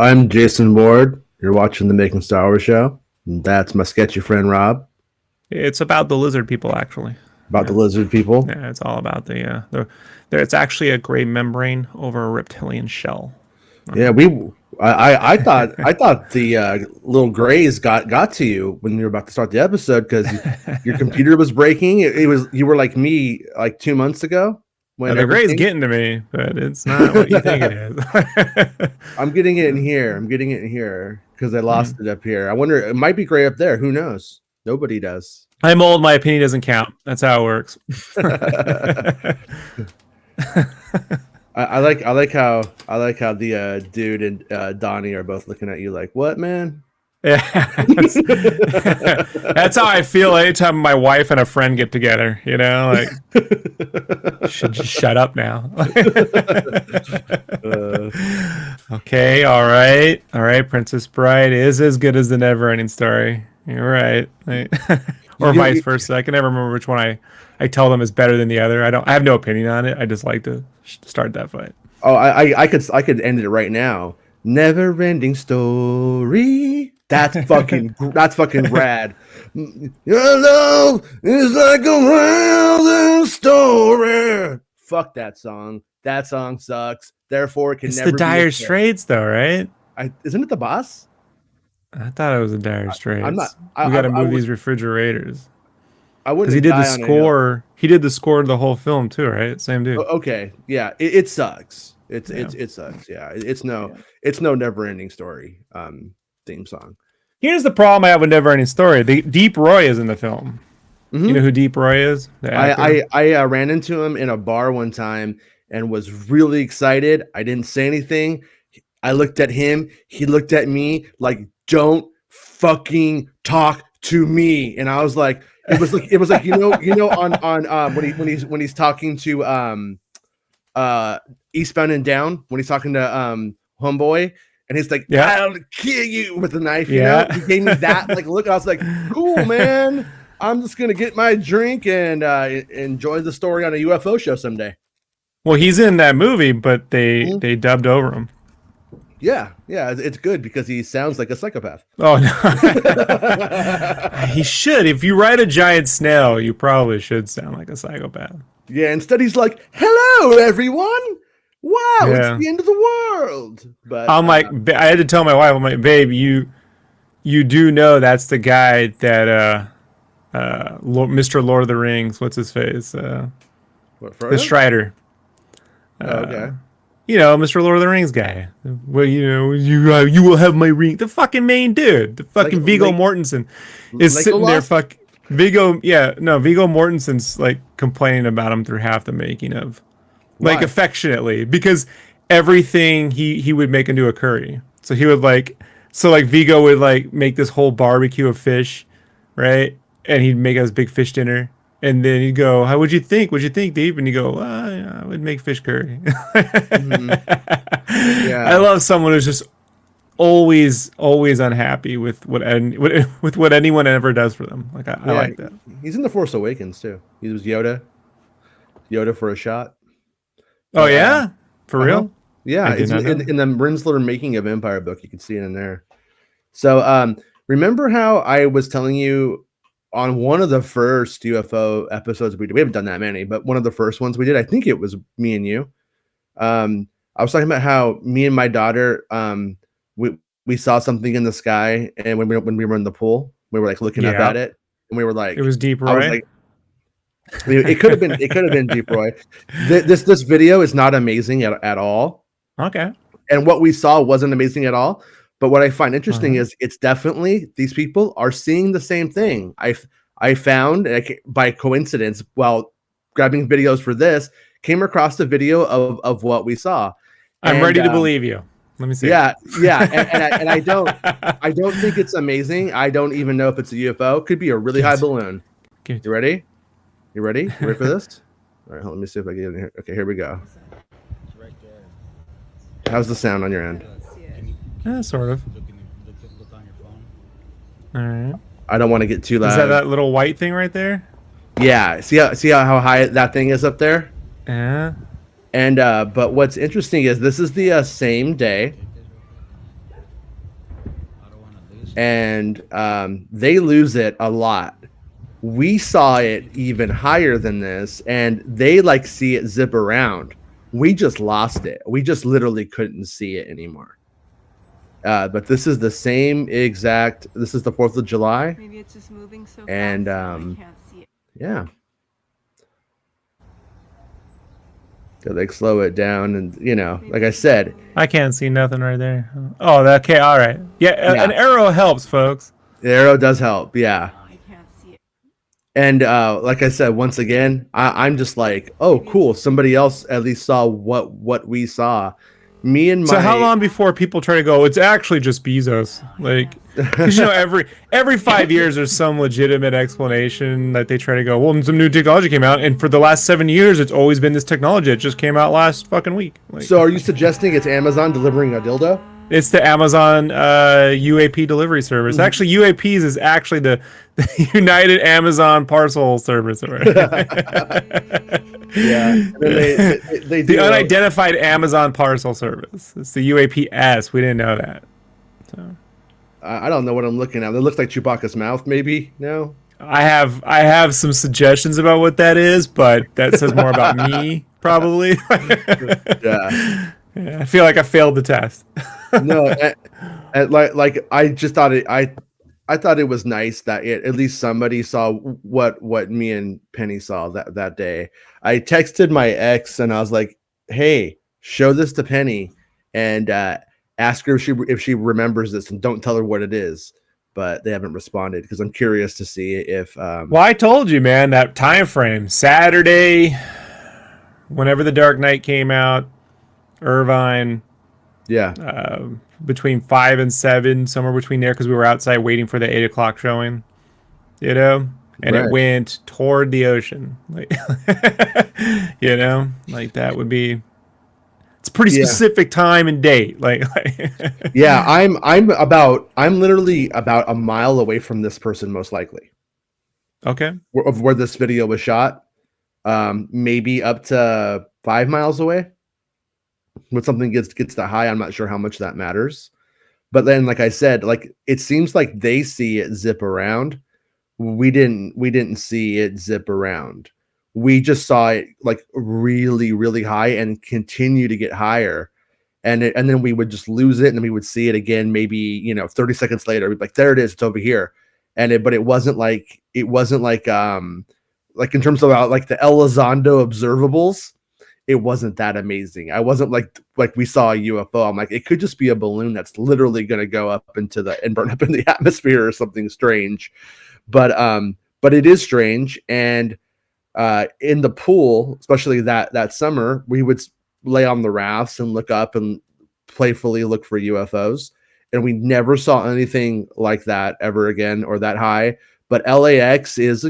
I'm Jason Ward. You're watching the Making Star Wars show. And that's my sketchy friend Rob. It's about the lizard people, actually. About the lizard people. Yeah, it's all about the it's actually a gray membrane over a reptilian shell. Yeah, I thought the little grays got to you when you were about to start the episode because your computer was breaking. You were like me like 2 months ago. When the gray's getting to me, but it's not what you think it is. I'm getting it in here because I lost it up here. I wonder, it might be gray up there. Who knows? Nobody does. I'm old. My opinion doesn't count. That's how it works. I like how the dude and Donnie are both looking at you like, what, man? Yeah, that's how I feel anytime my wife and a friend get together. You know, like, should just shut up now. Okay, all right. Princess Bride is as good as the Never-Ending Story. You're right, or vice versa. I can never remember which one I tell them is better than the other. I have no opinion on it. I just like to start that fight. Oh, I could end it right now. Never-Ending Story. That's fucking rad. Your love is like a random story. Fuck that song. That song sucks. Therefore, it can never. It's the Dire Straits, though, right? Isn't it the Boss? I thought it was the Dire Straits. I'm not. We got to move these refrigerators. I wouldn't. Because he did the score. He did the score to the whole film too, right? Same dude. Okay, yeah. It sucks. It sucks. Yeah. It's no Never-Ending Story theme song. Here's the problem I have with Never-Ending Story. Deep Roy is in the film. Mm-hmm. You know who Deep Roy is? I ran into him in a bar one time and was really excited. I didn't say anything. I looked at him. He looked at me like, "Don't fucking talk to me." And I was like, it was like you know on when he's talking to Eastbound and Down, when he's talking to Homeboy. And he's like, "I'll kill you with a knife." You know, he gave me that like look. I was like, "Cool, man. I'm just gonna get my drink and enjoy the story on a UFO show someday." Well, he's in that movie, but they dubbed over him. Yeah, it's good because he sounds like a psychopath. Oh no, he should. If you write a giant snail, you probably should sound like a psychopath. Yeah. Instead, he's like, "Hello, everyone. Wow, it's the end of the world." But I'm like, I had to tell my wife, I'm like, "Babe, you do know that's the guy that Mr. Lord of the Rings, what's his face? The Strider. Okay. You know, Mr. Lord of the Rings guy. Well, you know, you will have my ring. The fucking main dude, the fucking Viggo Mortensen, is sitting there. Viggo Mortensen's like complaining about him through half the making of. Like affectionately, because everything he would make into a curry. So he would Viggo would like make this whole barbecue of fish, right? And he'd make us big fish dinner. And then he'd go, "How would you think? What'd you think, Dave?" And you go, "I would make fish curry." Yeah. I love someone who's just always unhappy with what anyone ever does for them. Like I like that. He's in The Force Awakens too. He was Yoda for a shot. Oh yeah, for real? Yeah, it's in the Rinsler Making of Empire book. You can see it in there. So, remember how I was telling you on one of the first UFO episodes we did? We haven't done that many, but one of the first ones we did, I think it was me and you. I was talking about how me and my daughter, we saw something in the sky, and when we were in the pool, we were like looking up at it, and we were like, "It was Deep Roy." It could have been Deep Roy. This video is not amazing at all. Okay. And what we saw wasn't amazing at all. But what I find interesting is it's definitely these people are seeing the same thing. I found by coincidence while grabbing videos for this, came across the video of what we saw. I'm ready to believe you. Let me see. Yeah. And I don't think it's amazing. I don't even know if it's a UFO. Could be a really high balloon. Okay. You ready? You ready for this? All right, let me see if I get in here. Okay, here we go. How's the sound on your end? Yeah, sort of. All right. I don't want to get too loud. Is that little white thing right there? Yeah. See how high that thing is up there? Yeah. And but what's interesting is this is the same day and they lose it a lot. We saw it even higher than this, and they like see it zip around. We just lost it. We just literally couldn't see it anymore. But this is the same exact. This is the 4th of July. Maybe it's just moving so and fast I can't see it. Yeah. So they slow it down, and like I said, I can't see nothing right there. Oh, okay, all right. Yeah, an arrow helps, folks. The arrow does help. Yeah. I can't see it. And like I said, once again, I'm just like, oh, cool. Somebody else at least saw what we saw. Me and my. So how long before people try to go, it's actually just Bezos? Like, because every 5 years there's some legitimate explanation that they try to go, well, some new technology came out, and for the last 7 years it's always been this technology. It just came out last fucking week. Like, so are you suggesting it's Amazon delivering a dildo? It's the Amazon UAP delivery service. Actually, UAPs is actually the United Amazon Parcel Service. Yeah. They the unidentified Amazon Parcel Service. It's the UAPS. We didn't know that. So I don't know what I'm looking at. It looks like Chewbacca's mouth, maybe. No. I have some suggestions about what that is, but that says more about me, probably. Yeah. Yeah, I feel like I failed the test. No, like I just thought I thought it was nice that at least somebody saw what me and Penny saw that day. I texted my ex and I was like, "Hey, show this to Penny and ask her if she remembers this, and don't tell her what it is." But they haven't responded because I'm curious to see if. Well, I told you, man, that time frame, Saturday, whenever The Dark Knight came out. Irvine, between 5 and 7, somewhere between there, because we were outside waiting for the 8 o'clock showing, and it went toward the ocean, like, like that would be. It's a pretty specific time and date, like yeah. I'm literally about a mile away from this person, most likely. Okay, of where this video was shot, maybe up to 5 miles away. When something gets that high, I'm not sure how much that matters. But then, like I said, like it seems like they see it zip around. We didn't see it zip around. We just saw it like really, really high and continue to get higher. And then we would just lose it, and then we would see it again, maybe 30 seconds later. We'd be like, there it is, it's over here. But it wasn't like in terms of like the Elizondo observables. It wasn't that amazing. I wasn't like we saw a UFO. I'm like, it could just be a balloon that's literally going to go up and burn up in the atmosphere or something strange. But it is strange. And in the pool, especially that summer, we would lay on the rafts and look up and playfully look for UFOs. And we never saw anything like that ever again or that high. But LAX is,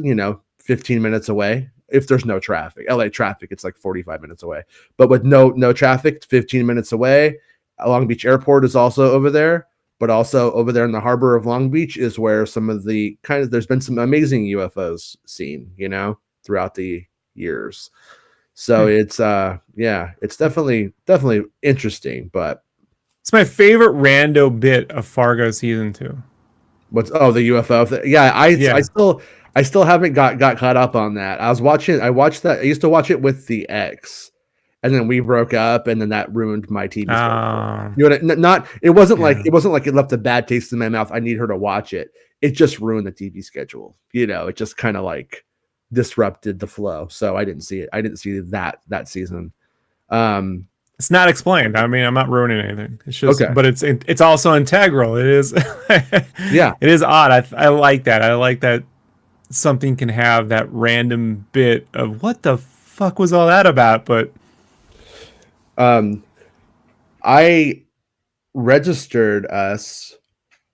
15 minutes away. If there's no traffic, LA traffic, it's like 45 minutes away. But with no traffic, 15 minutes away. Long Beach Airport is also over there, but also over there in the harbor of Long Beach is where some of the there's been some amazing UFOs seen, throughout the years. So it's it's definitely interesting. But it's my favorite rando bit of Fargo season 2. The UFO thing? Yeah, I still haven't got caught up on that. I watched that. I used to watch it with the ex, and then we broke up, and then that ruined my TV schedule. It wasn't like it left a bad taste in my mouth. I need her to watch it. It just ruined the TV schedule. It just kind of like disrupted the flow. So I didn't see it. I didn't see that season. It's not explained. I mean, I'm not ruining anything. It's just, but it's also integral. It is. Yeah, it is odd. I like that. I like that. Something can have that random bit of what the fuck was all that about, but I registered us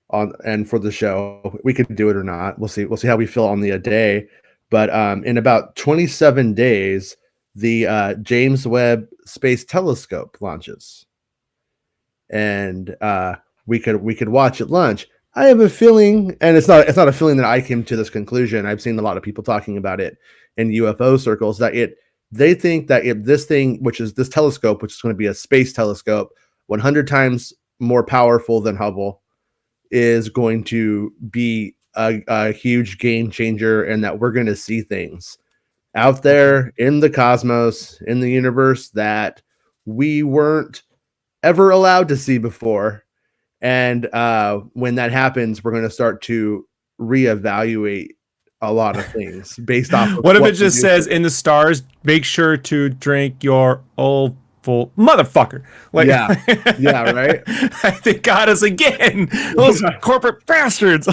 on for the show. We could do it or not. We'll see how we feel on the day. But in about 27 days, the James Webb Space Telescope launches, and we could watch at lunch. I have a feeling, and it's not a feeling that I came to this conclusion. I've seen a lot of people talking about it in UFO circles that they think that if this thing, which is this telescope, which is going to be a space telescope, 100 times more powerful than Hubble, is going to be a huge game changer, and that we're going to see things out there in the cosmos, in the universe, that we weren't ever allowed to see before. And when that happens, we're going to start to reevaluate a lot of things based off of what if it just says in the stars, make sure to drink your old full motherfucker. Like, yeah, right. They got us again. Those corporate bastards.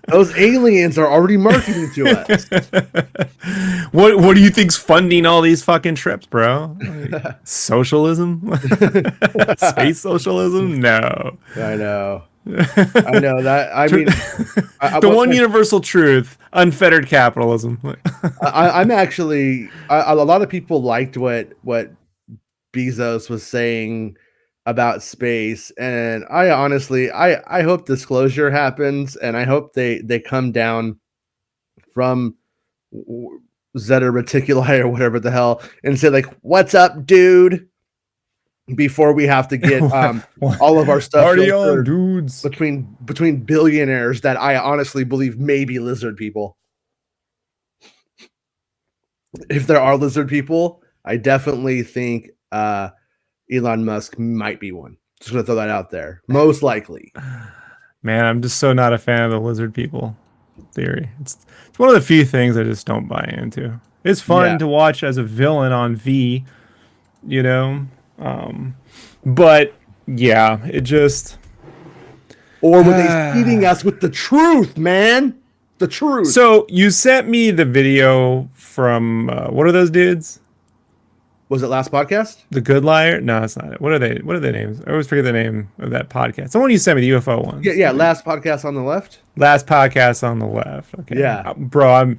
Those aliens are already marketing to us. What do you think's funding all these fucking trips, bro? Like, socialism? Space socialism? No. I know that. I mean, the one universal truth: unfettered capitalism. I'm actually. A lot of people liked what Bezos was saying about space, and I honestly, I hope disclosure happens, and I hope they come down from Zeta Reticuli or whatever the hell and say like, "What's up, dude?" Before we have to get all of our stuff Party on, dudes. between billionaires that I honestly believe may be lizard people. If there are lizard people, I definitely think Elon Musk might be one. Just gonna throw that out there. Most likely. Man, I'm just so not a fan of the lizard people theory. It's one of the few things I just don't buy into. It's fun to watch as a villain on V, you know. But yeah, it just. Or were they feeding us with the truth, man? The truth. So you sent me the video from what are those dudes? Was it last podcast? The Good Liar? No, it's not it. What are they? What are their names? I always forget the name of that podcast. The one you sent me, the UFO one. Yeah. Last podcast on the left. Last podcast on the left. Okay. Yeah, bro.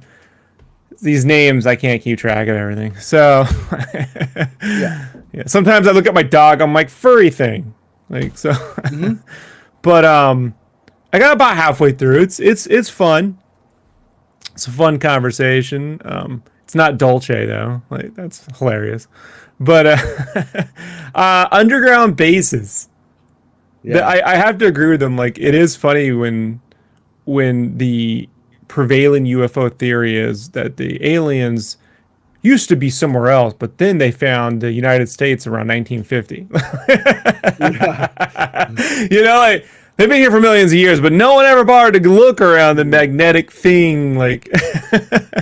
These names, I can't keep track of everything. So, yeah. Sometimes I look at my dog. I'm like furry thing, like so. But I got about halfway through. It's fun. It's a fun conversation. It's not Dolce though. Like that's hilarious. But underground bases. Yeah. I have to agree with them. Like it is funny when the prevailing UFO theory is that the aliens used to be somewhere else, but then they found the United States around 1950. You know, like they've been here for millions of years, but no one ever bothered to look around the magnetic thing, like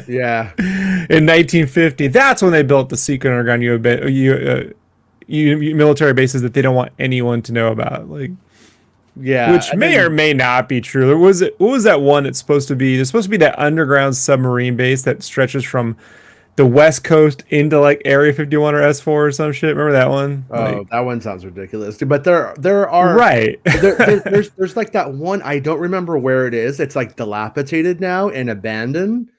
in 1950. That's when they built the secret underground military bases that they don't want anyone to know about, like. Yeah, which may or may not be true. What was that one? It's supposed to be. There's supposed to be that underground submarine base that stretches from the West Coast into like Area 51 or S4 or some shit. Remember that one? Oh, that one sounds ridiculous. But there are right. there's like that one. I don't remember where it is. It's like dilapidated now and abandoned.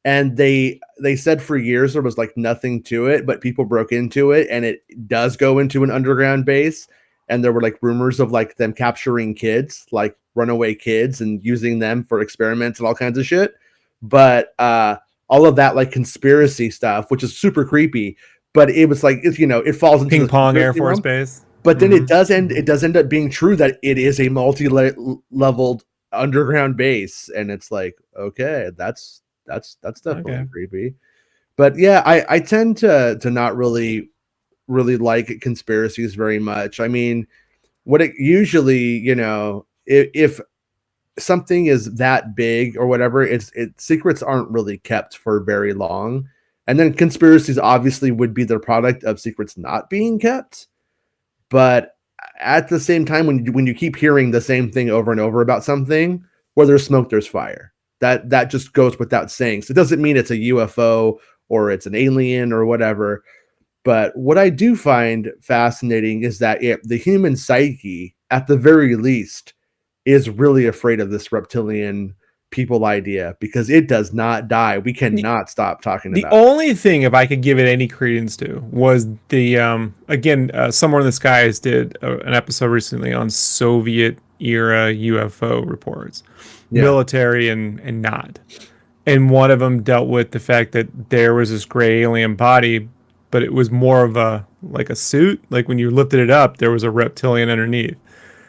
And they said for years there was like nothing to it, but people broke into it, and it does go into an underground base. And there were like rumors of like them capturing kids, like runaway kids, and using them for experiments and all kinds of shit. But all of that like conspiracy stuff, which is super creepy. But it was like it falls into Ping Pong Air Force Base. But then it does end up being true that it is a multi-leveled underground base, and it's like, okay, that's definitely creepy. But yeah, I tend to not really like conspiracies very much. I mean, what it usually, if something is that big or whatever, secrets aren't really kept for very long. And then conspiracies obviously would be the product of secrets not being kept. But at the same time, when you keep hearing the same thing over and over about something, where there's smoke, there's fire. That just goes without saying. So it doesn't mean it's a UFO or it's an alien or whatever. But what I do find fascinating is that the human psyche, at the very least, is really afraid of this reptilian people idea, because it does not die. We cannot stop talking about it. The only thing, if I could give it any credence to, was the, Somewhere in the Skies did an episode recently on Soviet-era UFO reports, military and not. And one of them dealt with the fact that there was this gray alien body, but it was more of a suit. Like when you lifted it up, there was a reptilian underneath.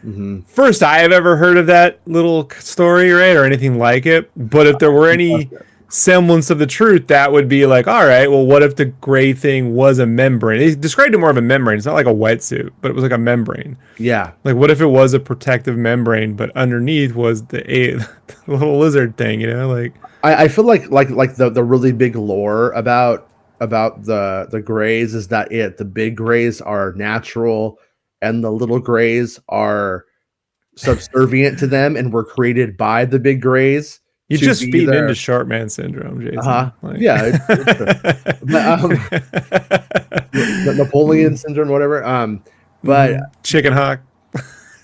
Mm-hmm. First I have ever heard of that little story, right, or anything like it. But if there were any semblance of the truth, that would be like, all right, well, what if the gray thing was a membrane? They described it more of a membrane. It's not like a wetsuit, but it was like a membrane. Yeah. Like, what if it was a protective membrane, but underneath was the little lizard thing, you know? Like, I feel like the really big lore about the grays is that the big grays are natural and the little grays are subservient to them and were created by the big grays. You just feeding into short man syndrome, Jason. Like, yeah, the Napoleon syndrome, whatever. But chicken hawk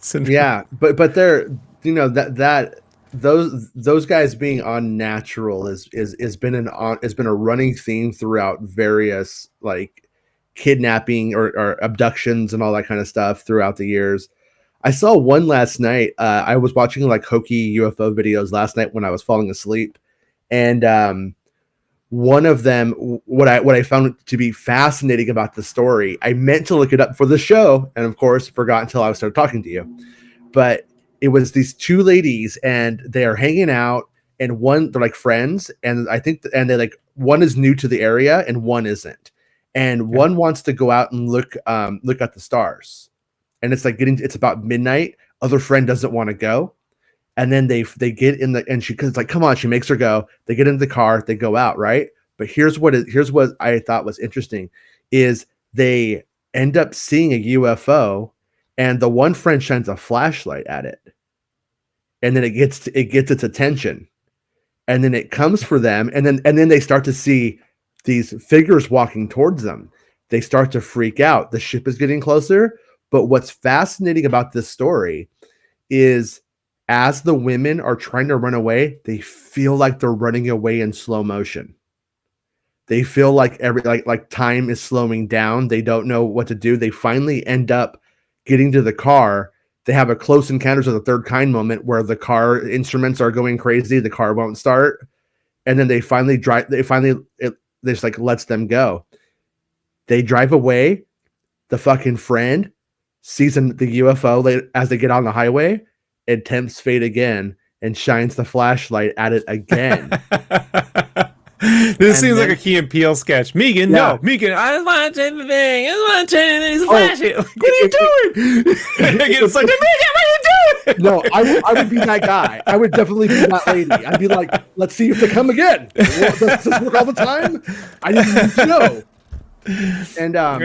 syndrome. Yeah, but they're that those guys being unnatural is been a running theme throughout various like kidnapping or abductions and all that kind of stuff throughout the years. I saw one last night. I was watching like hokey UFO videos last night when I was falling asleep, and one of them, what I found to be fascinating about the story, I meant to look it up for the show, and of course forgot until I started talking to you. But it was these two ladies, and they are hanging out, and they're like friends, and I think, and they like one is new to the area and one isn't, and one wants to go out and look at the stars. And it's like it's about midnight. Other friend doesn't want to go. And then they get in and it's like, come on, she makes her go. They get in the car, they go out, right? But here's what I thought was interesting is they end up seeing a UFO and the one friend shines a flashlight at it. And then it gets its attention. And then it comes for them, and then they start to see these figures walking towards them. They start to freak out. The ship is getting closer. But what's fascinating about this story is as the women are trying to run away, they feel like they're running away in slow motion. They feel like like time is slowing down. They don't know what to do. They finally end up getting to the car. They have a close encounters of the third kind moment where the car instruments are going crazy. The car won't start. And then they finally drive. It just like lets them go. They drive away. The fucking friend sees the UFO as they get on the highway and tempts fate again and shines the flashlight at it again. This seems like a Key and Peele sketch. Megan, no, Megan, I just want to change the thing. I just want to change these flashes. Like, what are you doing? It's like, Megan, what are you doing? No, I would be that guy. I would definitely be that lady. I'd be like, let's see if they come again. Does this work all the time? I didn't need to know. And I'm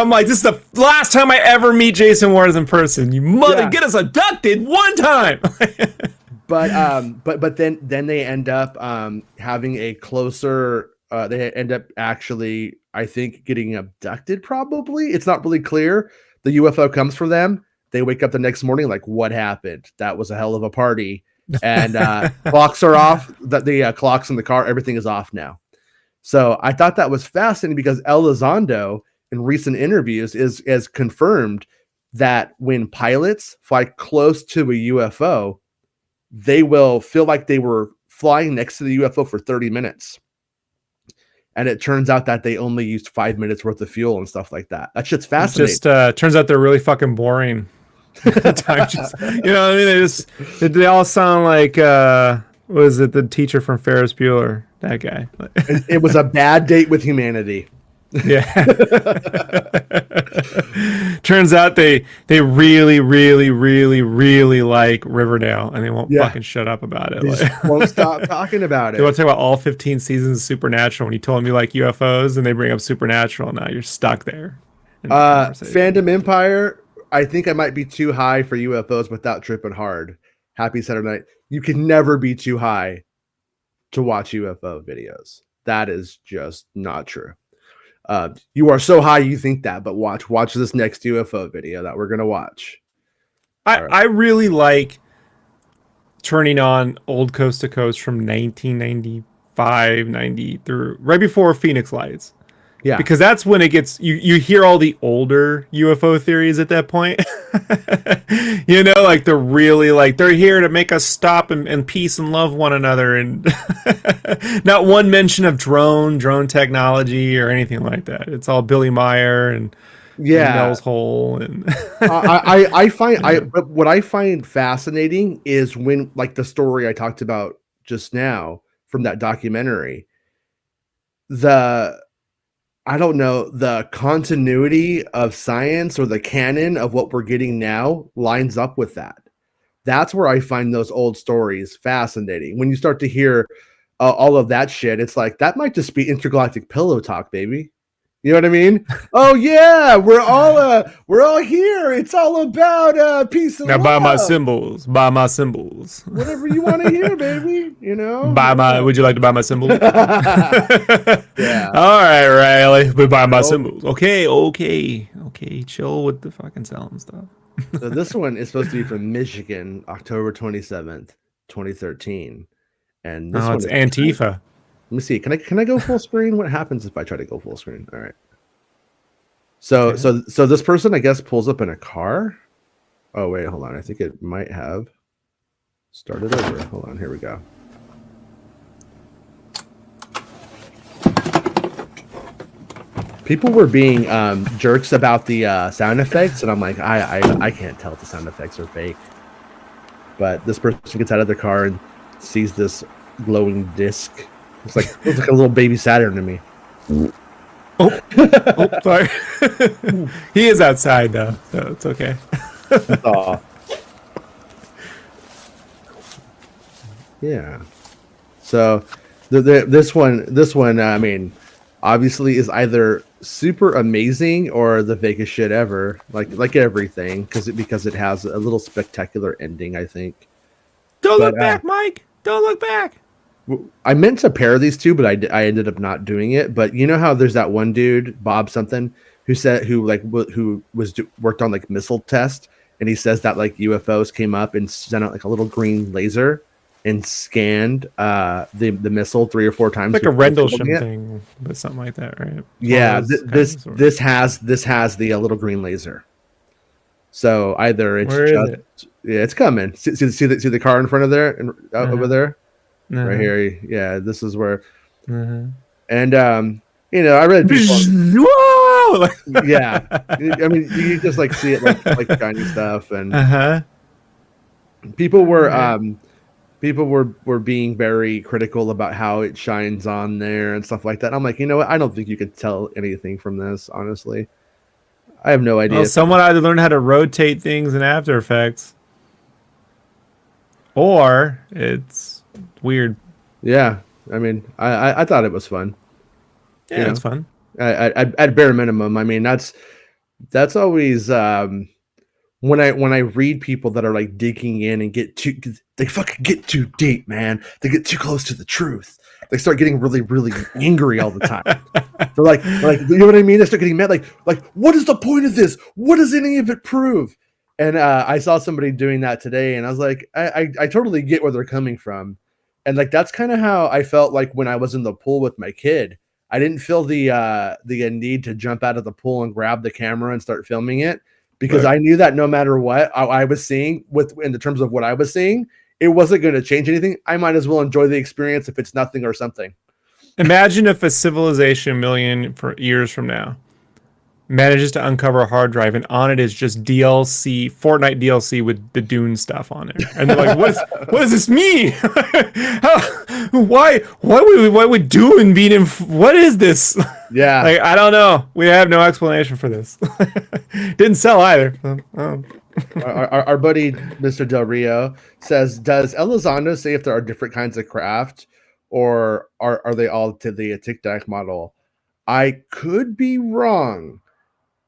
like, this is the last time I ever meet Jason Wars in person. You get us abducted one time. but then they end up having a closer. They end up actually, I think, getting abducted. Probably, it's not really clear. The UFO comes for them. They wake up the next morning like, what happened? That was a hell of a party. And clocks are off. The clocks in the car, everything is off now. So I thought that was fascinating because Elizondo in recent interviews is confirmed that when pilots fly close to a UFO, they will feel like they were flying next to the UFO for 30 minutes. And it turns out that they only used 5 minutes worth of fuel and stuff like that. That shit's fascinating. It just turns out they're really fucking boring. Time just, you know what I mean? They all sound like, was it the teacher from Ferris Bueller? That guy. It was a bad date with humanity. Yeah. Turns out they really, really, really, really like Riverdale, and they won't fucking shut up about it. They just won't stop talking about it. They want to talk about all 15 seasons of Supernatural. When you told them you like UFOs, and they bring up Supernatural, now you're stuck there. Fandom Empire. I think I might be too high for UFOs without tripping hard. Happy Saturday night. You can never be too high to watch UFO videos. That is just not true. You are so high you think that, but watch this next UFO video that we're gonna watch. I really like turning on old Coast to Coast from 1995, 90 through right before Phoenix Lights. Yeah, because that's when it gets you hear all the older UFO theories at that point. You know, like they're really like they're here to make us stop and peace and love one another, and not one mention of drone technology or anything like that. It's all Billy Meyer and and Yeah. Mel's hole, and But what I find fascinating is when, like, the story I talked about just now from that documentary, the I don't know, the continuity of science or the canon of what we're getting now lines up with that. That's where I find those old stories fascinating. When you start to hear all of that shit, it's like that might just be intergalactic pillow talk, baby. You know what I mean? Oh yeah, we're all here. It's all about peace and now buy my love. symbols. Buy my symbols. Whatever you want to hear, baby. You know. Buy my. Would you like to buy my symbols? Yeah. All right, Riley. We buy my Nope. symbols. Okay. Chill with the fucking selling stuff. So this one is supposed to be from Michigan, October 27th, 2013. And this one it's is Antifa. Let me see. Can I go full screen? What happens if I try to go full screen? All right. So Okay. so this person, I guess, pulls up in a car. Oh wait, hold on. I think it might have started over. Hold on. Here we go. People were being jerks about the sound effects, and I'm like, I can't tell if the sound effects are fake. But this person gets out of their car and sees this glowing disc. Looks like a little baby Saturn to me. Oh, sorry. He is outside though, so it's okay. Aw. Yeah. So this one, I mean, obviously is either super amazing or the fakest shit ever. Like everything, because it has a little spectacular ending, I think. Don't look back, Mike. Don't look back. I meant to pair these two, but I ended up not doing it. But you know how there's that one dude, Bob something, who worked on like missile test, and he says that like UFOs came up and sent out like a little green laser and scanned the missile 3 or 4 times. It's like a Rendlesham thing, but something like that, right? Yeah, this has the little green laser. So either it's it's coming. See the car in front of there and over there. Right here, yeah. This is where, and I read people. Whoa! Yeah, I mean, you just like see it like shiny stuff, and people were being very critical about how it shines on there and stuff like that. I'm like, you know what? I don't think you could tell anything from this. Honestly, I have no idea. Well, someone either learned how to rotate things in After Effects, or it's weird. Yeah, I mean, I thought it was fun. Yeah, it's fun. At bare minimum, I mean, that's always when I read people that are like digging in and they fucking get too deep, man. They get too close to the truth. They start getting really, really angry all the time. They're like, you know what I mean? They start getting mad. Like, what is the point of this? What does any of it prove? And I saw somebody doing that today, and I was like, I totally get where they're coming from. And like that's kind of how I felt like when I was in the pool with my kid. I didn't feel the need to jump out of the pool and grab the camera and start filming it, because I knew that no matter what I was seeing in the terms of what I was seeing, it wasn't going to change anything. I might as well enjoy the experience if it's nothing or something. Imagine if a civilization years from now manages to uncover a hard drive, and on it is just DLC, Fortnite DLC with the Dune stuff on it, and they're like, what does this mean? Why would Dune be in? What is this? Yeah, like, I don't know. We have no explanation for this. Didn't sell either. Our buddy Mr. Del Rio says, does Elizondo say if there are different kinds of craft, or are they all to the tic-tac model? I could be wrong,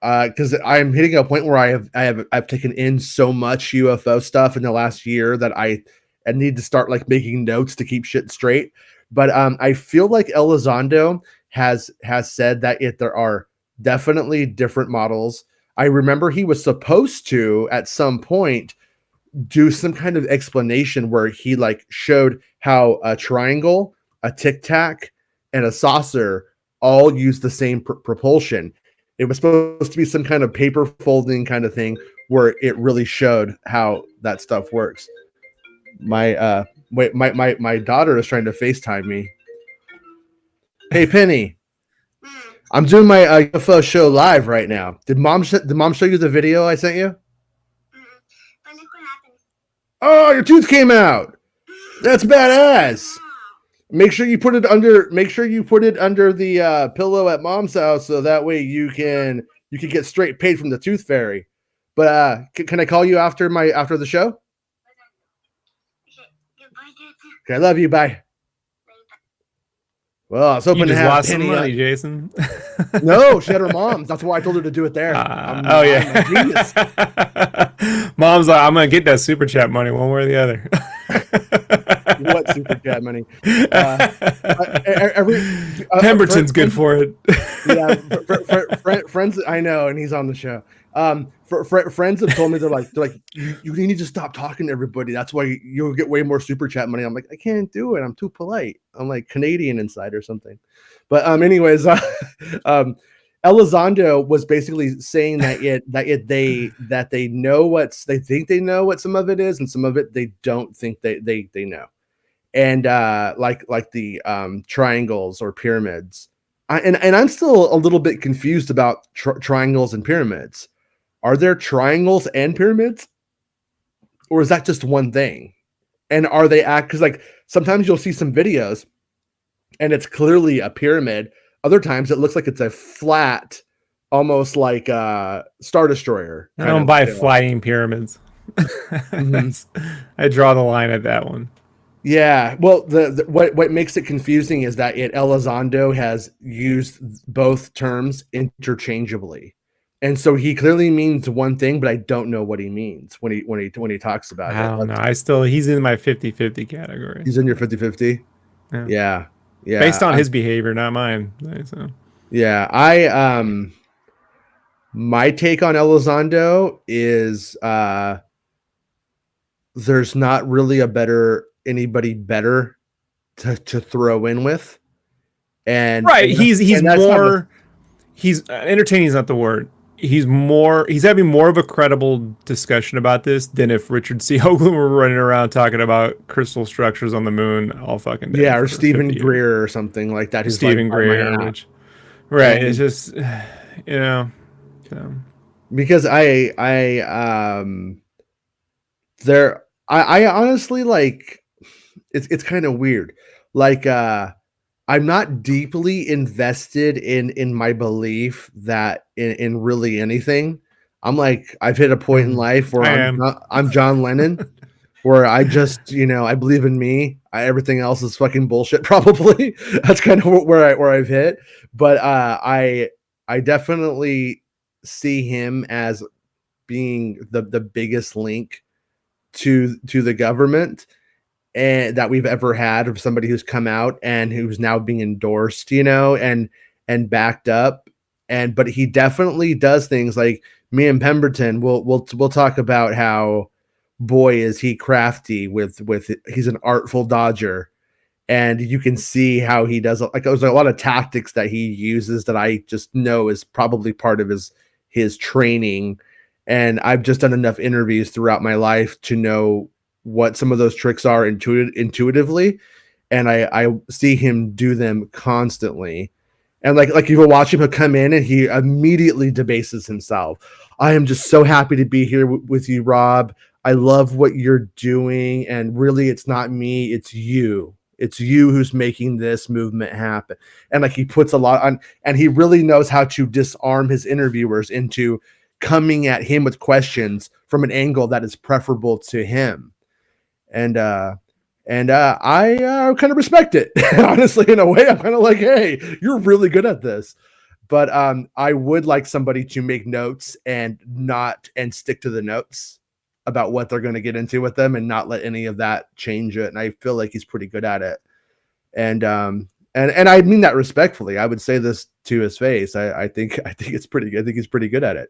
because I'm hitting a point where I've taken in so much UFO stuff in the last year that I need to start like making notes to keep shit straight. But I feel like Elizondo has said that if there are definitely different models. I remember he was supposed to at some point do some kind of explanation where he like showed how a triangle, a tic-tac, and a saucer all use the same propulsion. It was supposed to be some kind of paper folding kind of thing where it really showed how that stuff works. My daughter is trying to FaceTime me. Hey Penny, I'm doing my UFO show live right now. Did mom show you the video I sent you? But look what happened. Oh, your tooth came out. That's badass. Make sure you put it under. Make sure you put it under the pillow at mom's house, so that way you can get straight paid from the tooth fairy. But can I call you after the show? Okay, goodbye, Dad. Okay, I love you. Bye. Well, I was hoping You to just have lost some Penny. money, Jason. No, she had her mom's. That's why I told her to do it there. Oh yeah. I'm a genius. Mom's like, I'm gonna get that super chat money one way or the other. What super chat money? Pemberton's good for it. Yeah, friends. I know, and he's on the show. Friends have told me they're like you need to stop talking to everybody. That's why you'll get way more super chat money. I'm like, I can't do it. I'm too polite. I'm like Canadian inside or something. But anyways, Elizondo was basically saying they think they know what some of it is, and some of it they don't think they know. And like the triangles or pyramids. And I'm still a little bit confused about triangles and pyramids. Are there triangles and pyramids? Or is that just one thing? And are they because like sometimes you'll see some videos and it's clearly a pyramid. Other times it looks like it's a flat, almost like a Star Destroyer. I don't buy flying pyramids. I draw the line at that one. Yeah, well, what makes it confusing is that Elizondo has used both terms interchangeably, and so he clearly means one thing, but I don't know what he means when he talks about it. I don't know. He's in my 50-50 category. He's in your 50-50? Yeah. Based on his behavior, not mine. So. Yeah, my take on Elizondo is there's not really anybody better to throw in with, and right, he's entertaining is not the word. He's having more of a credible discussion about this than if Richard C. Hoagland were running around talking about crystal structures on the moon all fucking day. Yeah, or Stephen Greer or something like that. Stephen Greer, right? It's just so. Because I honestly like. It's kind of weird. Like I'm not deeply invested in my belief that in really anything. I'm like, I've hit a point in life where I'm John Lennon, where I just, I believe in me. Everything else is fucking bullshit. Probably that's kind of where I've hit. But I definitely see him as being the biggest link to the government and that we've ever had of somebody who's come out and who's now being endorsed, and backed up. But he definitely does things like me and Pemberton. We'll talk about how, boy, is he crafty with he's an artful dodger, and you can see how he does there's a lot of tactics that he uses that I just know is probably part of his training. And I've just done enough interviews throughout my life to know what some of those tricks are intuitively, and I see him do them constantly. And like you will watch him come in and he immediately debases himself. I am just so happy to be here with you, Rob. I love what you're doing, and really it's not me, it's you who's making this movement happen. And like he puts a lot on, and he really knows how to disarm his interviewers into coming at him with questions from an angle that is preferable to him. And I kind of respect it. Honestly, in a way, I'm kind of like, hey, you're really good at this. But I would like somebody to make notes and stick to the notes about what they're going to get into with them and not let any of that change it. And I feel like he's pretty good at it. And I mean that respectfully. I would say this to his face. I think it's pretty good. I think he's pretty good at it.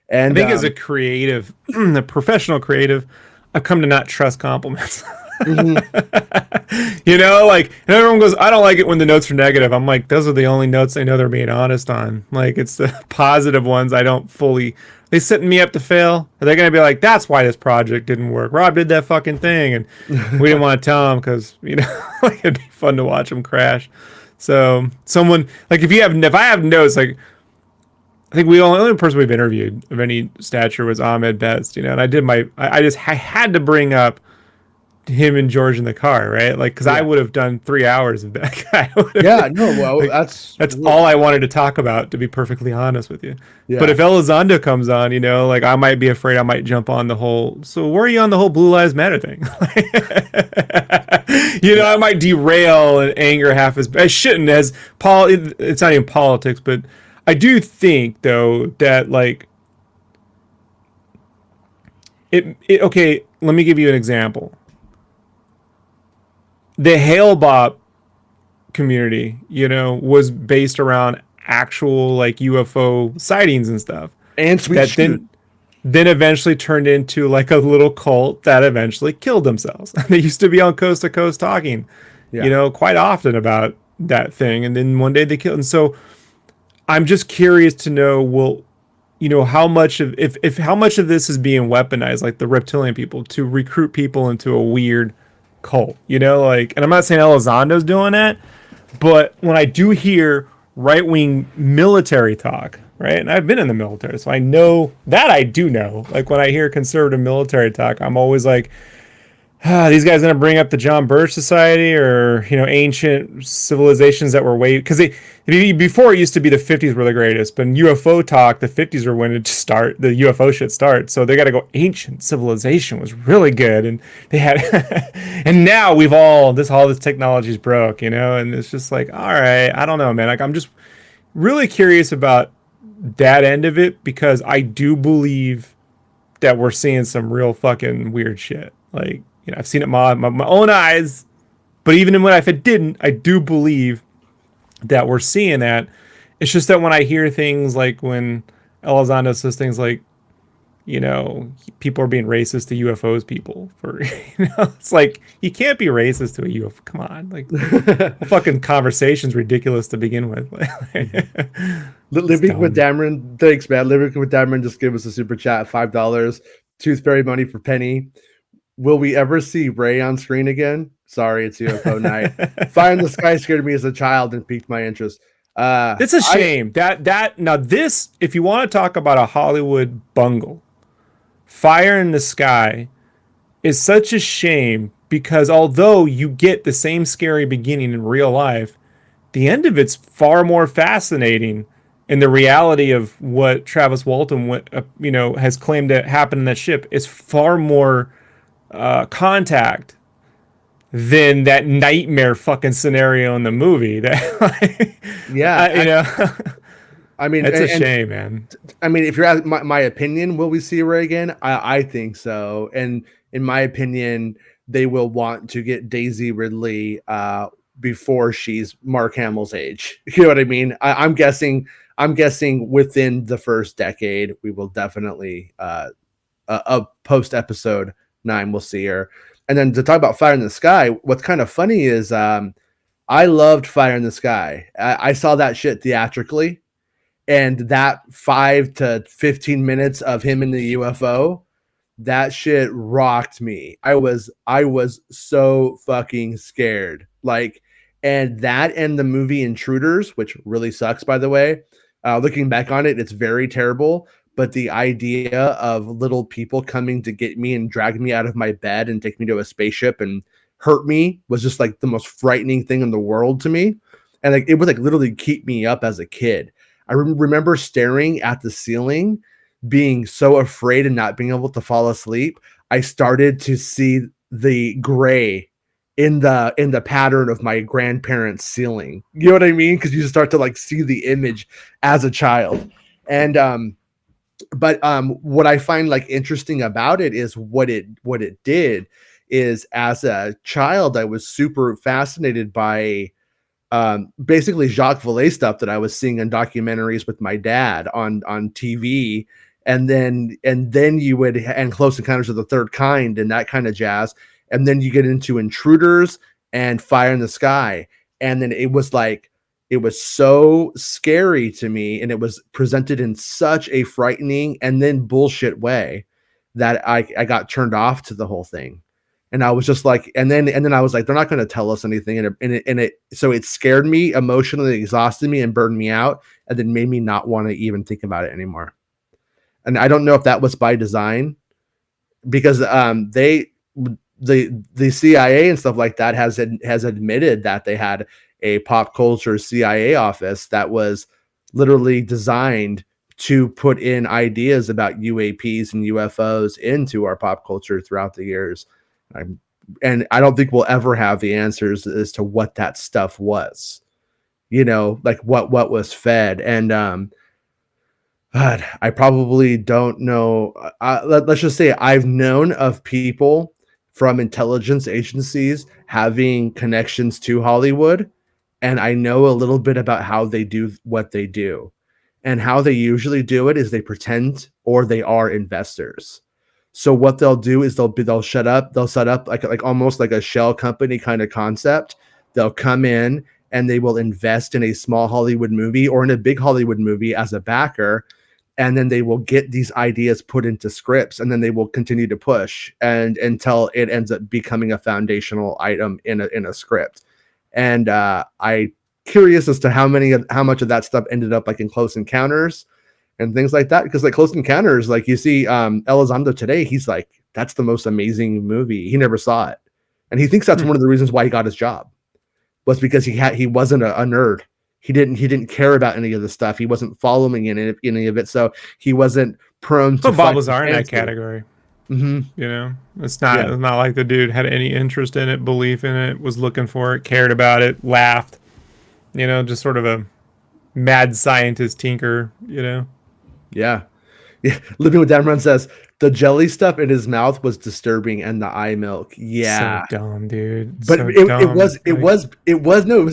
And I think as a creative, a professional creative, I've come to not trust compliments. Mm-hmm. Like, and everyone goes, I don't like it when the notes are negative. I'm like, those are the only notes I know they're being honest on. Like, it's the positive ones I don't fully. They setting me up to fail. Are they going to be like, that's why this project didn't work? Rob did that fucking thing, and we didn't want to tell him because like it'd be fun to watch him crash. So someone like if I have notes, like I think the only person we've interviewed of any stature was Ahmed Best, you know, and I had to bring up him and George in the car, right? Like, because I would have done 3 hours of that guy. Yeah, no, well, like, that's all I wanted to talk about, to be perfectly honest with you. Yeah. But if Elizondo comes on, you know, like I might be afraid I might jump on the whole. So where are you on the whole Blue Lives Matter thing? You know, I might derail and anger half as I shouldn't. As Paul, it's not even politics, but I do think though that like it. Okay, let me give you an example. The Hale Bop community, you know, was based around actual like UFO sightings and stuff. And sweet then eventually turned into like a little cult that eventually killed themselves. They used to be on Coast to Coast talking, you know, quite often about that thing. And then one day they killed. And so I'm just curious to know, well, you know, how much of if how much of this is being weaponized, like the reptilian people, to recruit people into a weird cult, you know, like, and I'm not saying Elizondo's doing that, but when I do hear right-wing military talk, right, and I've been in the military, so I know that. I do know, like, when I hear conservative military talk, I'm always like, these guys gonna bring up the John Birch Society or, you know, ancient civilizations that were way, because before it used to be the 50s were the greatest, but in UFO talk, the 50s were when it start, the UFO shit starts. So they got to go, ancient civilization was really good, and they had, and now all this technology's broke, you know, and it's just like, all right, I don't know, man. Like, I'm just really curious about that end of it, because I do believe that we're seeing some real fucking weird shit. Like, you know, I've seen it with my own eyes, but even when if it didn't, I do believe that we're seeing that. It's just that when I hear things like when Elizondo says things like, you know, people are being racist to UFOs people for, you know, it's like, you can't be racist to a UFO. Come on. Like, the fucking conversation's ridiculous to begin with. Living with Dameron, thanks, man. Living with Dameron just gave us a super chat, $5. Tooth Fairy money for Penny. Will we ever see Ray on screen again? Sorry, it's UFO night. Fire in the Sky scared me as a child and piqued my interest. It's a shame now this, if you want to talk about a Hollywood bungle, Fire in the Sky is such a shame, because although you get the same scary beginning in real life, the end of it's far more fascinating. And the reality of what Travis Walton, you know, has claimed to happen in that ship is far more contact than that nightmare fucking scenario in the movie. That, you know, I mean, it's a shame, man. I mean, if you're asking my opinion, will we see Ray again? I think so. And in my opinion, they will want to get Daisy Ridley before she's Mark Hamill's age. You know what I mean? I'm guessing within the first decade, we will definitely post episode 9, we'll see her. And then to talk about Fire in the Sky, what's kind of funny is I loved Fire in the Sky. I saw that shit theatrically, and that 5 to 15 minutes of him in the UFO, that shit rocked me. I was so fucking scared. Like, and that and the movie Intruders, which really sucks, by the way. Looking back on it, it's very terrible. But the idea of little people coming to get me and drag me out of my bed and take me to a spaceship and hurt me was just like the most frightening thing in the world to me. And like, it would like literally keep me up as a kid. I remember staring at the ceiling, being so afraid and not being able to fall asleep. I started to see the gray in the pattern of my grandparents' ceiling. You know what I mean? Because you just start to like see the image as a child. And but what I find like interesting about it is what it did is, as a child, I was super fascinated by basically Jacques Vallée stuff that I was seeing in documentaries with my dad on TV, and then you would, and Close Encounters of the Third Kind and that kind of jazz, and then you get into Intruders and Fire in the Sky, and then it was like, it was so scary to me, and it was presented in such a frightening and then bullshit way that I got turned off to the whole thing. And I was just like, and then I was like, they're not going to tell us anything. So it scared me, emotionally exhausted me and burned me out, and then made me not want to even think about it anymore. And I don't know if that was by design, because the CIA and stuff like that has admitted that they had a pop culture CIA office that was literally designed to put in ideas about UAPs and UFOs into our pop culture throughout the years. And I don't think we'll ever have the answers as to what that stuff was, like what was fed. And God, I probably don't know. Let's just say I've known of people from intelligence agencies having connections to Hollywood, and I know a little bit about how they do what they do. And how they usually do it is they pretend, or they are investors. So what they'll do is they'll set up like almost like a shell company kind of concept. They'll come in and they will invest in a small Hollywood movie or in a big Hollywood movie as a backer, and then they will get these ideas put into scripts, and then they will continue to push and until it ends up becoming a foundational item in a script. And I curious as to how much of that stuff ended up like in Close Encounters and things like that, because like Close Encounters, like you see Elizondo today, he's like, that's the most amazing movie. He never saw it, and he thinks that's one of the reasons why he got his job, was because he wasn't a nerd. He didn't care about any of the stuff. He wasn't following any of it, so he wasn't prone to. But Bob Lazar in that category. Mm-hmm. It's not like the dude had any interest in it, belief in it, was looking for it, cared about it, laughed. Just sort of a mad scientist tinker. Yeah. Living with Dan Run says the jelly stuff in his mouth was disturbing, and the eye milk. Yeah, so dumb, dude. But so it dumb. was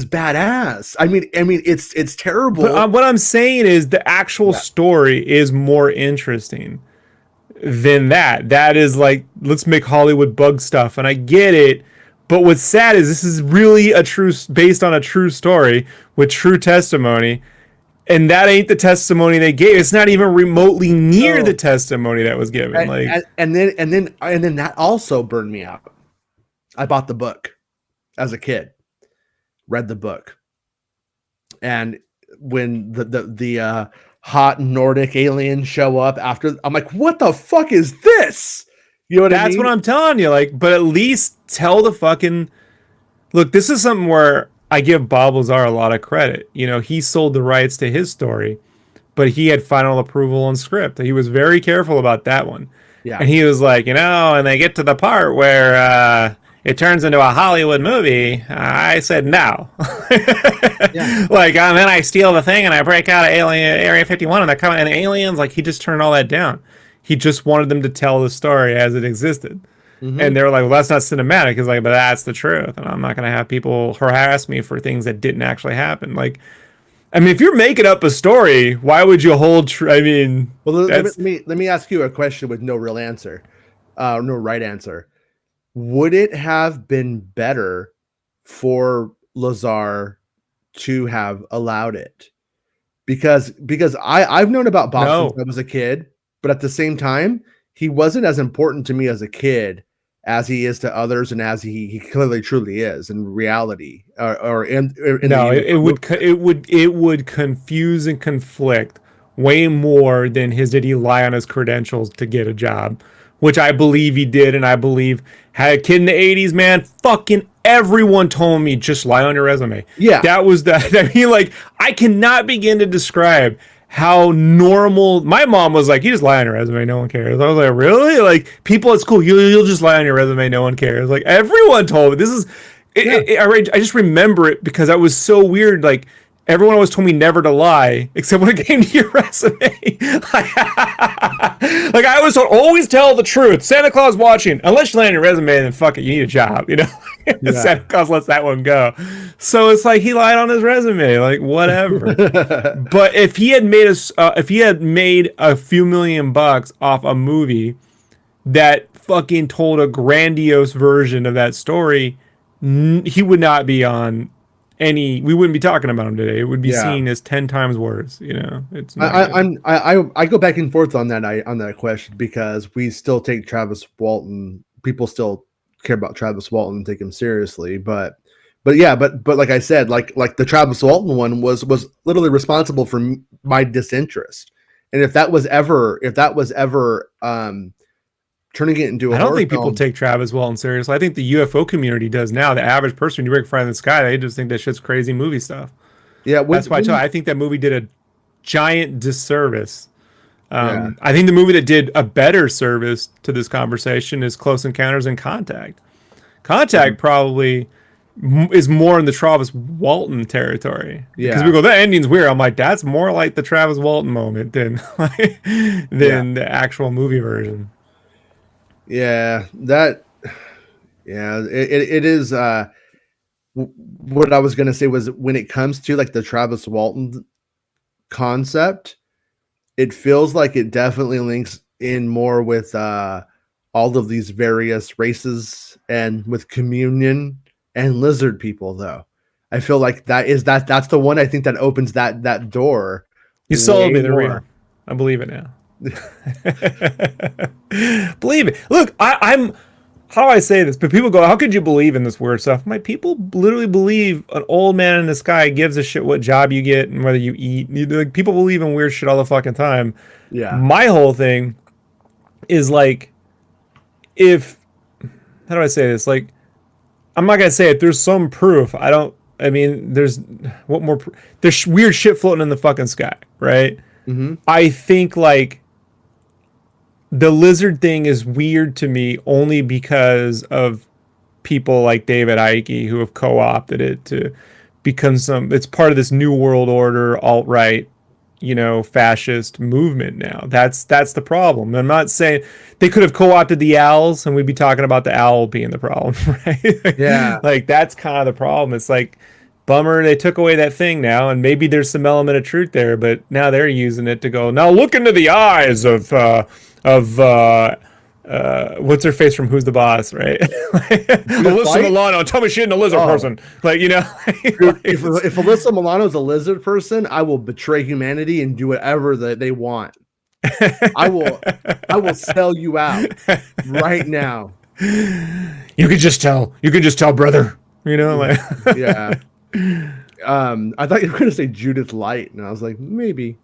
badass. I mean, it's terrible. But what I'm saying is the actual story is more interesting than that. That is like, let's make Hollywood bug stuff, and I get it. But what's sad is this is really based on a true story with true testimony. And that ain't the testimony they gave. It's not even remotely near the testimony that was given. And then that also burned me out. I bought the book as a kid, read the book, and when the hot Nordic aliens show up after, I'm like, what the fuck is this? You know what I mean? That's what I'm telling you. Like, but at least tell the fucking look. This is something where I give Bob Lazar a lot of credit. He sold the rights to his story, but he had final approval on script. He was very careful about that one. Yeah. And he was like, and they get to the part where it turns into a Hollywood movie. I said no. Like, and then I steal the thing and I break out of Area 51 and they're coming, and aliens. Like, he just turned all that down. He just wanted them to tell the story as it existed. Mm-hmm. And they were like, well, that's not cinematic. It's like, but that's the truth. And I'm not going to have people harass me for things that didn't actually happen. Like, I mean, if you're making up a story, why would you hold... well, let me ask you a question with no real answer. No right answer. Would it have been better for Lazar to have allowed it? Because I've known about Bob since I was a kid, but at the same time, he wasn't as important to me as a kid as he is to others, and as he clearly truly is in reality. It would confuse and conflict way more than did he lie on his credentials to get a job, which I believe he did, and I believe had a kid in the 80s, man, fucking everyone told me just lie on your resume. Yeah, that was that. I mean, like, I cannot begin to describe how normal. My mom was like, you just lie on your resume, no one cares. I was like, really? Like, people at school, you'll just lie on your resume, no one cares. Like, everyone told me. This is I just remember it because that was so weird. Like, everyone always told me never to lie, except when it came to your resume. Like, I was told, always tell the truth. Santa Claus watching. Unless you lie on your resume, then fuck it, you need a job, Santa Claus lets that one go. So it's like he lied on his resume, like, whatever. But if he had made a few $1 million off a movie that fucking told a grandiose version of that story, he would not be on we wouldn't be talking about him today. It would be seen as 10 times worse. It's I go back and forth on that question, because we still take Travis Walton. People still care about Travis Walton and take him seriously. But like I said, like the Travis Walton one was literally responsible for my disinterest. And if that was ever turning it into a I don't horror think people film, take Travis Walton seriously. I think the UFO community does now. The average person, when you break Fire in the Sky, they just think that shit's crazy movie stuff. yeah, That's why I think that movie did a giant disservice. Yeah. I think the movie that did a better service to this conversation is Close Encounters and Contact. Contact probably is more in the Travis Walton territory. Because we go, that ending's weird. I'm like, that's more like the Travis Walton moment than the actual movie version. Yeah, it is. What I was gonna say was, when it comes to like the Travis Walton concept, it feels like it definitely links in more with all of these various races and with communion and lizard people. Though I feel like that's the one I think that opens that door. You sold me the real. I believe it now. Believe it. Look, I'm how do I say this? But people go, how could you believe in this weird stuff? My people literally believe an old man in the sky gives a shit what job you get and whether you eat. Like, people believe in weird shit all the fucking time. Yeah. My whole thing is like, how do I say this? Like, I'm not gonna say it. There's some proof. There's there's weird shit floating in the fucking sky, right? Mm-hmm. I think like the lizard thing is weird to me only because of people like David Icke who have co-opted it to become it's part of this new world order, alt-right, fascist movement now. That's the problem. I'm not saying they could have co-opted the owls and we'd be talking about the owl being the problem, right? Yeah. Like, that's kind of the problem. It's like, bummer they took away that thing now, and maybe there's some element of truth there, but now they're using it to go, now look into the eyes of what's her face from Who's the Boss, right? Alyssa Milano, tell me she isn't a lizard person. Like, if Alyssa Milano's a lizard person, I will betray humanity and do whatever that they want. I will sell you out right now. You could just tell, brother. Like, yeah. I thought you were gonna say Judith Light, and I was like, maybe.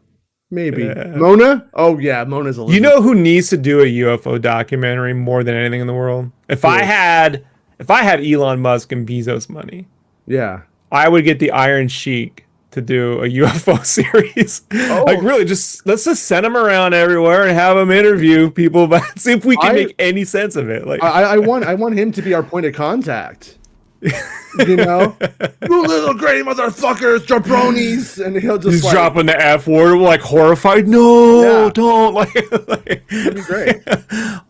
Mona? Oh yeah, Mona's a lizard. You know who needs to do a UFO documentary more than anything in the world? If I had Elon Musk and Bezos money, yeah, I would get the Iron Sheik to do a UFO series. Oh. Like, really, let's just send him around everywhere and have him interview people, but see if we can make any sense of it. Like, I want him to be our point of contact. You little gray motherfuckers, jabronis, and he's dropping the F word, like horrified. No, don't that'd be great.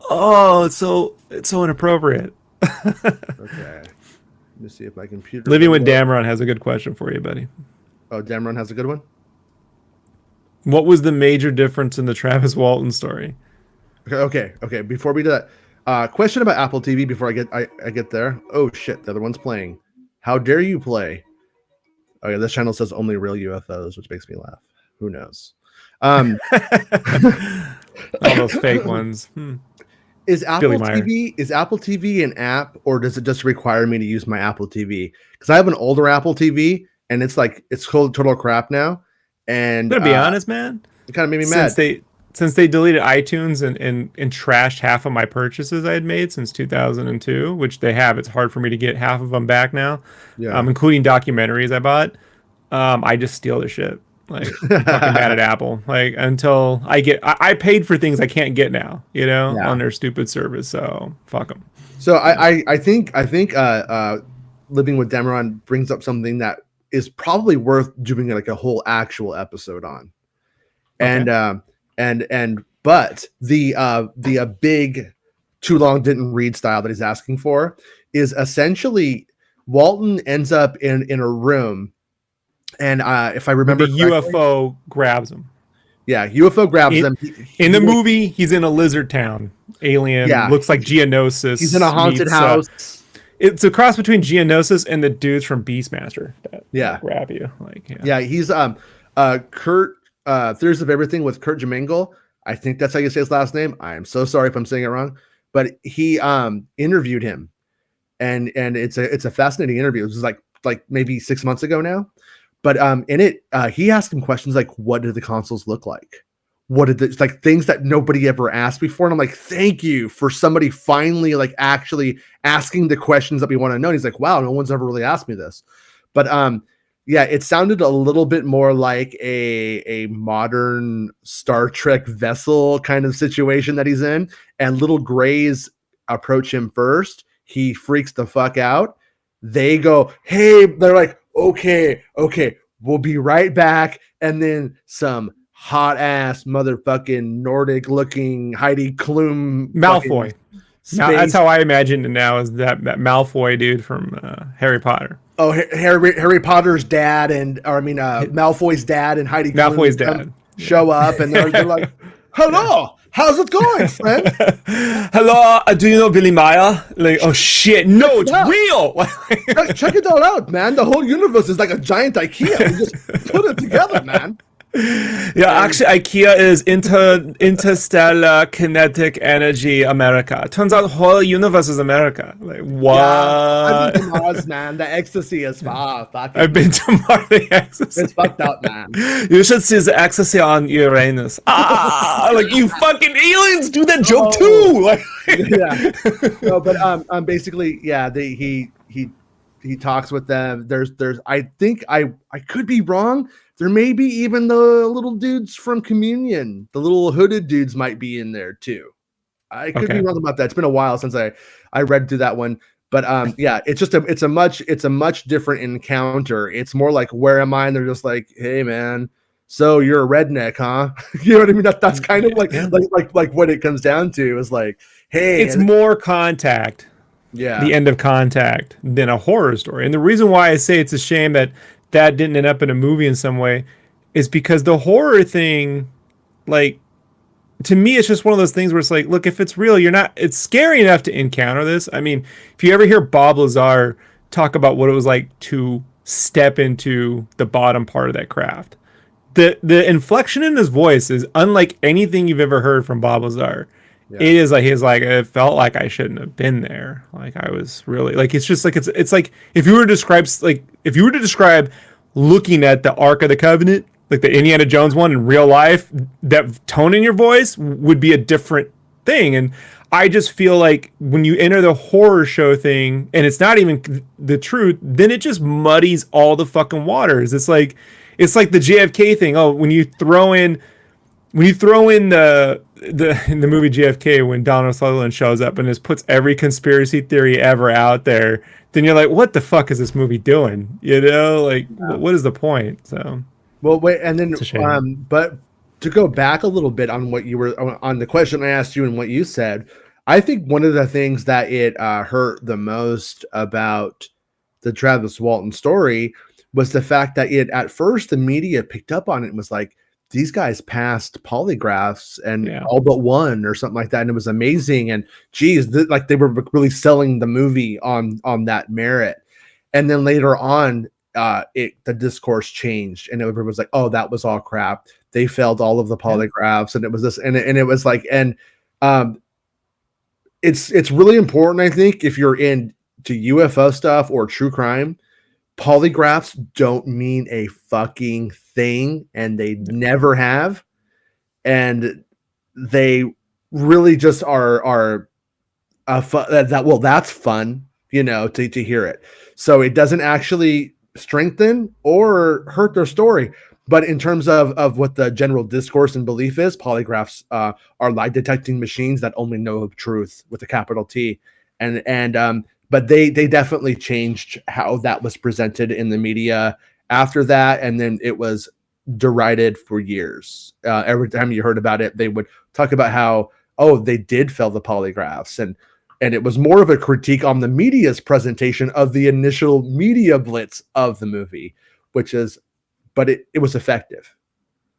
Oh, it's so inappropriate. Okay, let me see if my computer. Living with Dameron has a good question for you, buddy. Oh, Dameron has a good one. What was the major difference in the Travis Walton story? Okay. Before we do that, question about Apple TV before I get there. Oh shit, the other one's playing. How dare you play? Okay, this channel says only real UFOs, which makes me laugh. Who knows? All those fake ones. Is Apple TV an app, or does it just require me to use my Apple TV? Because I have an older Apple TV, and it's called total crap now. And to be honest, man, it kind of made me mad. Since they deleted iTunes and trashed half of my purchases I had made since 2002, which they have, it's hard for me to get half of them back now. Yeah. Including documentaries I bought. I just steal their shit. Like, I'm fucking mad at Apple. Like, until I paid for things I can't get now, on their stupid service. So fuck them. So I think Living with Dameron brings up something that is probably worth doing like a whole actual episode on. Okay. But the big too long didn't read style that he's asking for is essentially Walton ends up in a room, and if I remember, the UFO grabs him. Yeah, UFO grabs him. In the movie, he's in a lizard town. Alien, looks like Geonosis. He's in a haunted house. It's a cross between Geonosis and the dudes from Beastmaster that grab you. Like, he's Kurt. Theories of Everything with Kurt Jamengal. I think that's how you say his last name. I am so sorry if I'm saying it wrong, but he interviewed him, and it's a fascinating interview. It was like maybe 6 months ago now, but in it he asked him questions like, what did the consoles look like? What did the, like things that nobody ever asked before? And I'm like, thank you for somebody finally like actually asking the questions that we want to know. And he's like, wow, no one's ever really asked me this. But yeah, it sounded a little bit more like a modern Star Trek vessel kind of situation that he's in. And little grays approach him first. He freaks the fuck out. They go, hey, they're like, okay, we'll be right back. And then some hot ass motherfucking Nordic looking Heidi Klum Malfoy. That's how I imagine it now, is that Malfoy dude from Harry Potter. Oh, Harry Potter's dad, Malfoy's dad and Heidi Malfoy's Klum dad show up, and they're like, hello, how's it going, friend? Hello, do you know Billy Meyer? Like, oh shit, no, it's real. Check it all out, man. The whole universe is like a giant IKEA. We just put it together, man. Yeah, actually, IKEA is interstellar kinetic energy America. Turns out the whole universe is America. Like, what? Yeah, I've been to Mars, man. The ecstasy is far. I've been to Mars. The ecstasy. It's fucked up, man. You should see the ecstasy on Uranus. Like, you fucking aliens do that joke too. Like, yeah. No, but basically, yeah. He talks with them. There's I think I could be wrong. There may be even the little dudes from Communion. The little hooded dudes might be in there too. I could be wrong about that. It's been a while since I read through that one. But yeah, it's a much different encounter. It's more like, where am I? And they're just like, hey man, so you're a redneck, huh? You know what I mean? That's kind of like what it comes down to is like, hey, it's more Contact. Yeah, the end of Contact than a horror story. And the reason why I say it's a shame that didn't end up in a movie in some way is because the horror thing, like, to me, it's just one of those things where it's like, look, if it's real, it's scary enough to encounter this. I mean, if you ever hear Bob Lazar talk about what it was like to step into the bottom part of that craft, the inflection in his voice is unlike anything you've ever heard from Bob Lazar. Yeah. It is like, it felt like I shouldn't have been there. Like, I was really like, it's just like, it's like if you were to describe looking at the Ark of the Covenant, like the Indiana Jones one in real life, that tone in your voice would be a different thing. And I just feel like when you enter the horror show thing and it's not even the truth, then it just muddies all the fucking waters. It's like the JFK thing. Oh, when you throw in the in the movie JFK, when Donald Sutherland shows up and just puts every conspiracy theory ever out there, then you're like, what the fuck is this movie doing? You know, like, what is the point? So, well, wait, and then, but to go back a little bit on what you were on the question I asked you and what you said, I think one of the things that it hurt the most about the Travis Walton story was the fact that at first the media picked up on it and was like, these guys passed polygraphs and all but one or something like that. And it was amazing. And geez, like they were really selling the movie on that merit. And then later on, the discourse changed and everyone was like, oh, that was all crap. They failed all of the polygraphs and it was this, and it was like, and it's really important. I think if you're into UFO stuff or true crime, polygraphs don't mean a fucking thing, and they never have, and they really just are that's fun, to hear it. So it doesn't actually strengthen or hurt their story, but in terms of what the general discourse and belief is, polygraphs are lie detecting machines that only know truth with a capital T, and but they definitely changed how that was presented in the media after that. And then it was derided for years. Every time you heard about it, they would talk about how, oh, they did fail the polygraphs. And it was more of a critique on the media's presentation of the initial media blitz of the movie, but it was effective.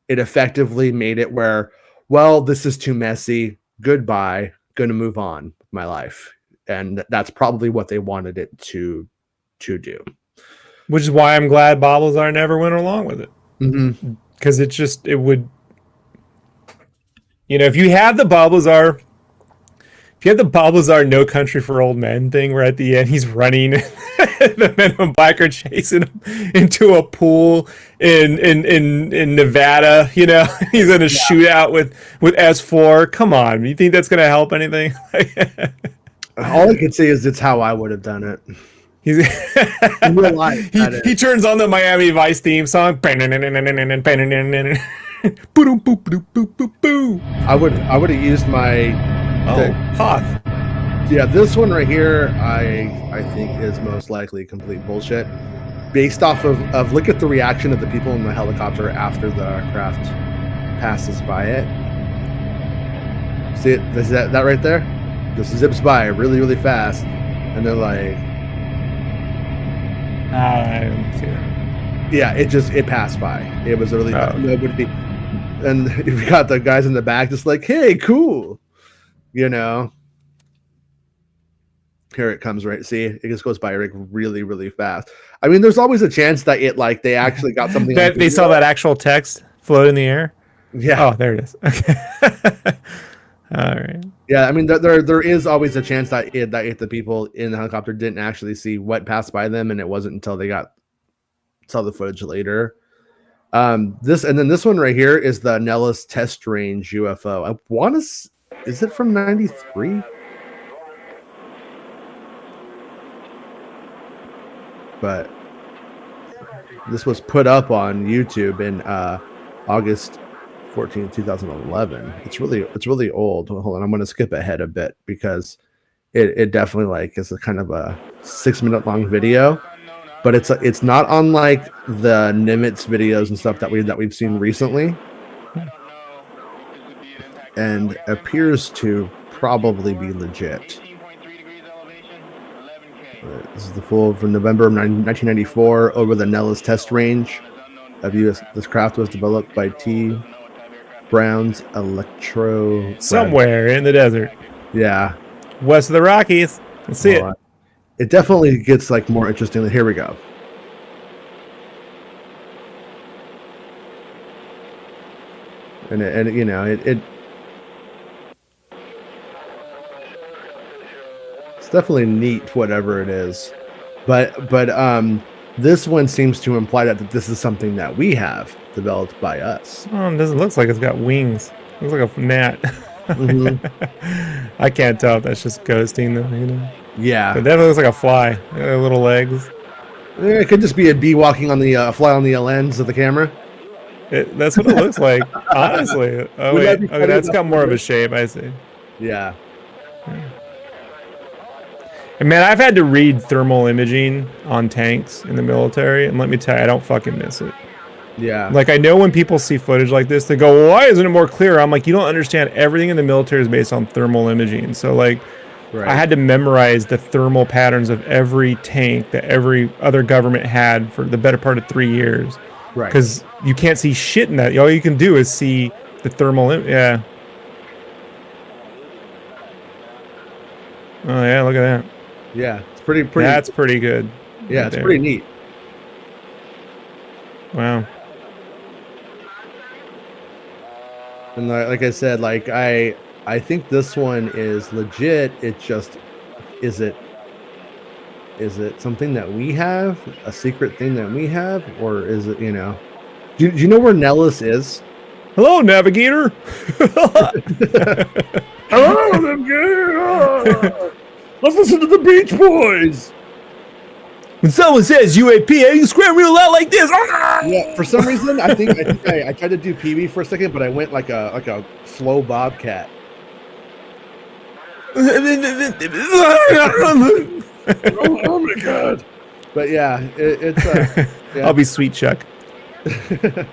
It effectively made it where, well, this is too messy. Goodbye. Going to move on with my life. And that's probably what they wanted it to do. Which is why I'm glad Bob Lazar never went along with it. Because it would, if you have the Bob Lazar, if you have the Bob Lazar "No Country for Old Men" thing, where at the end he's running, the Men in Black are chasing him into a pool in Nevada. You know, he's in a shootout with S4. Come on, you think that's gonna help anything? All I can say is it's how I would have done it. He's In real life, he turns on the Miami Vice theme song. I would have used my Hoth. Yeah, this one right here, I think is most likely complete bullshit. Based off of look at the reaction of the people in the helicopter after the craft passes by it. See it? Is that right there? Just zips by really, really fast, and they're like, I don't see that. yeah, it passed by. It was really nobody, and we got the guys in the back just like, hey, cool, you know. Here it comes, right? See, it just goes by like really, really fast. I mean, there's always a chance that they actually got something. That they saw that actual text float in the air. Yeah. Oh, there it is. Okay. All right. Yeah, I mean, there is always a chance that the people in the helicopter didn't actually see what passed by them, and it wasn't until they saw the footage later. This one right here is the Nellis test range UFO. I want to. Is it from '93? But this was put up on YouTube in August 14th, 2011. It's really old. Hold on, I'm going to skip ahead a bit because it definitely like is a kind of a 6-minute long video, but it's not unlike the Nimitz videos and stuff that we've seen recently, and appears to probably be legit. This is the full from November of 1994 over the Nellis test range of U.S. This craft was developed by T. Brown's Electro. Somewhere in the desert. Yeah. West of the Rockies. Let's see it. It definitely gets like more interesting. Here we go. And you know, it's definitely neat, whatever it is, but this one seems to imply that this is something that we have developed by us. Oh, it doesn't look like it's got wings. It looks like a gnat. Mm-hmm. I can't tell if that's just ghosting though, you know. Yeah, It definitely looks like a fly. Little legs. it could just be a bee walking on the fly on the lens of the camera. That's what it looks like, honestly. Oh wait, okay, that's got more of a shape. I see. Yeah. And man, I've had to read thermal imaging on tanks in the military, and let me tell you, I don't fucking miss it. Yeah. Like, I know when people see footage like this, they go, well, why isn't it more clear? I'm like, you don't understand. Everything in the military is based on thermal imaging. So, like, Right. I had to memorize the thermal patterns of every tank that every other government had for the better part of 3 years. Right. Because you can't see shit in that. All you can do is see the thermal. Yeah. Oh, yeah, look at that. Yeah, it's pretty. That's pretty good. Yeah, right it's there. pretty neat. Wow. And like I said, like I think this one is legit. It just is it something that we have, a secret thing that we have, or is it, you know? Do you know where Nellis is? Hello, navigator. Hello, navigator. Let's listen to the Beach Boys. When someone says UAP, you scream real loud like this. Yeah, for some reason, I think I tried to do PB for a second, but I went like a slow bobcat. Oh my god! But yeah, it's. Yeah. I'll be sweet Chuck. I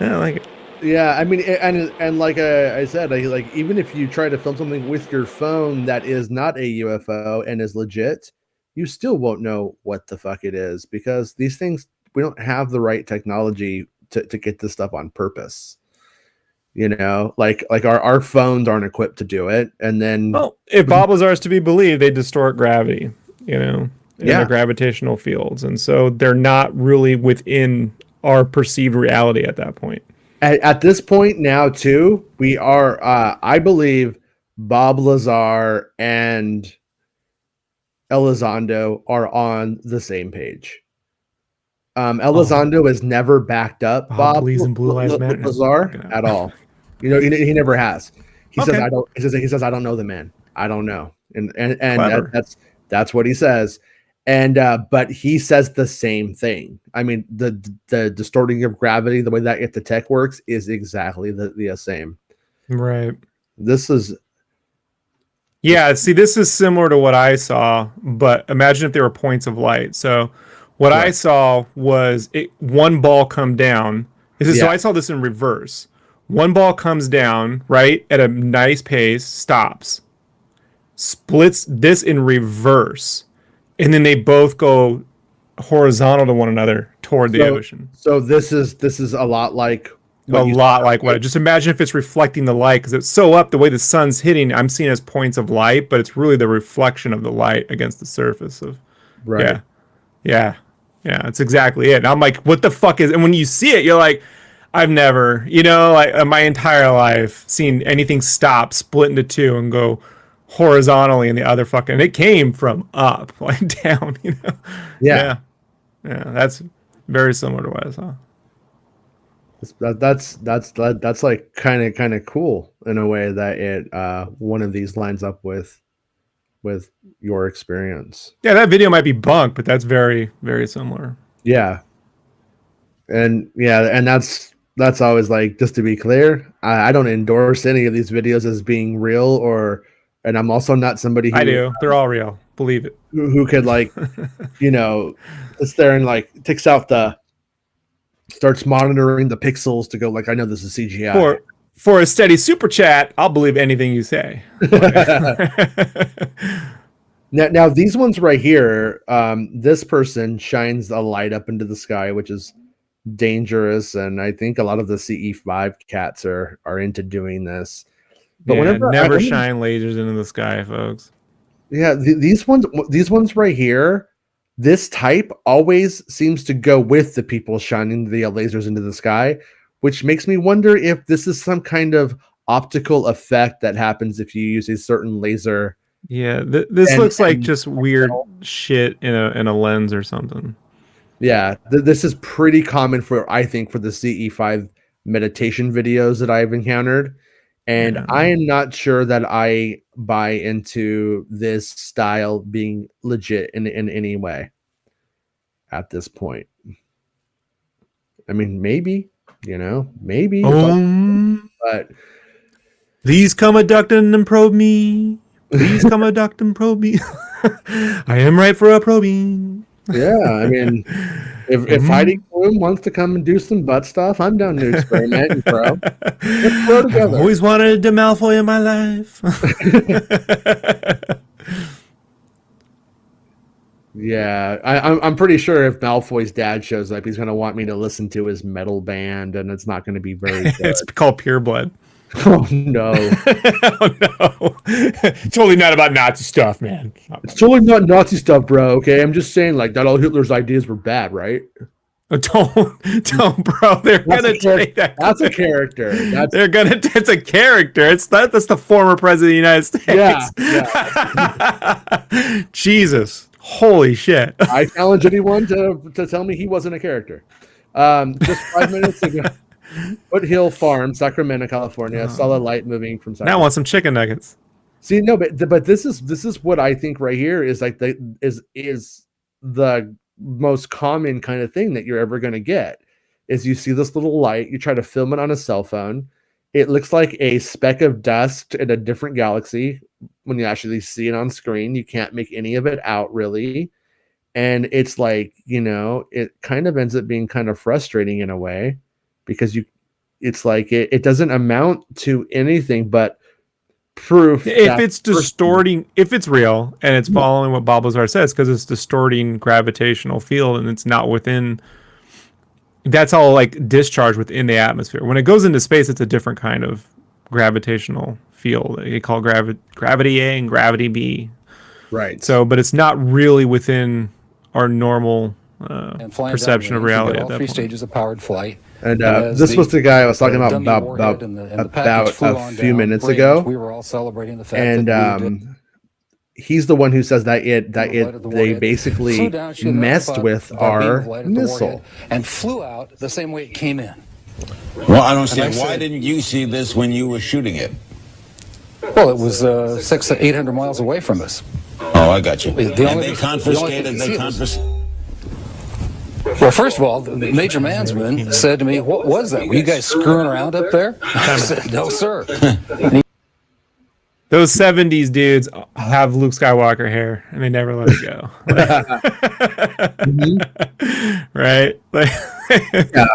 like it. Yeah, I mean, and like I said, like even if you try to film something with your phone that is not a UFO and is legit, you still won't know what the fuck it is, because these things, we don't have the right technology to get this stuff on purpose. You know, like our phones aren't equipped to do it. And then, Well, if Bob Lazar is to be believed, they distort gravity, you know, in Yeah. their gravitational fields. And so they're not really within our perceived reality at that point. at this point now too, we are, I believe Bob Lazar and Elizondo are on the same page. Elizondo has never backed up Bob believes in Blue Lives Matter. Lazar at all. He never has. He says Okay. I don't. He says I don't know the man. I don't know, and Clever. that's what he says. And but he says the same thing. I mean, the distorting of gravity, the way that the tech works, is exactly the same. Right. This is Yeah, see, this is similar to what I saw, but imagine if there were points of light. So what I saw was one ball come down. So I saw this in reverse. One ball comes down, right, at a nice pace, stops, splits this in reverse, and then they both go horizontal to one another toward the ocean. So this is a lot like what. Just imagine if it's reflecting the light, because it's so up the way the sun's hitting. I'm seeing as points of light, but it's really the reflection of the light against the surface of. Right. Yeah. That's exactly it. And I'm like, what the fuck is? And when you see it, you're like, I've never, like my entire life, seen anything stop, split into two, and go horizontally in the other fucking. And it came from up, like down. Yeah. That's very similar to what I saw. That's like kind of cool in a way that it one of these lines up with your experience. Yeah, that video might be bunk, but that's very, very similar. Yeah. And that's always like, just to be clear, I don't endorse any of these videos as being real, and I'm also not somebody who I do. They're all real. Believe it. Who could like, sits there and like starts monitoring the pixels to go like, I know this is CGI. For a steady super chat, I'll believe anything you say. Now these ones right here, this person shines a light up into the sky, which is dangerous, and I think a lot of the CE5 cats are into doing this. But never shine lasers into the sky, folks. Yeah, these ones right here, this type always seems to go with the people shining the lasers into the sky, which makes me wonder if this is some kind of optical effect that happens if you use a certain laser. Yeah, this looks like just weird shit in a lens or something. Yeah, this is pretty common I think for the CE5 meditation videos that I've encountered. And I am not sure that I buy into this style being legit in any way at this point. I mean, maybe, maybe. But please come abduct and probe me. Please come abduct and probe me. I am right for a probing. Yeah, I mean, if Heidi Klum wants to come and do some butt stuff, I'm down to experiment and pro. Let's pro together. I've always wanted a Malfoy in my life. Yeah, I'm pretty sure if Malfoy's dad shows up, he's going to want me to listen to his metal band, and it's not going to be very good. It's called Pure Blood. Oh, no. Oh, no. Totally not about Nazi stuff, man. It's totally not Nazi stuff, bro, okay? I'm just saying, like, not all Hitler's ideas were bad, right? Don't, bro. They're going to take that. That's a character. It's a character. That's the former president of the United States. Yeah. Jesus. Holy shit. I challenge anyone to tell me he wasn't a character. Just 5 minutes ago. Foothill Farm, Sacramento, California. Saw a light moving from Sacramento. Now I want some chicken nuggets. See, no, but this is what I think right here is like is the most common kind of thing that you're ever going to get. Is you see this little light, you try to film it on a cell phone. It looks like a speck of dust in a different galaxy. When you actually see it on screen, you can't make any of it out really. And it's like, it kind of ends up being kind of frustrating in a way, because it's like it doesn't amount to anything but proof. If it's distorting, if it's real and it's following what Bob Lazar says, because it's distorting gravitational field and it's not within, that's all like discharge within the atmosphere. When it goes into space, it's a different kind of gravitational field. They call gravity A and gravity B. Right. So, but it's not really within our normal perception of reality at that three point. stages of powered flight. And this was the guy I was talking about a few minutes ago. We were all celebrating the fact and that he's the one who says that they basically messed with our missile and flew out the same way it came in. Well, I don't see it. Why didn't you see this when you were shooting it? Well, it was 600 to 800 miles away from us. Oh, I got you. And they confiscated. Well, first of all, the Major Mansman said to me, "What was that? Were you guys screwing around up there?" I said, "No, sir." Those 70s dudes have Luke Skywalker hair, and they never let it go. Right? Like,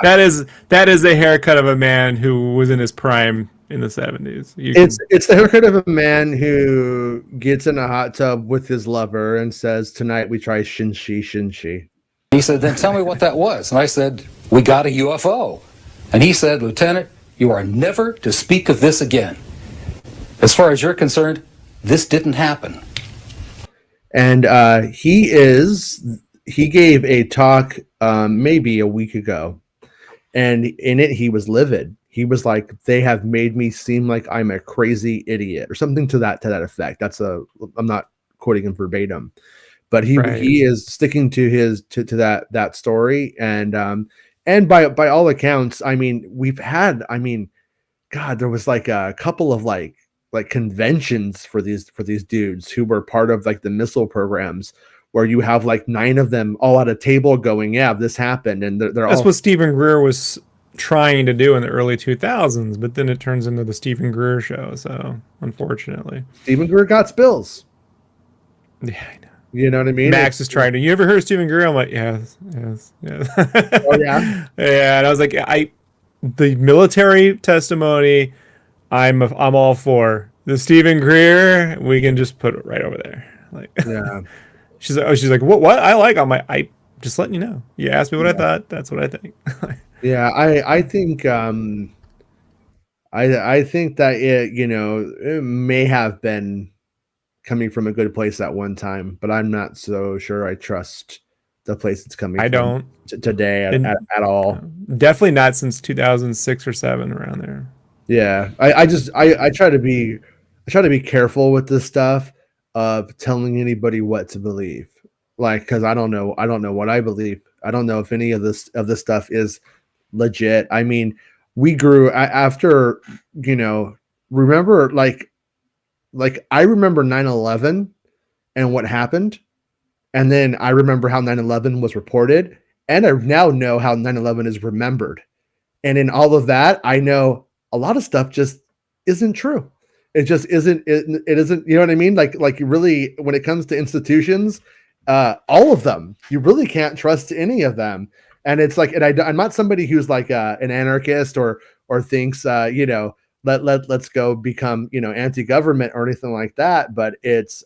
that is the haircut of a man who was in his prime in the 70s. It's the haircut of a man who gets in a hot tub with his lover and says, "Tonight we try shinshi." He said, "Then tell me what that was." And I said, "We got a UFO." And he said, "Lieutenant, you are never to speak of this again. As far as you're concerned, this didn't happen." And he gave a talk maybe a week ago, and in it he was livid. He was like, "They have made me seem like I'm a crazy idiot," or something to that effect. I'm not quoting him verbatim, but he is sticking to his to that story, and by all accounts, I mean, we've had, God, there was like a couple of like conventions for these dudes who were part of like the missile programs, where you have like 9 of them all at a table going, "Yeah, this happened," and that's what Stephen Greer was trying to do in the early 2000s, but then it turns into the Stephen Greer show. So unfortunately, Stephen Greer got spills. Yeah, I know. You know what I mean? Max is trying to. You ever heard of Stephen Greer? I'm like, yes. Oh yeah, yeah. And I was like, the military testimony, I'm all for. The Stephen Greer, we can just put it right over there. Like, yeah. she's like, what? I like. I'm like, I just letting you know. You asked me what I thought. That's what I think. Yeah, I think I think that it may have been coming from a good place at one time, but I'm not so sure I trust the place it's coming from. I don't today at all. Definitely not since 2006 or 7, around there. Yeah, I try to be careful with this stuff of telling anybody what to believe, like, because I don't know what I believe. I don't know if any of this stuff is legit. I mean, we grew after, remember like I remember 9/11 and what happened, and then I remember how 9/11 was reported, and I now know how 9/11 is remembered, and in all of that, I know a lot of stuff just isn't true. It just isn't. It isn't. You know what I mean? Like you really, when it comes to institutions, all of them, you really can't trust any of them. And it's like, and I'm not somebody who's like an anarchist or thinks, let's go become, anti-government or anything like that. But it's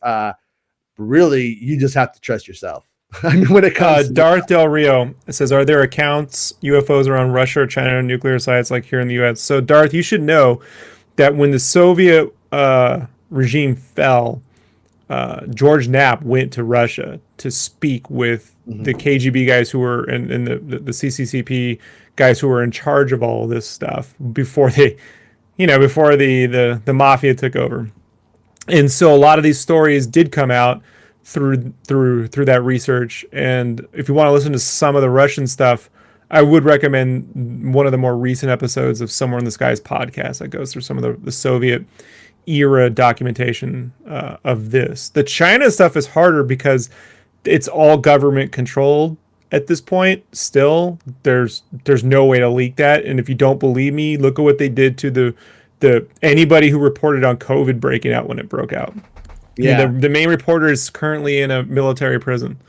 really, you just have to trust yourself. I mean, when it comes Darth Del Rio says, "Are there accounts UFOs around Russia or China and nuclear sites like here in the U.S.?" So Darth, you should know that when the Soviet regime fell, George Knapp went to Russia to speak with the KGB guys who were and the CCCP guys who were in charge of all this stuff before they, before the mafia took over. And so a lot of these stories did come out through that research. And if you want to listen to some of the Russian stuff, I would recommend one of the more recent episodes of Somewhere in the Skies podcast that goes through some of the Soviet era documentation of this. The China stuff is harder because it's all government controlled at this point. Still, there's no way to leak that. And if you don't believe me, look at what they did to the anybody who reported on COVID breaking out when it broke out. Yeah, the main reporter is currently in a military prison.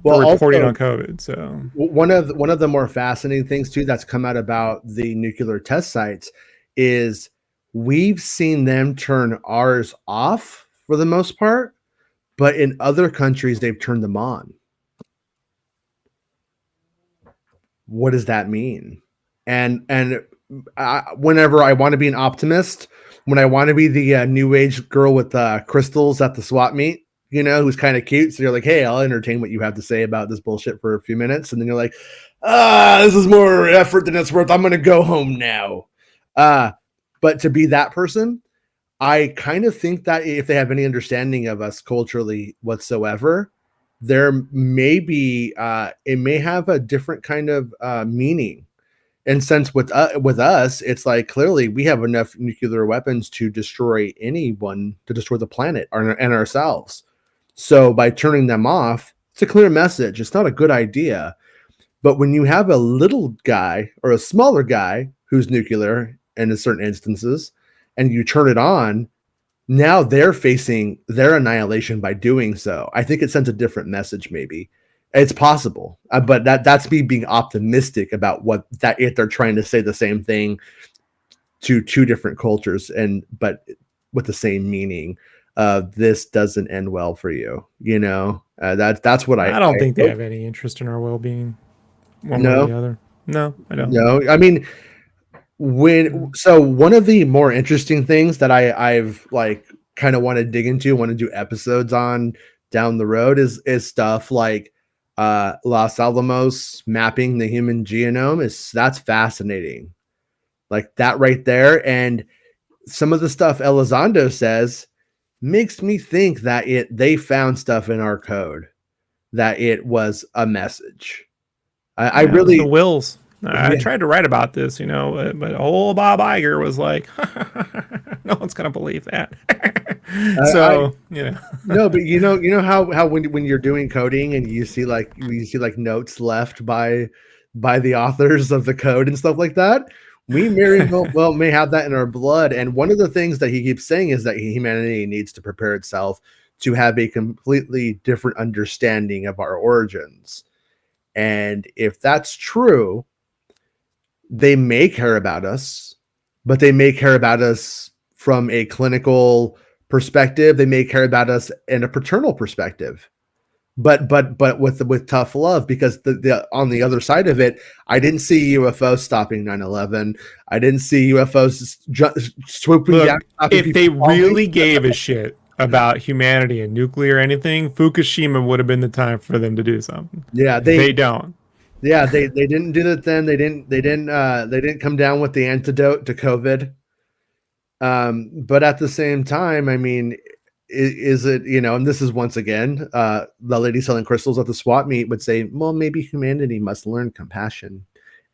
Well, reporting on COVID. So one of the more fascinating things too that's come out about the nuclear test sites is we've seen them turn ours off for the most part, but in other countries they've turned them on. What does that mean? And whenever I want to be an optimist, when I want to be the new age girl with crystals at the swap meet, who's kind of cute. So you're like, hey, I'll entertain what you have to say about this bullshit for a few minutes. And then you're like, this is more effort than it's worth. I'm going to go home now. But to be that person, I kind of think that if they have any understanding of us culturally whatsoever, there may be, it may have a different kind of meaning. And since with us, it's like clearly we have enough nuclear weapons to destroy anyone, to destroy the planet and ourselves. So by turning them off, it's a clear message. It's not a good idea. But when you have a little guy or a smaller guy who's nuclear in certain instances, and you turn it on, now they're facing their annihilation by doing so. I think it sends a different message, maybe. It's possible, but that's me being optimistic about what that if they're trying to say the same thing to two different cultures, but with the same meaning. This doesn't end well for you. That's what I don't think they have any interest in our well-being, one way or the other. No, I don't. No, I mean, one of the more interesting things that I've like kind of want to dig into, want to do episodes on down the road is stuff like Los Alamos mapping the human genome. That's fascinating, like that right there. And some of the stuff Elizondo says makes me think that they found stuff in our code, that it was a message. I really the wills. I tried to write about this, but old Bob Iger was like, no one's gonna believe that. So no, but you know how when you're doing coding and you see like notes left by the authors of the code and stuff like that, we may have that in our blood. And one of the things that he keeps saying is that humanity needs to prepare itself to have a completely different understanding of our origins. And if that's true, they may care about us, but they may care about us from a clinical perspective. They may care about us in a paternal perspective, but with tough love, because the on the other side of it, I didn't see UFOs stopping 9/11. I didn't see UFOs swooping down. If they really gave a shit about humanity and nuclear or anything, Fukushima would have been the time for them to do something. Yeah, they don't. Yeah, they didn't do that then. They didn't come down with the antidote to COVID. But at the same time, I mean, is it, and this is once again, the lady selling crystals at the swap meet would say, well, maybe humanity must learn compassion.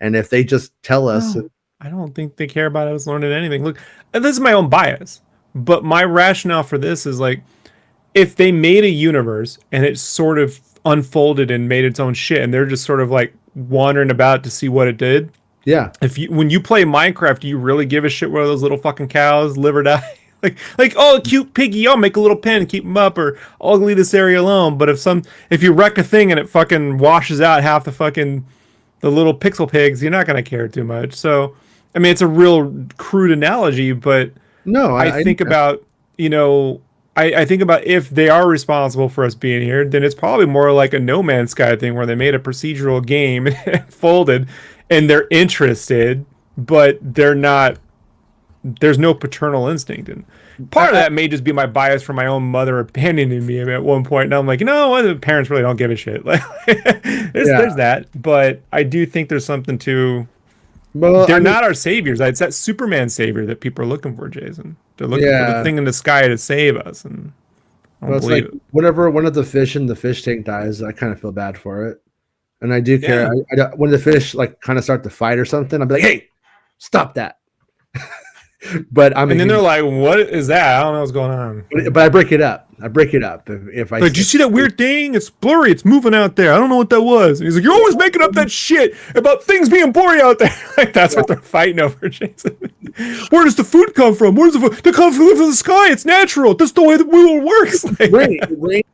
And if they just tell us, I don't think they care about us learning anything. Look, this is my own bias, but my rationale for this is like, if they made a universe and it sort of unfolded and made its own shit, and they're just sort of like wandering about to see what it did. Yeah. When you play Minecraft, do you really give a shit where those little fucking cows live or die? like, oh, cute piggy, I'll make a little pen, keep them up, or I'll leave this area alone. But if you wreck a thing and it fucking washes out half the little pixel pigs, you're not gonna care too much. So, I mean, it's a real crude analogy, but no, I think about, I think about if they are responsible for us being here, then it's probably more like a No Man's Sky thing where they made a procedural game and folded, and they're interested, but they're not. There's no paternal instinct, and part of that may just be my bias from my own mother abandoning me at one point. And I'm like, the parents really don't give a shit. Like, there's that, but I do think there's something to. Well, they're not our saviors. It's that Superman savior that people are looking for, Jason. They're looking for the thing in the sky to save us, and it's like whenever one of the fish in the fish tank dies, I kind of feel bad for it, and I do care. When the fish like kind of start to fight or something, I'll be like, "Hey, stop that!" But and then they're like, "What is that? I don't know what's going on." But I break it up. If I did you see that weird thing? It's blurry. It's moving out there. I don't know what that was. And he's like, "You're always making up that shit about things being blurry out there." Like that's what they're fighting over, Jason. Where does the food come from? Where does the food? They come from the sky. It's natural. That's the way the world works. Like, rain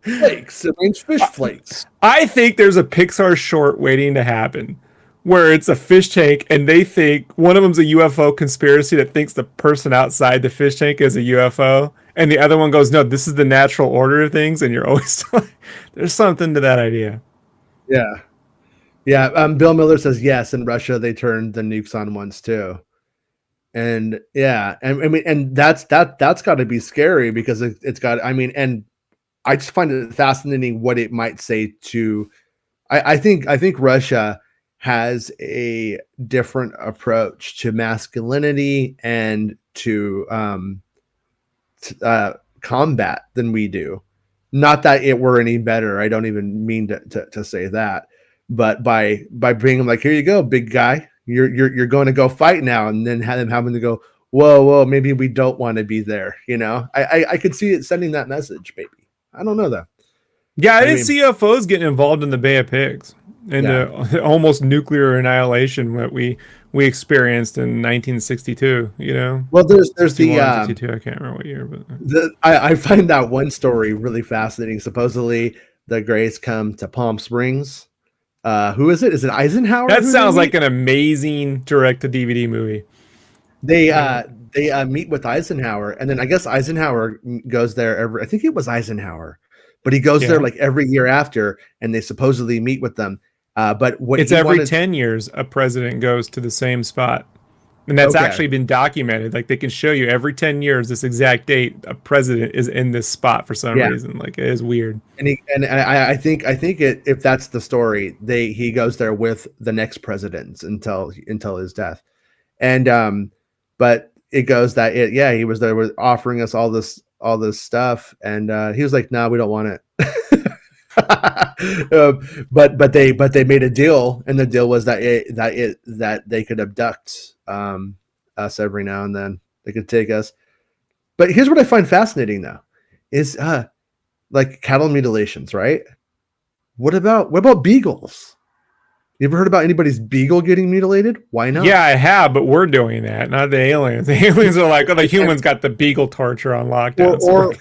flakes. It rains fish flakes. I think there's a Pixar short waiting to happen, where it's a fish tank and they think one of them's a UFO conspiracy that thinks the person outside the fish tank is a UFO, and the other one goes, no, this is the natural order of things, and you're always there's something to that idea. Yeah. Bill Miller says yes, in Russia they turned the nukes on once too. And and I mean, and that's got to be scary, because it's got, I mean, and I just find it fascinating what it might say to. I think Russia has a different approach to masculinity and to combat than we do. Not that it were any better. I don't even mean to say that, but by bringing them like, here you go, big guy, you're going to go fight now, and then have them having to go, whoa, maybe we don't want to be there. You know, I could see it sending that message. Maybe, I don't know though. Yeah, I didn't see UFOs getting involved in the Bay of Pigs and the almost nuclear annihilation that we experienced in 1962. You know, well, there's the 62, I can't remember what year, but I find that one story really fascinating. Supposedly, the Greys come to Palm Springs. Who is it? Is it Eisenhower? That sounds like an amazing direct-to-DVD movie. They meet with Eisenhower, and then I guess Eisenhower goes there I think it was Eisenhower, but he goes there like every year after, and they supposedly meet with them. But what it's every 10 years a president goes to the same spot, and that's actually been documented. Like they can show you every 10 years this exact date a president is in this spot for some reason. Like it is weird. And I think if that's the story, he goes there with the next president until his death, and but it goes that he was there with offering us all this stuff, and he was like, no, we don't want it. But they made a deal, and the deal was that they could abduct us every now and then. They could take us. But here's what I find fascinating though, is like cattle mutilations, right? What about beagles? You ever heard about anybody's beagle getting mutilated? Why not? Yeah, I have, but we're doing that, not the aliens. The aliens are like, oh, the humans got the beagle torture on lockdown. Or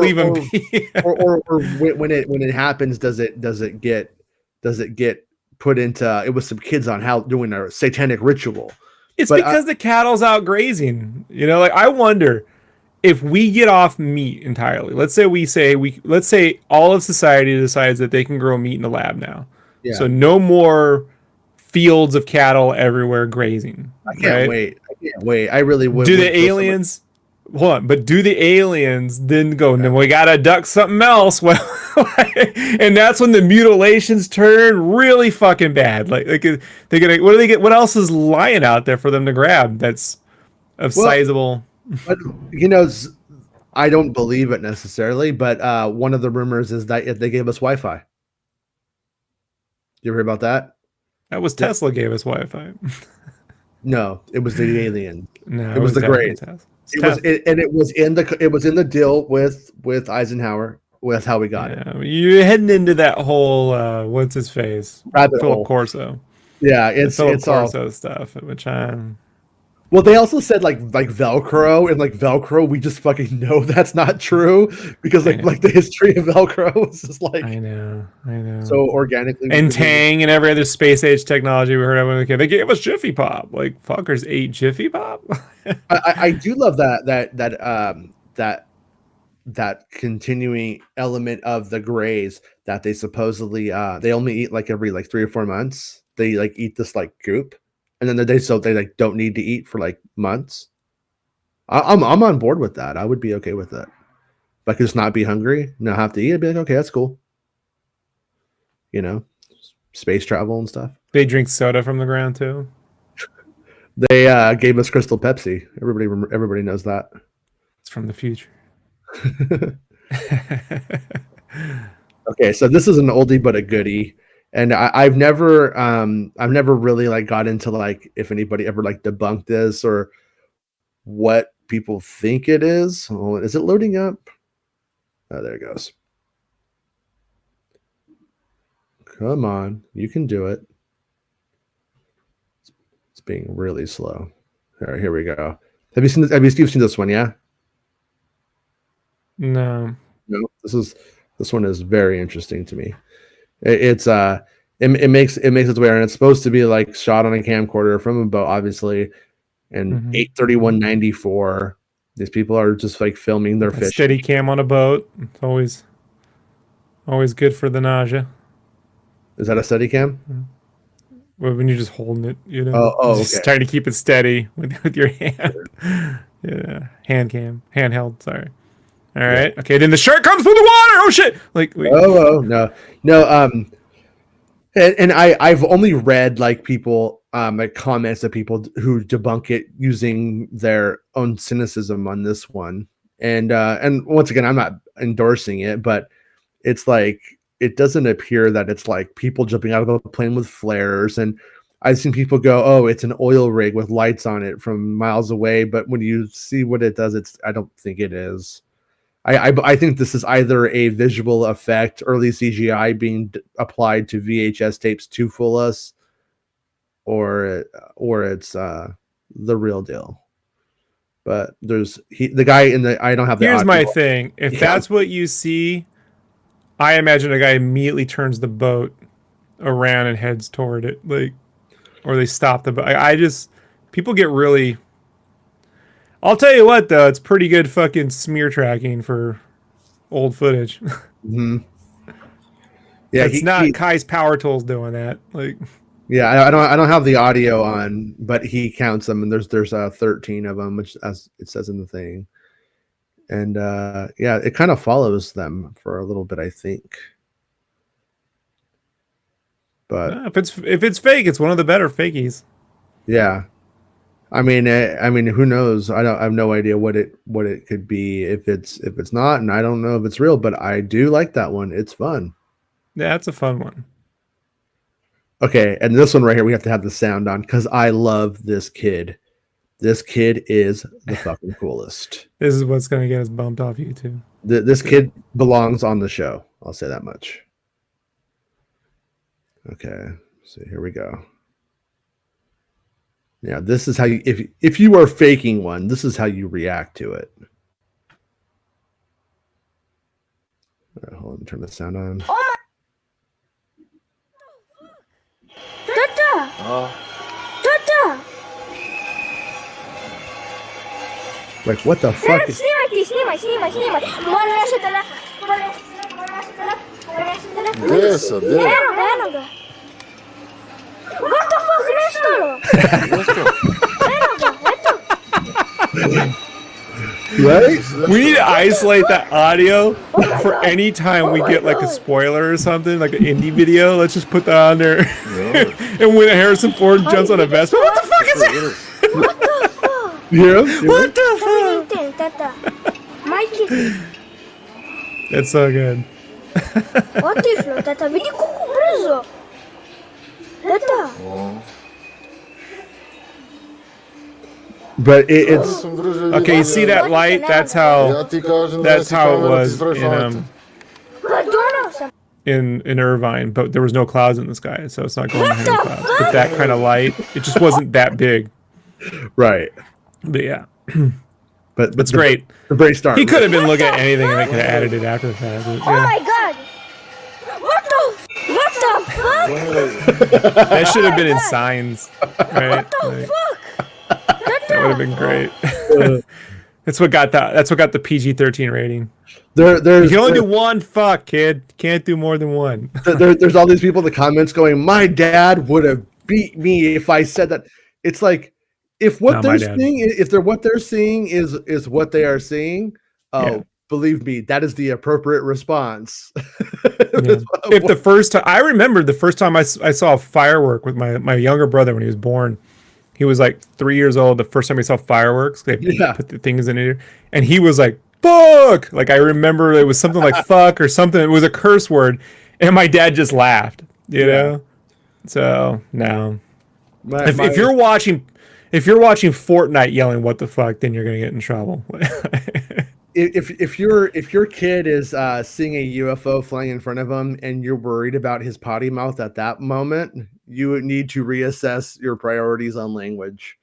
leave them be. or when it happens, does it get put into? It was some kids on how doing a satanic ritual. It's because the cattle's out grazing. You know, like I wonder if we get off meat entirely. Let's say all of society decides that they can grow meat in the lab now. Yeah. So no more fields of cattle everywhere grazing. I can't wait. I really would. Do the aliens? Hold on, but do the aliens then go? No, we gotta duck something else. Well, and that's when the mutilations turn really fucking bad. Like they're gonna. What do they get? What else is lying out there for them to grab? That's sizable. But you know, I don't believe it necessarily. But one of the rumors is that if they gave us Wi-Fi. You ever heard about that? That was Tesla gave us Wi-Fi. No, it was the alien. No, it was the Greys. It was in the deal with Eisenhower with how we got it. You're heading into that whole what's his face? Rabbit Philip hole. Corso. Yeah, it's Corso all stuff, which well, they also said like Velcro, and like Velcro, we just fucking know that's not true because like the history of Velcro is just like I know so organically. And Tang and every other space age technology we heard of when we were kid, they gave us Jiffy Pop. Like fuckers ate Jiffy Pop. I do love that continuing element of the Greys that they supposedly they only eat like every like 3 or 4 months. They like eat this like goop. And then they like don't need to eat for like months. I'm on board with that. I would be okay with that. If I could just not be hungry, not have to eat, I'd be like, okay, that's cool. You know, space travel and stuff. They drink soda from the ground too. They gave us Crystal Pepsi. Everybody knows that. It's from the future. Okay, so this is an oldie but a goodie. And I've never really like got into like if anybody ever like debunked this or what people think it is. Oh, is it loading up? Oh, there it goes. Come on, you can do it. It's being really slow. All right, here we go. You've seen this one? Yeah. No. This one is very interesting to me. It makes its way, and it's supposed to be like shot on a camcorder from a boat, obviously, and 8/31/94. These people are just like filming their fish. Steady cam on a boat. It's always good for the nausea. Is that a steady cam? Well, when you're just holding it, you know, just trying to keep it steady with your hand. Yeah, handheld. Sorry. All right. Yeah. Okay. Then the shark comes from the water. Oh shit! Like. Wait. Oh no. And I've only read like people like comments of people who debunk it using their own cynicism on this one. And once again, I'm not endorsing it, but it's like it doesn't appear that it's like people jumping out of a plane with flares. And I've seen people go, "Oh, it's an oil rig with lights on it from miles away." But when you see what it does, I don't think it is. I think this is either a visual effect, early CGI being applied to VHS tapes to fool us, or it's the real deal. But there's the guy in the. I don't have. Here's my thing: if that's what you see, I imagine a guy immediately turns the boat around and heads toward it, like, or they stop the boat. I just people get really. I'll tell you what, though, it's pretty good fucking smear tracking for old footage. Mm-hmm. Yeah, it's not Kai's Power Tools doing that. Like, yeah, I don't have the audio on, but he counts them, and there's 13 of them, which as it says in the thing, and yeah, it kind of follows them for a little bit, I think. But if it's fake, it's one of the better fakies. Yeah. I mean, who knows? I have no idea what it could be if it's not, and I don't know if it's real, but I do like that one. It's fun. Yeah, it's a fun one. Okay, and this one right here, we have to have the sound on because I love this kid. This kid is the fucking coolest. This is what's gonna get us bumped off YouTube. This kid belongs on the show. I'll say that much. Okay, so here we go. Yeah, this is how you if you are faking one, this is how you react to it. All right, hold on, turn the sound on. Like, what the fuck? Right? We need to isolate that audio for any time we get like a spoiler or something, like an indie video. Let's just put that on there. And when Harrison Ford jumps on a Vespa, what the fuck is it? What the fuck? Yeah. What the fuck? That's so good. What the fuck? Tata, vidi koliko brzo. Tata. But it's okay. You see that light? That's how it was in Irvine. But there was no clouds in the sky, so it's not going behind the clouds. But that kind of light, it just wasn't that big. Right. But yeah. But it's great. The great start. He could have been looking at anything and they could have added it after the fact. But, yeah. Oh my god! What the fuck? That should have been in signs, right? What the fuck? That would have been great. That's what got the PG-13 rating. You can only do one fuck, kid. Can't do more than one. There's all these people in the comments going, "My dad would have beat me if I said that." It's like if what they're seeing, if what they're seeing is what they are seeing. Oh, yeah. Believe me, that is the appropriate response. Yeah. If the first time I remember the first time I saw a firework with my younger brother when he was born. He was like 3 years old. The first time he saw fireworks, they put the things in it, and he was like, "Fuck!" Like I remember it was something like "fuck" or something. It was a curse word, and my dad just laughed. You know. So no, if you're watching Fortnite yelling "what the fuck," then you're gonna get in trouble. If your kid is seeing a UFO flying in front of him and you're worried about his potty mouth at that moment, you need to reassess your priorities on language.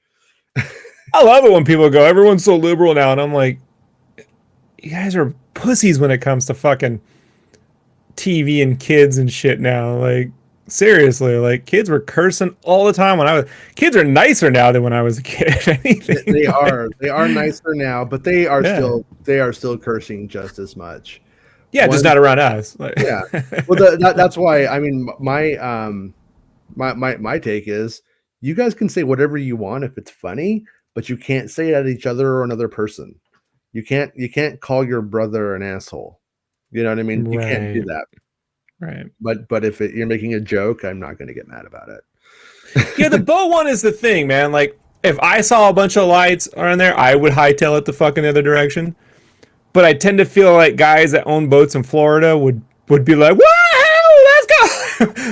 I love it when people go, "Everyone's so liberal now," and I'm like, you guys are pussies when it comes to fucking TV and kids and shit now. Like seriously, like kids were cursing all the time kids are nicer now than when I was a kid. If anything. They are nicer now, but they are still cursing just as much. Yeah, just not around us. Yeah. Well, that's why. I mean, my take is you guys can say whatever you want if it's funny, but you can't say it at each other or another person. You can't call your brother an asshole. You know what I mean? You can't do that. Right. But if you're making a joke, I'm not going to get mad about it. Yeah, the boat one is the thing, man. Like, if I saw a bunch of lights on there, I would hightail it the fucking other direction. But I tend to feel like guys that own boats in Florida would be like, "Whoa, let's go,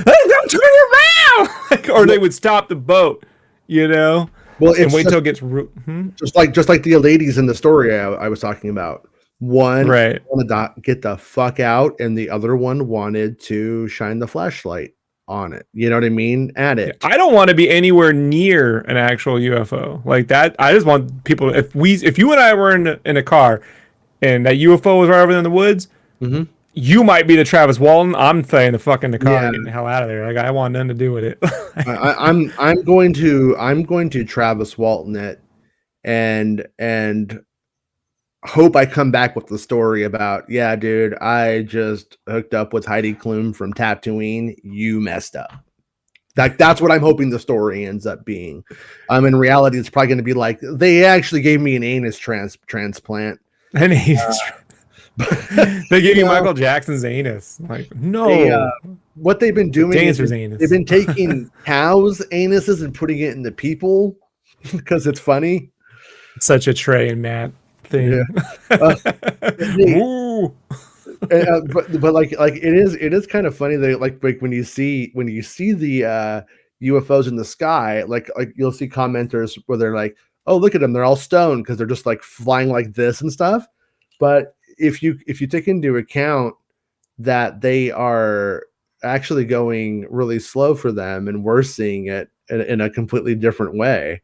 let's go turn around," like, or they would stop the boat, you know. Well, and wait till it gets just like the ladies in the story I was talking about. One wanted to get the fuck out, and the other one wanted to shine the flashlight on it. You know what I mean? At it. I don't want to be anywhere near an actual UFO like that. I just want people. If you and I were in a car, and that UFO was right over there in the woods, you might be the Travis Walton. I'm staying the fuck in the car and getting the hell out of there. Like, I want nothing to do with it. I'm going to Travis Walton it, and hope I come back with the story about, yeah, dude, I just hooked up with Heidi Klum from Tatooine. You messed up. That's what I'm hoping the story ends up being. In reality, it's probably going to be like, they actually gave me an anus transplant. An anus. They gave you Michael Jackson's anus. Like, no. What they've been doing is anus. They've been taking cows' anuses and putting it in the people because it's funny. It's such a Trey and Matt thing. Yeah. But like it is kind of funny that like when you see the UFOs in the sky, like you'll see commenters where they're like, oh, look at them, they're all stoned because they're just like flying like this and stuff. But if you take into account that they are actually going really slow for them, and we're seeing it in a completely different way,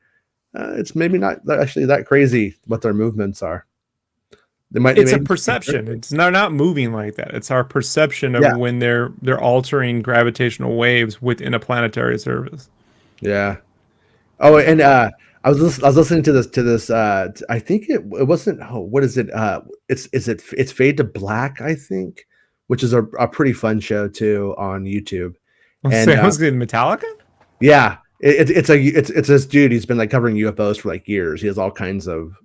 it's maybe not actually that crazy what their movements are. It's a perception. It's not moving like that. It's our perception of when they're altering gravitational waves within a planetary surface. Yeah. Oh, and I was listening to this. I think it wasn't. Oh, what is it? It's Fade to Black, I think, which is a pretty fun show too on YouTube. And was it Metallica? Yeah, it's this dude. He's been like covering UFOs for like years. He has all kinds of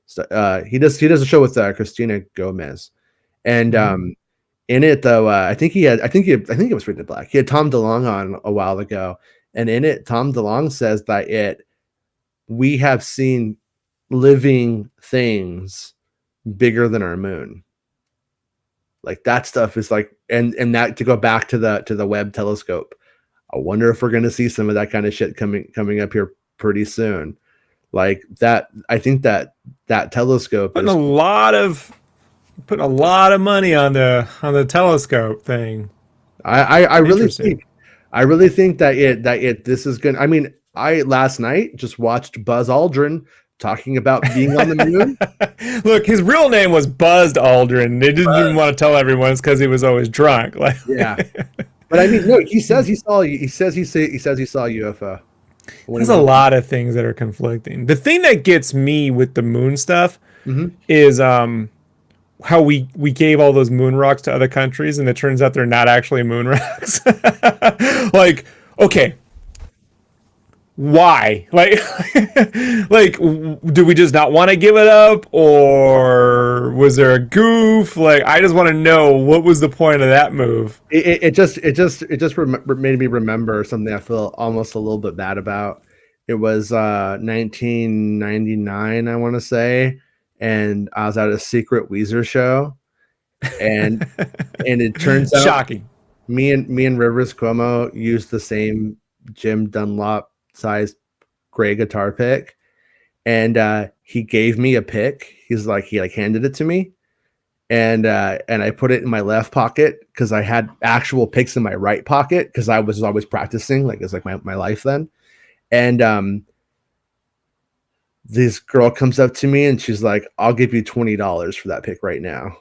stuff. He does a show with Christina Gomez, and in it though, I think it was Fade to Black. He had Tom DeLonge on a while ago, and in it, Tom DeLonge says that we have seen living things bigger than our moon. Like that stuff is like, and that, to go back to the Webb telescope, I wonder if we're going to see some of that kind of shit coming up here pretty soon. Like that, I think that telescope putting a lot of money on the telescope thing. I really think that this is going. I mean, I last night just watched Buzz Aldrin talking about being on the moon. Look, his real name was Buzzed Aldrin. They didn't even want to tell everyone it's because he was always drunk. Like, yeah, but I mean, no, he says he saw a UFO. There's a lot of things that are conflicting. The thing that gets me with the moon stuff is how we gave all those moon rocks to other countries, and it turns out they're not actually moon rocks. Like, okay, why? Like, do we just not want to give it up, or was there a goof? Like, I just want to know what was the point of that move. It just made me remember something I feel almost a little bit bad about. It was 1999, I want to say, and I was at a secret Weezer show, and it turns out shocking. Me and Rivers Cuomo used the same Jim Dunlop sized gray guitar pick, and he gave me a pick. He handed it to me, and I put it in my left pocket because I had actual picks in my right pocket because I was always practicing. Like, it's like my life then. And this girl comes up to me and she's like, "I'll give you $20 for that pick right now."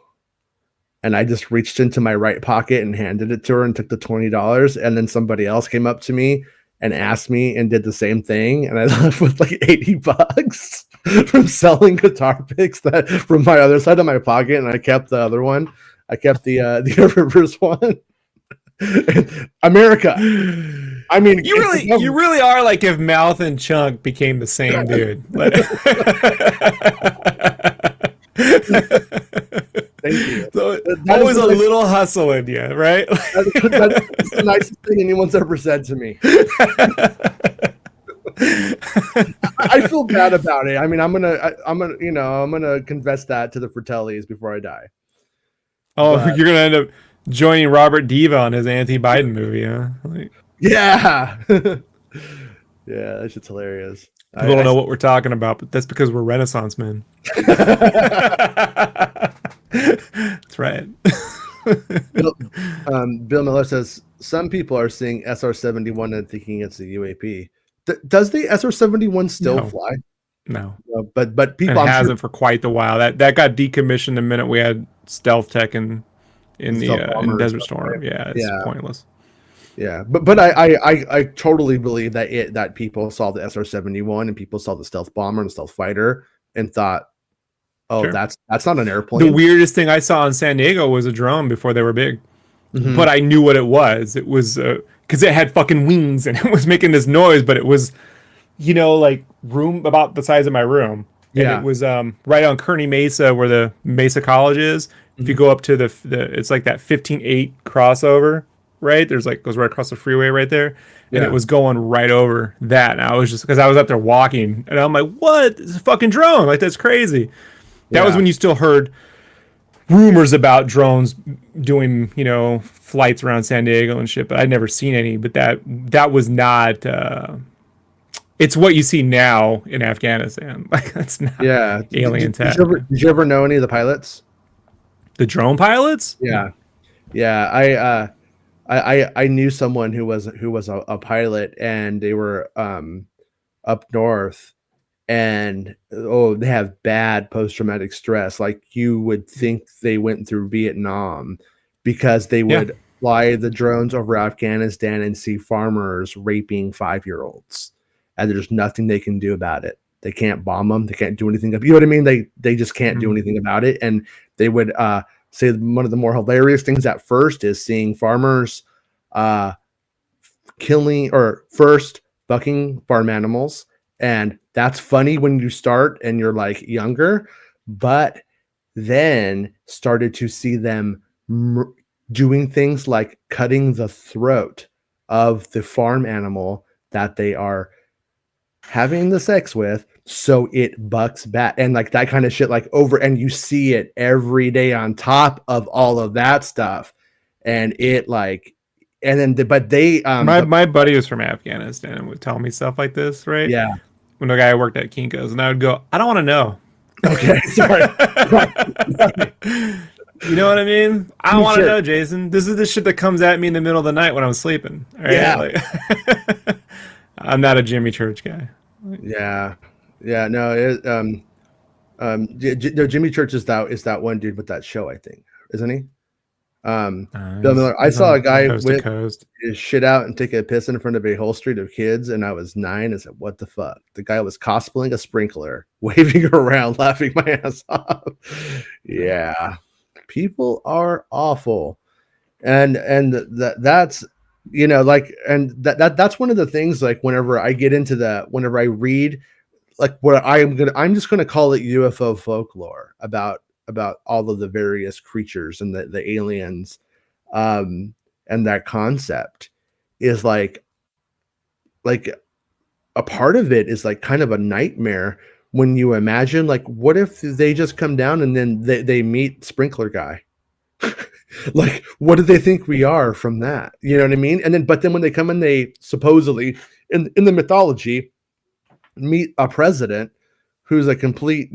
And I just reached into my right pocket and handed it to her and took the $20. And then somebody else came up to me and asked me and did the same thing. And I left with like $80 from selling guitar picks that from my other side of my pocket. And I kept the other one. I kept the Rivers one. America. I mean, you really are like if Mouth and Chunk became the same dude. Thank you. So, That always is a little hustle in you, right? that's the nicest thing anyone's ever said to me. I feel bad about it. I mean, I'm gonna confess that to the Fratellis before I die. Oh, But, you're gonna end up joining Robert Diva on his anti-Biden movie, huh? Like, yeah, yeah, that shit's hilarious. people don't know what we're talking about, but that's because we're Renaissance men. That's right. Bill Miller says some people are seeing SR-71 and thinking it's a UAP. Does the SR-71 still fly? No. But people It hasn't for quite a while. That got decommissioned the minute we had stealth tech in Desert Storm. Right? Yeah, it's pointless. Yeah, but I totally believe that people saw the SR-71 and people saw the stealth bomber and stealth fighter and thought, oh, sure. that's not an airplane. The weirdest thing I saw in San Diego was a drone before they were big. Mm-hmm. But I knew what it was. It was because it had fucking wings and it was making this noise, but it was, like room about the size of my room. And it was right on Kearney Mesa where the Mesa College is. Mm-hmm. If you go up to the it's like that 15-8 crossover, right? There's goes right across the freeway right there. And it was going right over that. And I was just, because I was up there walking and I'm like, what? It's a fucking drone. Like, that's crazy. That was when you still heard rumors about drones doing, flights around San Diego and shit, but I'd never seen any. But that was not. It's what you see now in Afghanistan. Like, that's not alien tech. Did you ever know any of the pilots? The drone pilots? Yeah. I knew someone who was a pilot, and they were up north. And they have bad post-traumatic stress. Like, you would think they went through Vietnam, because they would fly the drones over Afghanistan and see farmers raping 5-year-olds, and there's nothing they can do about it. They can't bomb them. They can't do anything. You know what I mean? They just can't do anything about it. And they would say one of the more hilarious things at first is seeing farmers fucking farm animals. And that's funny when you start and you're like younger, but then started to see them doing things like cutting the throat of the farm animal that they are having the sex with, so it bucks back, and like that kind of shit, like over, and you see it every day on top of all of that stuff. And it like, and then but they my buddy was from Afghanistan and would tell me stuff like this, right? Yeah. When the guy worked at Kinko's, and I would go, I don't want to know. Okay, sorry. You know what I mean? I don't want to know, Jason. This is the shit that comes at me in the middle of the night when I'm sleeping. Right? Yeah. Like, I'm not a Jimmy Church guy. Yeah. No. Jimmy Church is that one dude with that show, I think, isn't he? Bill Miller. I saw a guy with his shit out and take a piss in front of a whole street of kids, and I was 9. I said, "What the fuck?" The guy was cosplaying a sprinkler, waving around, laughing my ass off. Yeah, people are awful, and that's that's one of the things. Like, whenever I read, like, I'm just gonna call it UFO folklore about all of the various creatures and the aliens, and that concept is like a part of it is like kind of a nightmare when you imagine, like, what if they just come down and then they meet Sprinkler Guy? Like, what do they think we are from that? You know what I mean? And then, but then when they come in, they supposedly in the mythology meet a president who's a complete,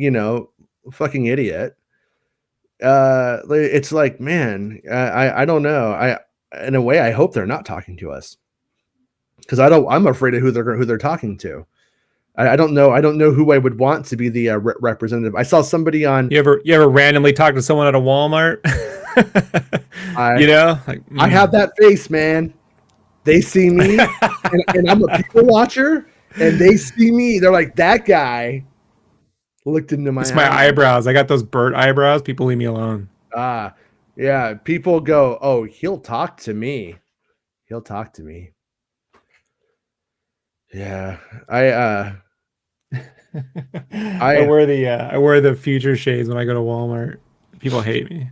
fucking idiot. It's like, man, I don't know. In a way, I hope they're not talking to us, because I'm afraid of who they're talking to. I don't know who I would want to be the representative. I saw somebody on. You ever randomly talk to someone at a Walmart? I have that face, man. They see me, and I'm a people watcher, and they see me. They're like, that guy looked into my. It's my eyebrows. I got those burnt eyebrows. People leave me alone. Yeah. People go, oh, he'll talk to me. He'll talk to me. Yeah, I wear the future shades when I go to Walmart. People hate me.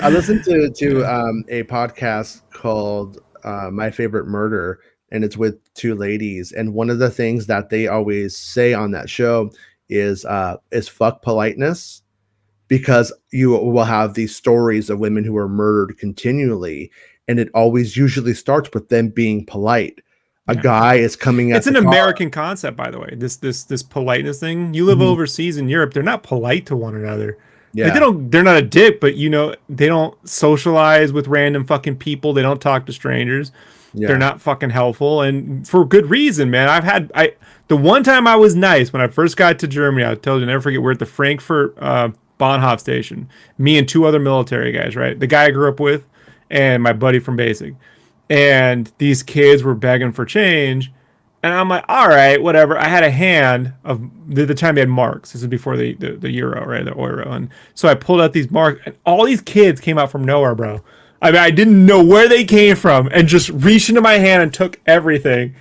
I listened to a podcast called My Favorite Murder, and it's with two ladies. And one of the things that they always say on that show is fuck politeness, because you will have these stories of women who are murdered continually, and it always usually starts with them being polite. A guy is coming at it's an American concept, by the way. This politeness thing. You live overseas in Europe, they're not polite to one another. Yeah. Like they're not a dick, but they don't socialize with random fucking people. They don't talk to strangers. Yeah. They're not fucking helpful, and for good reason, man. The one time I was nice when I first got to Germany, I'll tell you, never forget, we're at the Frankfurt Bahnhof station. Me and two other military guys, right? The guy I grew up with and my buddy from basic. And these kids were begging for change. And I'm like, all right, whatever. I had a hand of the time they had marks. This is before the euro, right? The euro. And so I pulled out these marks, and all these kids came out from nowhere, bro. I mean, I didn't know where they came from, and just reached into my hand and took everything.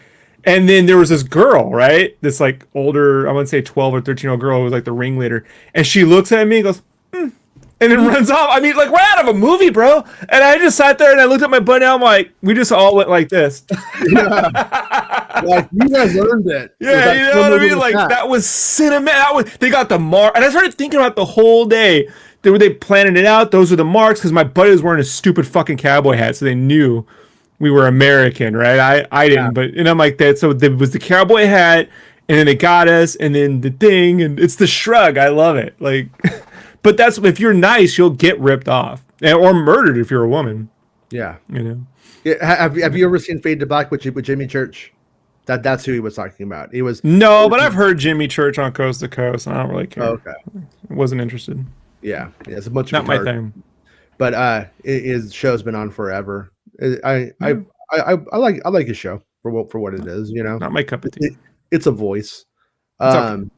And then there was this girl, right? This like older, I wouldn't say 12 or 13-year-old girl who was like the ringleader. And she looks at me and goes, and then runs off. I mean, like, we're out of a movie, bro. And I just sat there and I looked at my buddy. I'm like, we just all went like this. Yeah. Like, you guys earned it. Yeah, you know what I mean? Like, that was cinematic. They got the mark. And I started thinking about the whole day. They planning it out. Those were the marks, because my buddy was wearing a stupid fucking cowboy hat, so they knew we were American, right? I didn't, but and I'm like that. So there was the cowboy hat, and then they got us, and then the thing, and it's the shrug. I love it. Like, but that's, if you're nice, you'll get ripped off or murdered if you're a woman. Yeah, you know. Yeah, have you ever seen Fade to Black with Jimmy Church? That's who he was talking about. But I've heard Jimmy Church on Coast to Coast, and I don't really care. Oh, okay, I wasn't interested. Yeah, it's a bunch of not my thing. But his show's been on forever. I like his show for what it is. You know, not my cup of tea. It's a voice. Okay.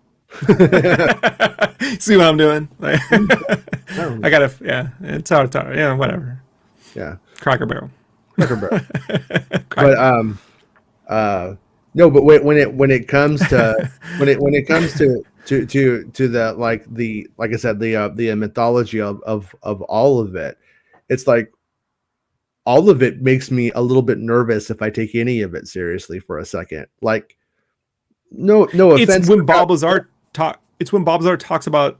See what I'm doing? I gotta. Yeah, it's hard. Yeah, whatever. Yeah, Cracker Barrel. But no, but when it comes to to the like I said, the mythology of all of it, it's like all of it makes me a little bit nervous if I take any of it seriously for a second. Like, no offense. It's when Bob Lazar talks about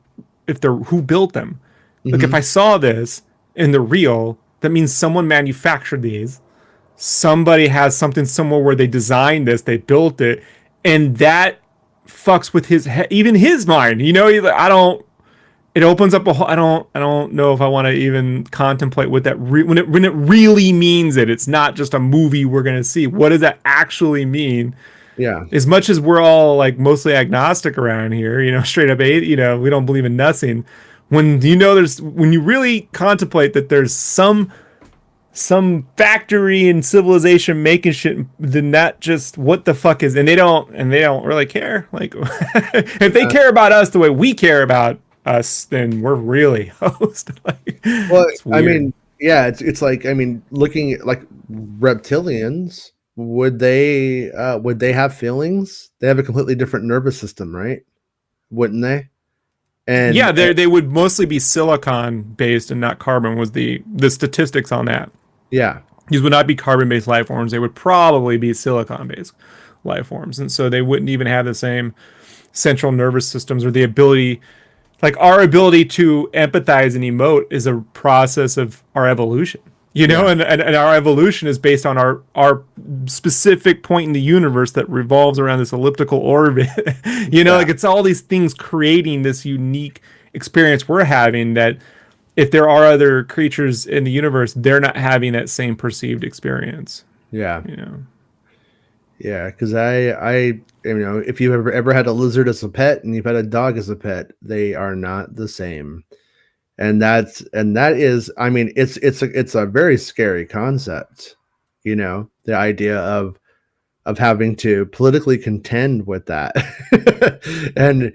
who built them. Like, if I saw this in the real, that means someone manufactured these. Somebody has something somewhere where they designed this, they built it, and that fucks with even his mind. You know, it opens up a whole, I don't know if I want to even contemplate what that when it really means it. It's not just a movie we're going to see. What does that actually mean? Yeah. As much as we're all like mostly agnostic around here, you know, straight up, you know, we don't believe in nothing. When you really contemplate that there's some factory and civilization making shit, then that just, what the fuck is, and they don't really care. Like, if they care about us the way we care about us, then we're really host. Like, well, I mean, yeah, it's like, I mean, looking at like reptilians, would they have feelings? They have a completely different nervous system, right? Wouldn't they? And yeah, they would mostly be silicon based and not carbon, was the statistics on that. Yeah. These would not be carbon-based life forms. They would probably be silicon-based life forms. And so they wouldn't even have the same central nervous systems or the ability, like our ability to empathize and emote is a process of our evolution. You know, and our evolution is based on our specific point in the universe that revolves around this elliptical orbit. You know, like it's all these things creating this unique experience we're having, that if there are other creatures in the universe, they're not having that same perceived experience. Yeah. You know. Yeah, because I you know, if you've ever had a lizard as a pet and you've had a dog as a pet, they are not the same. And that is, I mean, it's a very scary concept, you know, the idea of having to politically contend with that and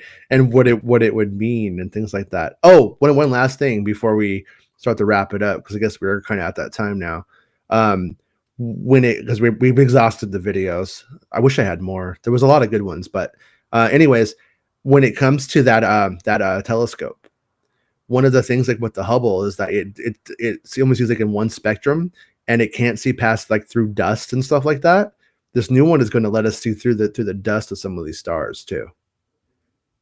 what it would mean and things like that. Oh, one last thing before we start to wrap it up, because I guess we're kind of at that time now. because we've exhausted the videos. I wish I had more. There was a lot of good ones, but anyways, when it comes to that telescope, one of the things like with the Hubble is that it's almost used like in one spectrum, and it can't see past like through dust and stuff like that. This new one is going to let us see through the dust of some of these stars too,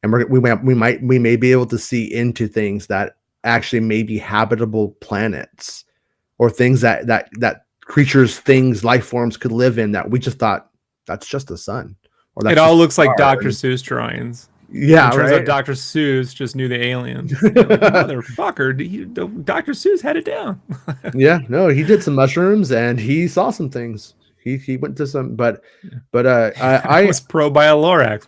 and we may be able to see into things that actually may be habitable planets, or things that creatures, things, life forms could live in that we just thought that's just the sun. Or that's it all looks like Dr. Seuss drawings. Yeah, turns right. out Dr. Seuss just knew the aliens. Like, motherfucker, Dr. Seuss had it down. Yeah, no, he did some mushrooms and he saw some things. He went to some, but I was probed by a Lorax.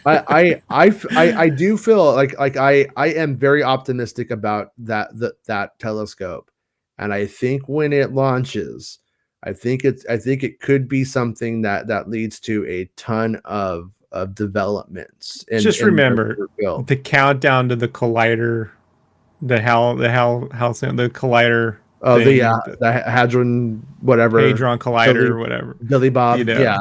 I do feel like I am very optimistic about that telescope, and I think when it launches, I think it could be something that leads to a ton of developments. Just remember the countdown to the collider, the collider. Oh, the hadron, whatever, hadron collider, whatever. Billy Bob, yeah.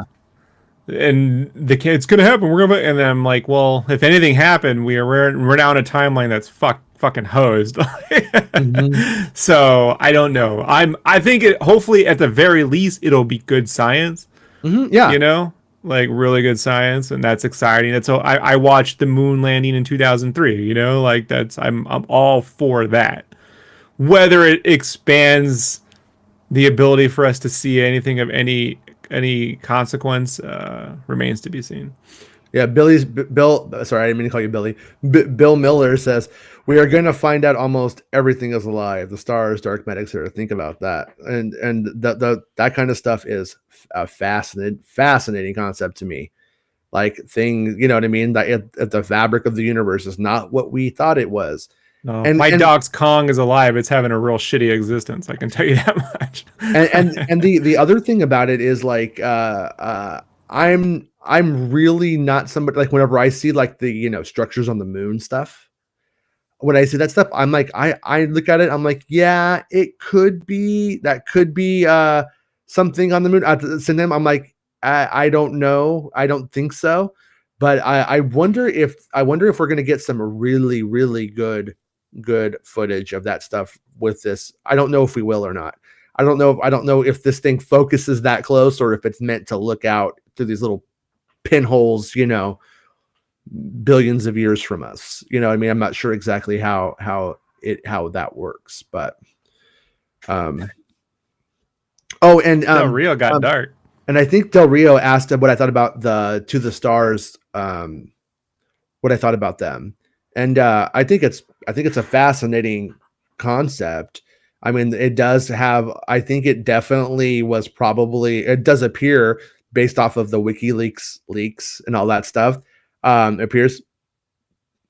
And it's gonna happen. We're gonna, and then I'm like, well, if anything happened, we're now in a timeline that's fucking hosed. Mm-hmm. So I don't know. I think hopefully at the very least it'll be good science. Mm-hmm, yeah, you know, like really good science, and that's exciting. That's so I watched the moon landing in 2003. You know, like I'm all for that. Whether it expands the ability for us to see anything of any consequence remains to be seen. Yeah, Bill. Sorry, I didn't mean to call you Billy. Bill Miller says we are going to find out almost everything is alive. The stars, dark matter, etc. Think about that, and that kind of stuff is a fascinating concept to me. Like things, you know what I mean? That the fabric of the universe is not what we thought it was. No, my dog's Kong is alive. It's having a real shitty existence. I can tell you that much. and the other thing about it is like I'm really not somebody like whenever I see like the structures on the moon stuff. When I see that stuff, I'm like I look at it. I'm like, yeah, it could be something on the moon. At send them. I'm like, I don't know. I don't think so. But I wonder if we're gonna get some really really good footage of that stuff with this. I don't know if we will or not. I don't know if this thing focuses that close or if it's meant to look out through these little pinholes, billions of years from us. You know what I mean? I'm not sure exactly how that works, but Del Rio got dark. And I think Del Rio asked what I thought about To the Stars, what I thought about them. And I think it's a fascinating concept. I mean, it does have, I think it definitely was it does appear based off of the WikiLeaks leaks and all that stuff. Appears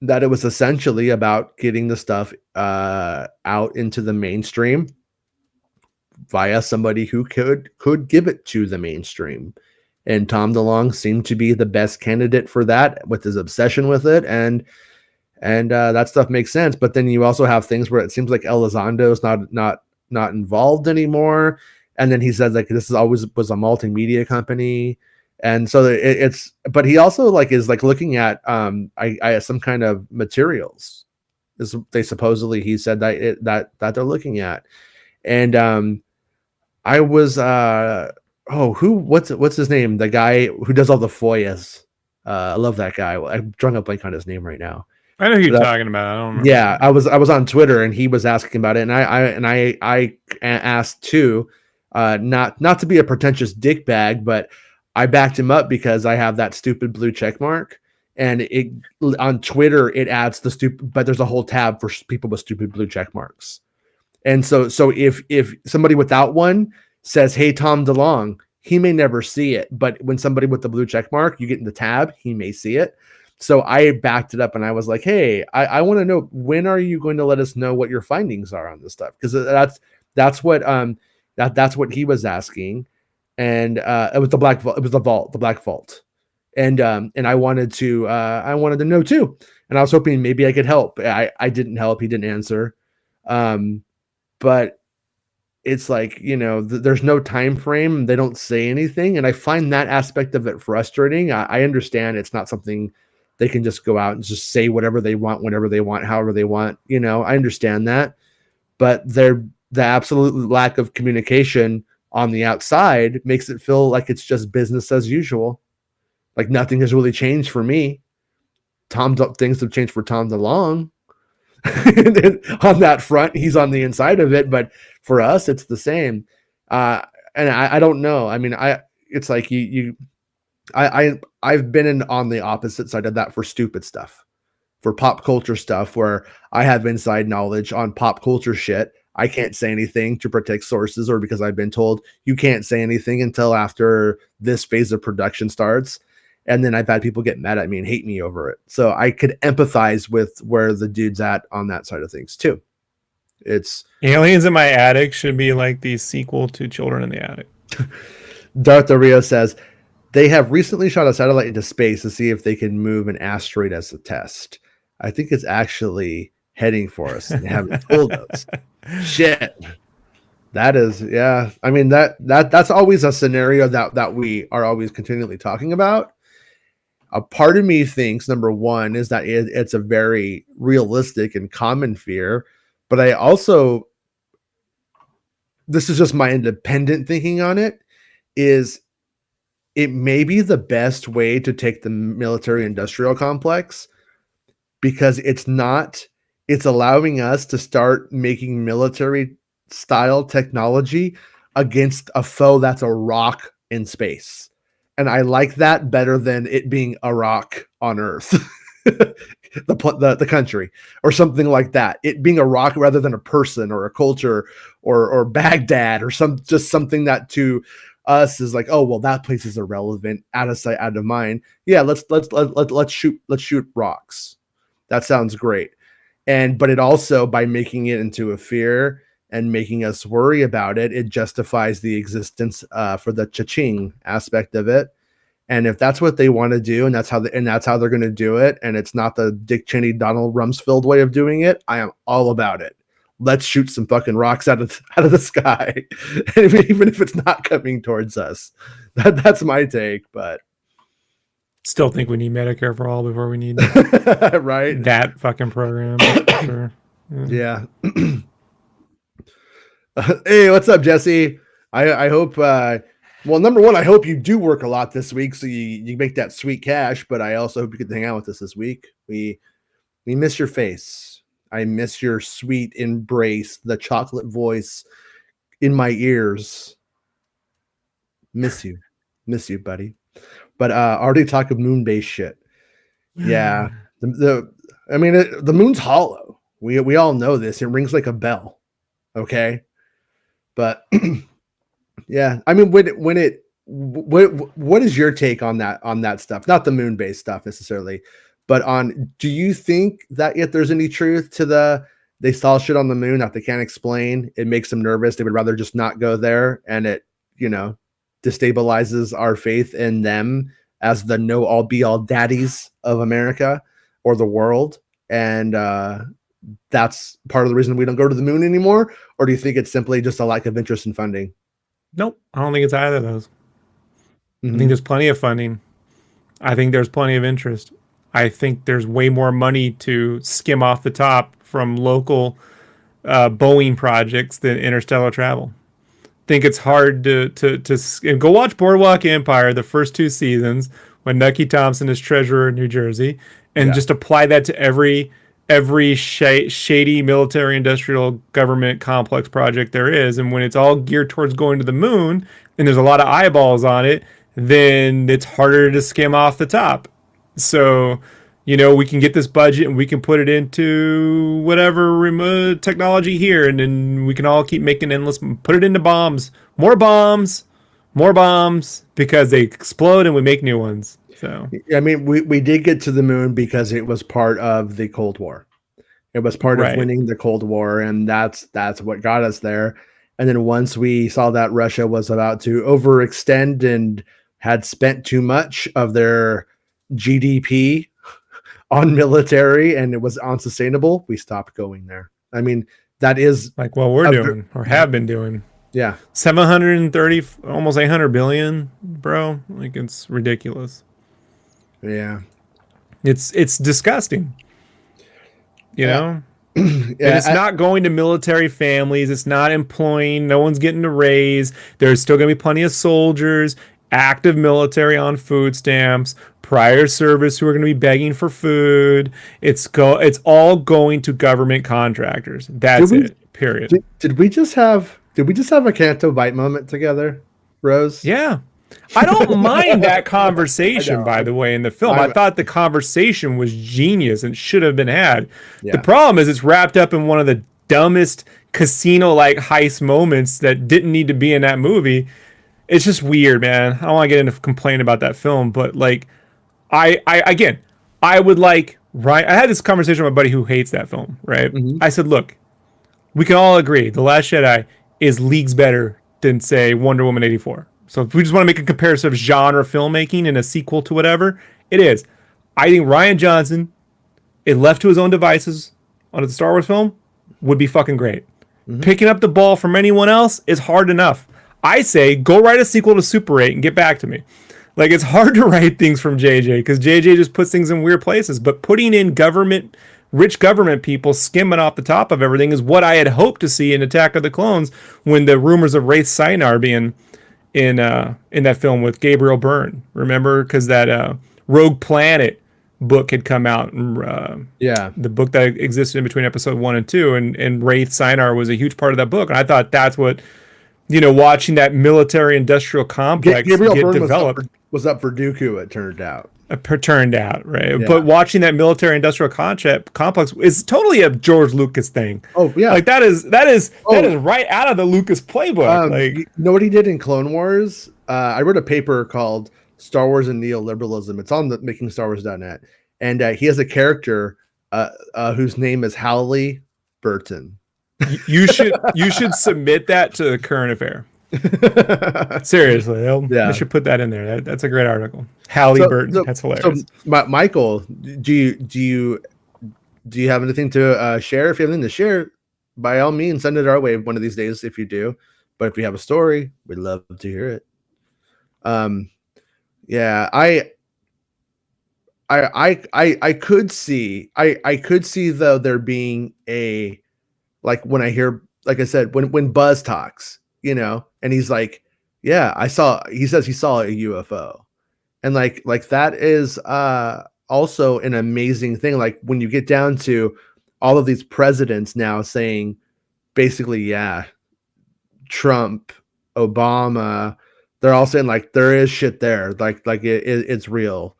that it was essentially about getting the stuff out into the mainstream via somebody who could give it to the mainstream. And Tom DeLonge seemed to be the best candidate for that with his obsession with it. And that stuff makes sense. But then you also have things where it seems like Elizondo is not involved anymore. And then he says like this is always was a multimedia company. And so but he also like is like looking at I some kind of materials is they supposedly he said that they're looking at. And I was what's his name? The guy who does all the FOIAs. I love that guy. I'm drawing a blank on his name right now. I know who you're talking about. I don't remember. Yeah, I was on Twitter and he was asking about it, and I asked too, not to be a pretentious dickbag, but I backed him up because I have that stupid blue check mark, and it on Twitter it adds the stupid, but there's a whole tab for people with stupid blue check marks. And so if somebody without one says, "Hey, Tom DeLonge," he may never see it, but when somebody with the blue check mark, you get in the tab, he may see it. So I backed it up and I was like, "Hey, I want to know, when are you going to let us know what your findings are on this stuff?" Because that's what he was asking, and it was the black vault. It was the black vault, and I wanted to know too, and I was hoping maybe I could help. I didn't help. He didn't answer, but it's like, there's no time frame. They don't say anything. And I find that aspect of it frustrating. I understand it's not something they can just go out and just say whatever they want, whenever they want, however they want. I understand that. But the absolute lack of communication on the outside makes it feel like it's just business as usual. Like nothing has really changed for me. Things have changed for Tom DeLonge. On that front, he's on the inside of it, but for us, it's the same. And I don't know. I mean, it's like I've been on the opposite side of that for stupid stuff, for pop culture stuff, where I have inside knowledge on pop culture shit. I can't say anything to protect sources, or because I've been told you can't say anything until after this phase of production starts. And then I've had people get mad at me and hate me over it. So I could empathize with where the dude's at on that side of things too. It's Aliens in My Attic should be like the sequel to Children in the Attic. Darth Rio says they have recently shot a satellite into space to see if they can move an asteroid as a test. I think it's actually heading for us. They haven't told us. Shit. That is, yeah. I mean, that's always a scenario that we are always continually talking about. A part of me thinks, number one, is that it's a very realistic and common fear. But I also, this is just my independent thinking on it, is it may be the best way to take the military industrial complex, because it's allowing us to start making military style technology against a foe that's a rock in space. And I like that better than it being a rock on Earth, the country, or something like that. It being a rock rather than a person or a culture or Baghdad or something that to us is like, oh well, that place is irrelevant, out of sight, out of mind. Yeah, let's shoot rocks. That sounds great. But it also, by making it into a fear and making us worry about it, it justifies the existence for the cha-ching aspect of it. And if that's what they want to do, and that's how they're going to do it, and it's not the Dick Cheney, Donald Rumsfeld way of doing it, I am all about it. Let's shoot some fucking rocks out of the sky, even if it's not coming towards us. That's my take, but still think we need Medicare for all before we need right that fucking program. Sure. Yeah. Hey, what's up, Jesse? I hope, well, number one, I hope you do work a lot this week so you make that sweet cash, but I also hope you get to hang out with us this week. We miss your face. I miss your sweet embrace, the chocolate voice in my ears. Miss you, buddy. But already talk of moon-based shit. Yeah. The moon's hollow. We all know this. It rings like a bell. Okay. But yeah, I mean, what is your take on that stuff? Not the moon-based stuff necessarily, but do you think that if there's any truth to they saw shit on the moon that they can't explain, it makes them nervous, they would rather just not go there, and it, destabilizes our faith in them as the know all be all daddies of America or the world, and that's part of the reason we don't go to the moon anymore? Or do you think it's simply just a lack of interest in funding? Nope, I don't think it's either of those. Mm-hmm. I think there's plenty of funding. I think there's plenty of interest. I think there's way more money to skim off the top from local Boeing projects than interstellar travel. I think it's hard to go watch Boardwalk Empire, the first 2 seasons, when Nucky Thompson is treasurer in New Jersey, and just apply that to every shady military industrial government complex project there is. And when it's all geared towards going to the moon and there's a lot of eyeballs on it, then it's harder to skim off the top. So, we can get this budget and we can put it into whatever remote technology here, and then we can all keep making put it into bombs, more bombs, because they explode and we make new ones. So, I mean, we did get to the moon because it was part of the Cold War. It was part of winning the Cold War, and that's what got us there. And then once we saw that Russia was about to overextend and had spent too much of their GDP on military and it was unsustainable, we stopped going there. I mean, that is like what we're doing or have been doing. Yeah. 730, almost 800 billion, bro. Like, it's ridiculous. Yeah. It's disgusting. You know? Yeah, And it's not going to military families. It's not employing. No one's getting a raise. There's still going to be plenty of soldiers, active military on food stamps, prior service who are going to be begging for food. It's all going to government contractors. That's it. Period. Did we just have a Canto Bite moment together, Rose? Yeah. I don't mind that conversation, by the way, in the film. I thought the conversation was genius and should have been had. Yeah. The problem is it's wrapped up in one of the dumbest casino-like heist moments that didn't need to be in that movie. It's just weird, man. I don't want to get into complaining about that film, but like, I would like, right? I had this conversation with my buddy who hates that film, right? Mm-hmm. I said, look, we can all agree The Last Jedi is leagues better than, say, Wonder Woman 84. So if we just want to make a comparison of genre filmmaking and a sequel to whatever, it is. I think Rian Johnson, if left to his own devices on a Star Wars film, would be fucking great. Mm-hmm. Picking up the ball from anyone else is hard enough. I say go write a sequel to Super 8 and get back to me. Like, it's hard to write things from JJ because JJ just puts things in weird places. But putting in rich government people skimming off the top of everything is what I had hoped to see in Attack of the Clones when the rumors of Wraith Sinar being in that film with Gabriel Byrne. Remember? Because that Rogue Planet book had come out. And, the book that existed in between episode 1 and 2. And Wraith Sinar was a huge part of that book. And I thought that's what, watching that military-industrial complex Gabriel get Byrne developed. Was up for Dooku, it turned out. Right? Yeah. But watching that military-industrial complex is totally a George Lucas thing. Oh yeah, like that is right out of the Lucas playbook. You know what he did in Clone Wars? I wrote a paper called "Star Wars and Neoliberalism." It's on the MakingStarWars.net, and he has a character whose name is Howley Burton. You should submit that to the Current Affair. Seriously, I should put that in there. That's a great article. Hallie Burton, that's hilarious. So, Michael, do you have anything to share? If you have anything to share, by all means, send it our way one of these days. If you do, but if you have a story, we'd love to hear it. I could see though there being a, like, when I hear, like I said, when Buzz talks, and he's like, yeah, he says he saw a UFO. And like that is also an amazing thing. Like, when you get down to all of these presidents now saying basically, yeah, Trump, Obama, they're all saying like there is shit there. Like it's real.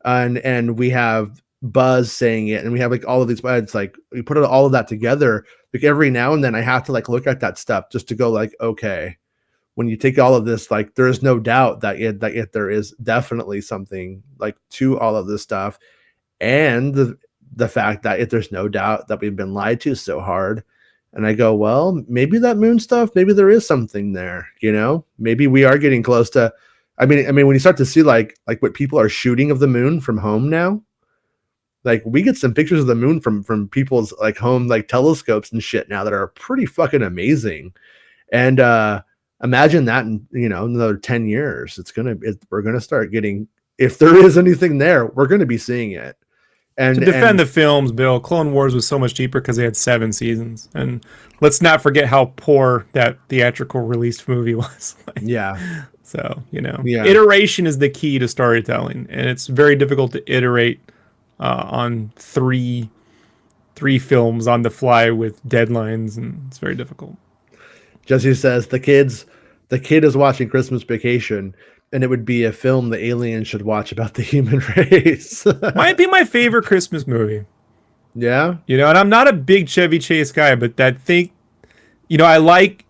And we have Buzz saying it, and we have like all of these, it's like we put all of that together. Like every now and then I have to like look at that stuff just to go like, okay, when you take all of this, like there is no doubt that there is definitely something like to all of this stuff. And the fact that there's no doubt that we've been lied to so hard. And I go, well, maybe that moon stuff, maybe there is something there, maybe we are getting close to, I mean, when you start to see like what people are shooting of the moon from home now, like we get some pictures of the moon from people's like home, like telescopes and shit now that are pretty fucking amazing. And imagine that in, another 10 years, we're going to start getting, if there is anything there, we're going to be seeing it. And to defend the films, Bill, Clone Wars was so much cheaper because they had 7 seasons. And let's not forget how poor that theatrical released movie was. Yeah. So, iteration is the key to storytelling. And it's very difficult to iterate on three films on the fly with deadlines. And it's very difficult. Jesse says the kid is watching Christmas Vacation, and it would be a film the aliens should watch about the human race. Might be my favorite Christmas movie. Yeah. And I'm not a big Chevy Chase guy, but I think, I like,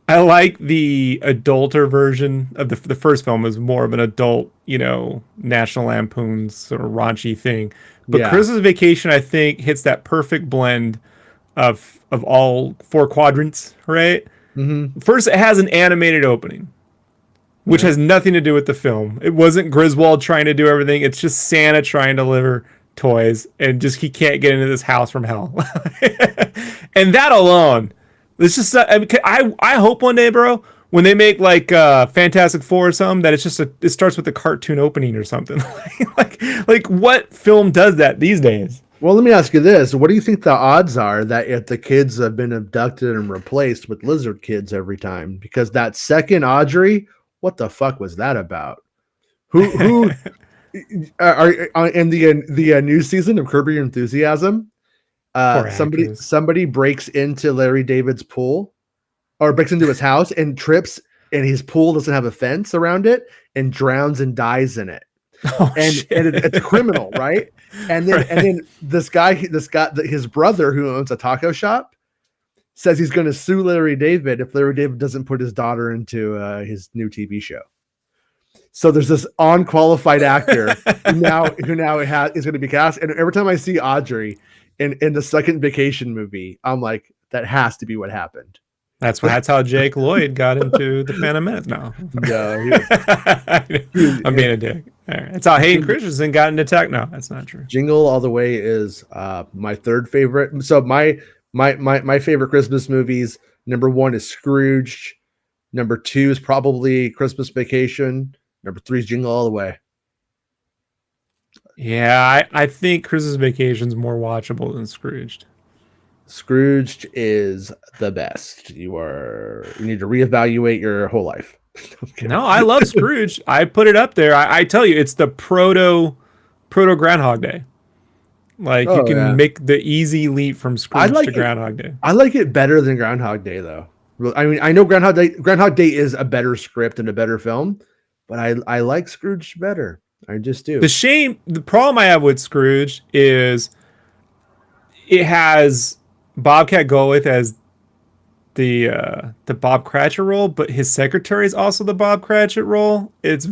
I like the adulter version of the first film is more of an adult, National Lampoon's sort of raunchy thing. But Christmas Vacation, I think, hits that perfect blend of all 4 quadrants, right? Mm-hmm. First, it has an animated opening, which has nothing to do with the film. It wasn't Griswold trying to do everything. It's just Santa trying to deliver toys, and just he can't get into this house from hell. And that alone It's just I hope one day, bro, when they make like Fantastic Four or something, that it starts with a cartoon opening or something. like what film does that these days? Well, let me ask you this: what do you think the odds are that if the kids have been abducted and replaced with lizard kids every time? Because that second Audrey, what the fuck was that about? Who are in the new season of Curb Your Enthusiasm? Somebody breaks into Larry David's pool, or breaks into his house and trips, and his pool doesn't have a fence around it, and drowns and dies in it. And it's a criminal, right? And then this guy, his brother, who owns a taco shop, says he's going to sue Larry David if Larry David doesn't put his daughter into his new TV show. So there's this unqualified actor who now is going to be cast. And every time I see Audrey in the second Vacation movie, I'm like, that has to be what happened. That's how Jake Lloyd got into the Phantom Menace. No, I'm being a dick. Right. That's how Hayden Christensen got into tech. No, that's not true. Jingle All the Way is my third favorite. So my favorite Christmas movies. Number 1 is Scrooge. Number 2 is probably Christmas Vacation. Number 3 is Jingle All the Way. Yeah, I think Christmas Vacation's more watchable than Scrooged. Scrooged is the best. You need to reevaluate your whole life. No, I love Scrooge. I put it up there. I tell you, it's the proto Groundhog Day. Like you can make the easy leap from Scrooge to Groundhog Day. I like it better than Groundhog Day, though. I mean, I know Groundhog Day is a better script and a better film, but I like Scrooge better. I just do. The problem I have with Scrooge is it has Bobcat Goldthwait as the Bob Cratchit role, but his secretary is also the Bob Cratchit role. It's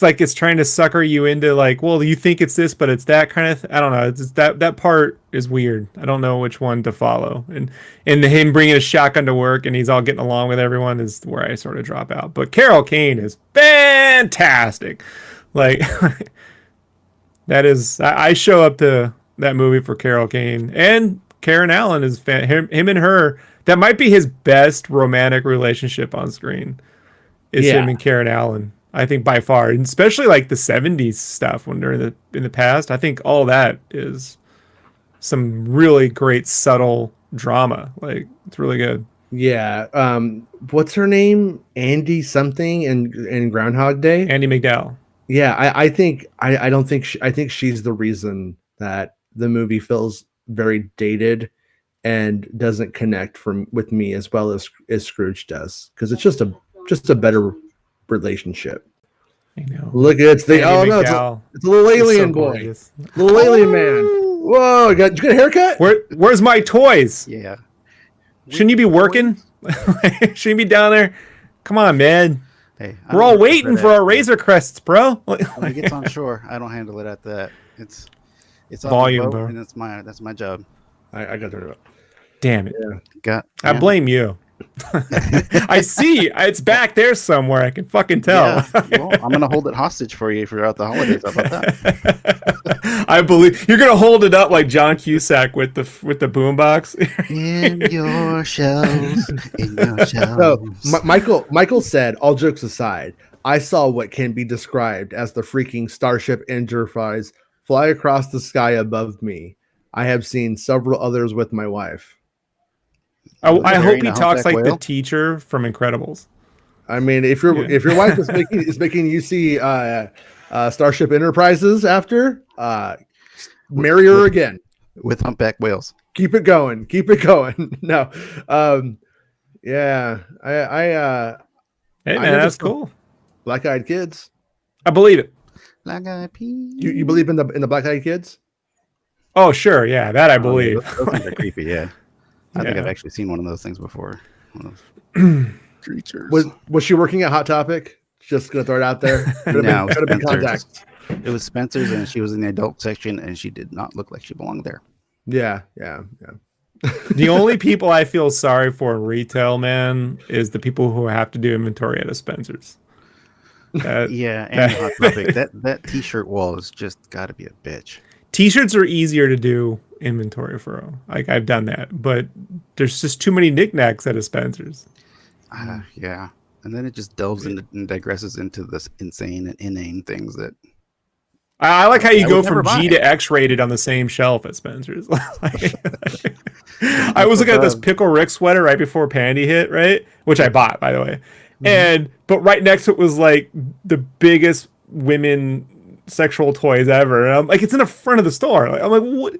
like it's trying to sucker you into like, well, you think it's this, but it's that kind of. I don't know. It's that part is weird. I don't know which one to follow. And him bringing a shotgun to work and he's all getting along with everyone is where I sort of drop out. But Carol Kane is fantastic. Like that is. I show up to that movie for Carol Kane, and Karen Allen is him and her. That might be his best romantic relationship on screen. Is him and Karen Allen. I think by far, and especially like the 70s stuff when they're in the past. I think all that is some really great subtle drama. Like it's really good. Yeah. What's her name? Andy something in Groundhog Day. Andy McDowell. Yeah, I think I think she's the reason that the movie feels very dated and doesn't connect with me as well as Scrooge does, because it's just a better relationship. I know. Look, it's the it's a little alien boy, gorgeous. Little alien man. Whoa, did you get a haircut? Where's my toys? Yeah, shouldn't you be working? Shouldn't you be down there? Come on, man. Hey, we're all waiting for our Razor Crests, bro. When it gets on shore, I don't handle it at that. It's volume, bro, and that's my job. I got to. Damn it! Yeah. I blame you. I see it's back there somewhere. I can fucking tell. Yeah. Well, I'm gonna hold it hostage for you throughout the holidays. How about that? I believe you're gonna hold it up like John Cusack with the boombox. In your shells, in your shells. So, Michael said, all jokes aside, I saw what can be described as the freaking Starship Enterprise fly across the sky above me. I have seen several others with my wife. I hope he talks like the teacher from Incredibles. I mean, if your wife is making you see Starship Enterprises after, marry her again with humpback whales. Keep it going. No, yeah, hey man, that's cool. Black Eyed Kids. I believe it. Black Eyed Peas. You believe in the Black Eyed Kids? Oh sure, yeah, that I believe. Those things are creepy. Yeah. I think I've actually seen one of those things before. One of creatures. Was she working at Hot Topic? Just gonna throw it out there. No, it was Spencer's, and she was in the adult section, and she did not look like she belonged there. Yeah. The only people I feel sorry for in retail, man, is the people who have to do inventory at a Spencer's. And Hot Topic. That T-shirt wall has just got to be a bitch. T-shirts are easier to do inventory for like I've done that, but there's just too many knickknacks at a Spencer's. Yeah, and then it just delves into and digresses into this insane and inane things that I like how you go from buy. G to X rated on the same shelf at Spencer's. I was looking at this Pickle Rick sweater right before Pandy hit, right? Which I bought, by the way. But right next to it was like the biggest women sexual toys ever. And I'm like, it's in the front of the store. Like, I'm like, what?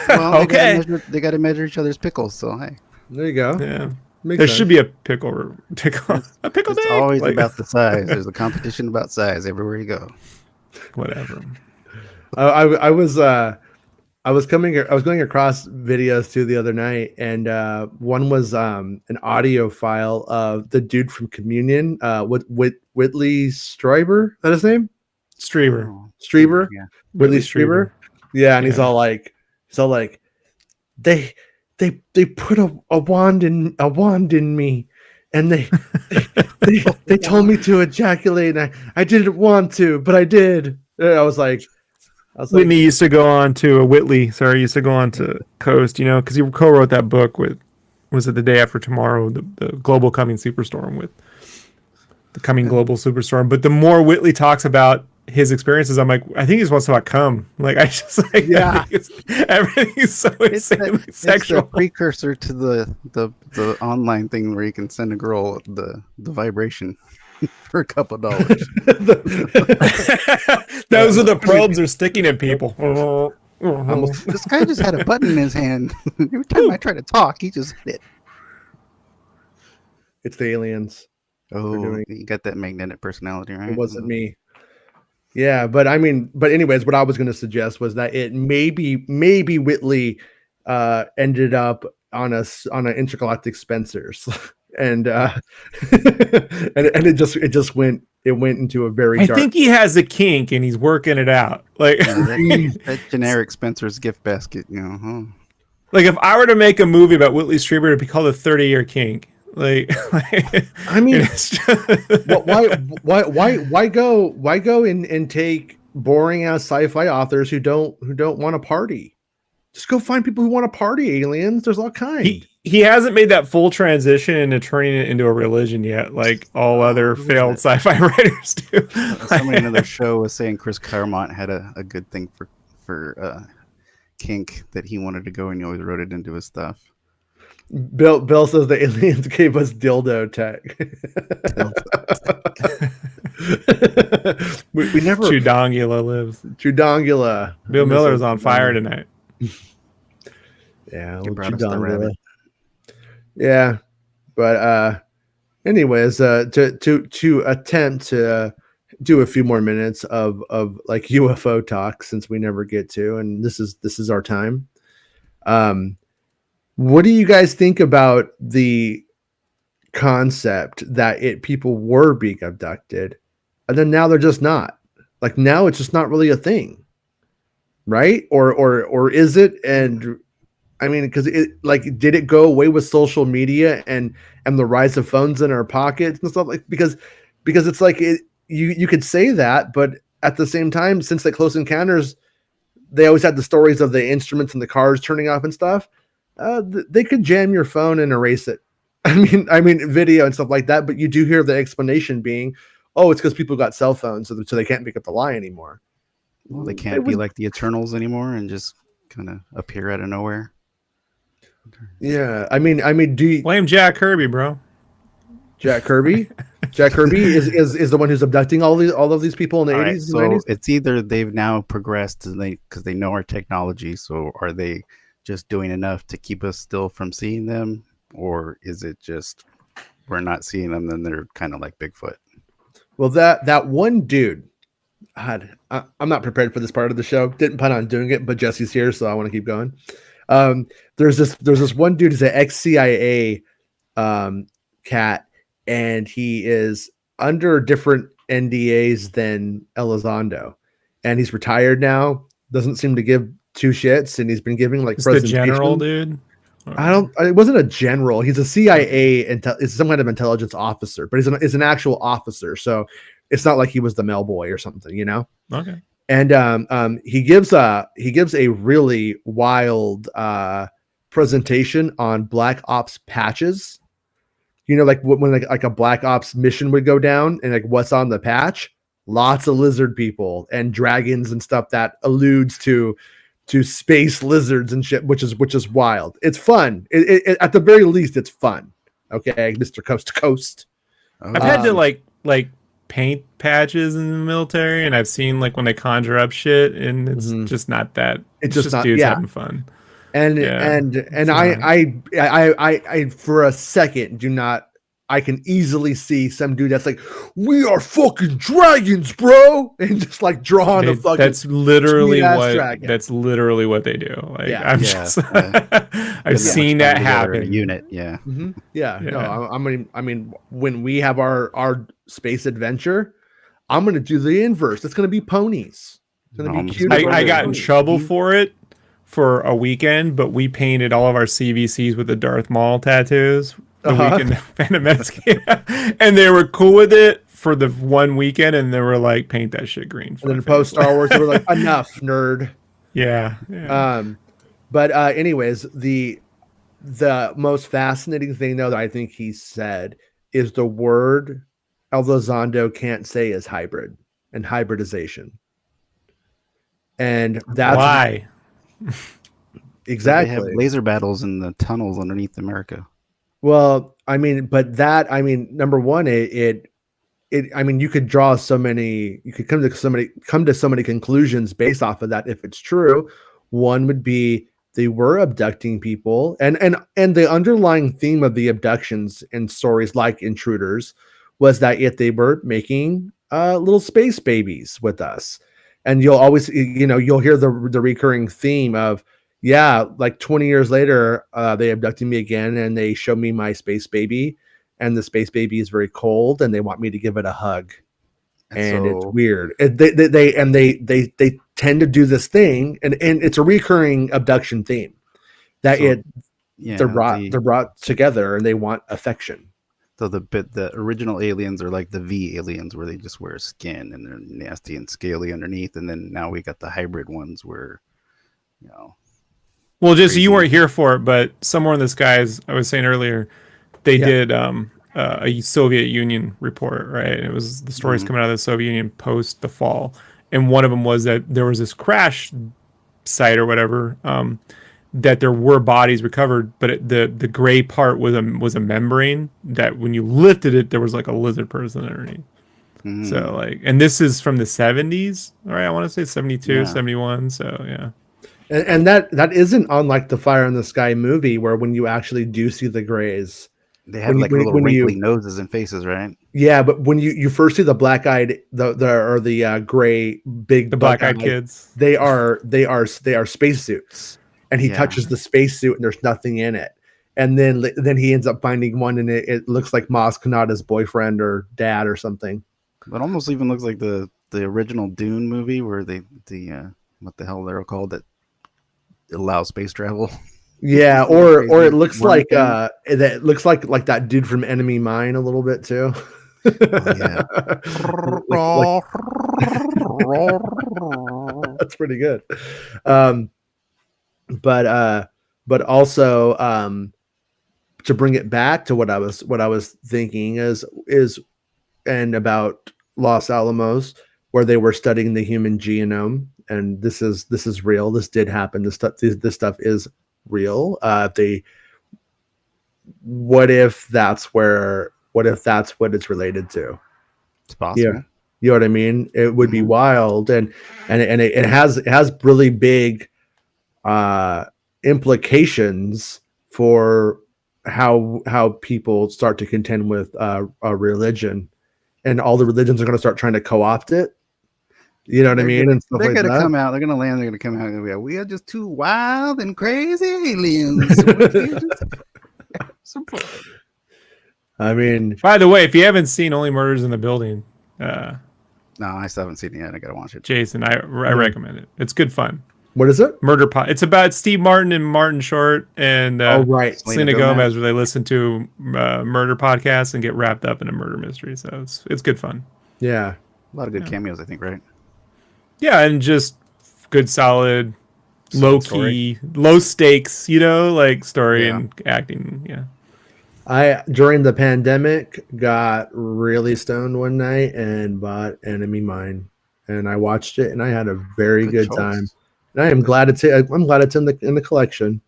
Well, Okay. They got to measure each other's pickles. So hey, There you go. Yeah. Makes There sense. should be a pickle. A pickle it's day. always Like, about the size. There's a competition about size everywhere you go. whatever. I was going across videos too the other night, and one was an audio file of the dude from Communion, Whitley Strieber. Is that his name? Streamer. Strieber. Yeah. Whitley Strieber. Yeah, and he's all like, they put a wand in me, and they told me to ejaculate, and I didn't want to, but I did. I was like, Whitney used to go on to used to go on to Coast, because he co-wrote that book with, was it The Day After Tomorrow, the global coming superstorm with the coming global superstorm. But the more Whitley talks about his experiences, I'm like, I think he's wants about cum. Like, I just like, yeah, everything's so insanely sexual. It's the precursor to the online thing where you can send a girl the vibration for a couple of dollars. Those are the probes are sticking at people. This guy just had a button in his hand. Every time I try to talk, he just hit it. it's the aliens. Oh, you got that magnetic personality, right? It wasn't me. Yeah, but anyways, what I was going to suggest was that it maybe Whitley ended up on an intergalactic Spencer's, and and it just went into a very. I think he has a kink and he's working it out. Like that generic Spencer's gift basket, Like if I were to make a movie about Whitley Strieber, it'd be called a 30-year kink. Like I mean, why go and take boring ass sci-fi authors who don't want to party? Just go find people who want to party. Aliens, there's all kinds. He hasn't made that full transition into turning it into a religion yet, like all other failed sci-fi writers do. Somebody in another show was saying Chris Claremont had a good thing for kink that he wanted to go, and he always wrote it into his stuff. Bill says the aliens gave us dildo tech. we never. Chudongula lives. Chudongula. Bill Miller's on fire tonight. Yeah, Chudongula. Yeah, but anyways, to attempt to do a few more minutes of like UFO talk, since we never get to, and this is our time. What do you guys think about the concept that people were being abducted, and then now they're just not? Like now it's just not really a thing, right? Or is it? And I mean, because did it go away with social media and the rise of phones in our pockets and stuff, like because it's like you could say that, but at the same time, since the Close Encounters, they always had the stories of the instruments in the cars turning off and stuff. They could jam your phone and erase it. I mean, video and stuff like that. But you do hear the explanation being, "Oh, it's because people got cell phones, so they can't pick up the lie anymore." Well, they can't be like the Eternals anymore and just kind of appear out of nowhere. Yeah, I mean, do you blame Jack Kirby, bro? Jack Kirby? Jack Kirby is the one who's abducting all of these people in the 80s. So and 90s? it's either they've now progressed because they know our technology. So are they just doing enough to keep us still from seeing them, or is it just we're not seeing them, then they're kind of like Bigfoot? Well, that one dude, I'm not prepared for this part of the show. Didn't plan on doing it, but Jesse's here, so I want to keep going. There's this one dude who's an ex-CIA cat, and he is under different NDAs than Elizondo, and he's retired now. Doesn't seem to give two shits, and he's been giving like the general dude. It wasn't a general. He's a CIA is some kind of intelligence officer, but he's an actual officer. So it's not like he was the mail boy or something, Okay. And he gives a really wild presentation on Black Ops patches. Like when like a Black Ops mission would go down, and like what's on the patch, lots of lizard people and dragons and stuff that alludes to space lizards and shit, which is wild. It's fun. At the very least, it's fun. Okay, Mr. Coast to Coast. I've had to like paint patches in the military, and I've seen like when they conjure up shit, and it's just not that. It's just not, dudes having fun. And I for a second do not. I can easily see some dude that's like, "We are fucking dragons, bro," and just like drawing a fucking. That's literally what. Dragon. That's literally what they do. Like I've seen that happen. Unit, yeah. Mm-hmm. Yeah. No, I mean, when we have our space adventure, I'm gonna do the inverse. It's gonna be ponies. It's gonna be cute. I got in trouble for it for a weekend, but we painted all of our CVCs with the Darth Maul tattoos. The weekend Phantom Menace came out, and they were cool with it for the one weekend, and they were like, paint that shit green. And then post Star Wars, they were like, enough, nerd. Yeah. But anyways, the most fascinating thing though that I think he said is the word Elizondo can't say is hybrid and hybridization. And that's why. Exactly. They have laser battles in the tunnels underneath America. Well, I mean, number one, I mean, you could draw so many, you could come to so many conclusions based off of that if it's true. One would be they were abducting people, and the underlying theme of the abductions in stories like Intruders was that they were making little space babies with us. And you'll always, you'll hear the recurring theme of, yeah, like 20 years later, they abducted me again, and they show me my space baby, and the space baby is very cold, and they want me to give it a hug, and it's weird. They tend to do this thing, and it's a recurring abduction theme that they're brought together, and they want affection. So the original aliens are like the V aliens, where they just wear skin and they're nasty and scaly underneath, and then now we got the hybrid ones where, Well, just you weren't here for it, but somewhere in the skies, I was saying earlier, they did a Soviet Union report, right? And it was the stories coming out of the Soviet Union post the fall, and one of them was that there was this crash site or whatever, that there were bodies recovered, but the gray part was a membrane that when you lifted it, there was like a lizard person underneath. So like, and this is from the 70s, right? I want to say 72, 71. So yeah. And that isn't unlike the Fire in the Sky movie, where when you actually do see the grays, they have little wrinkly noses and faces, right? Yeah, but when you first see the black-eyed, the gray big, the black-eyed kids, they are spacesuits, and he touches the spacesuit, and there's nothing in it, and then he ends up finding one, and it looks like Maz Kanata's boyfriend or dad or something. It almost even looks like the original Dune movie, where the what the hell they're called that allow space travel. Yeah, or it looks like that looks like that dude from Enemy Mine a little bit too. That's pretty good. But also to bring it back to what I was thinking is and about Los Alamos, where they were studying the human genome, and this is real. This did happen. This stuff is real. What if that's what it's related to? It's possible. Yeah. You know what I mean? It would be wild, and it has really big implications for how people start to contend with a religion, and all the religions are going to start trying to co-opt it. You know what I mean? And stuff they're like going to that. come out. They're going to land. They're going to come out and be like, we are just two wild and crazy aliens. I mean, by the way, if you haven't seen Only Murders in the Building, no, I still haven't seen it yet. I got to watch it. Jason, I recommend it. It's good fun. What is it? Murder Pod. It's about Steve Martin and Martin Short and Selena Gomez, where they listen to murder podcasts and get wrapped up in a murder mystery. So it's good fun. Yeah, a lot of good cameos, I think, right? Yeah, and just good, solid, low key, story. low stakes, like story Yeah. and acting. Yeah. I during the pandemic got really stoned one night and bought Enemy Mine, and I watched it and I had a very good time. choice. And I am glad I'm glad it's in the collection.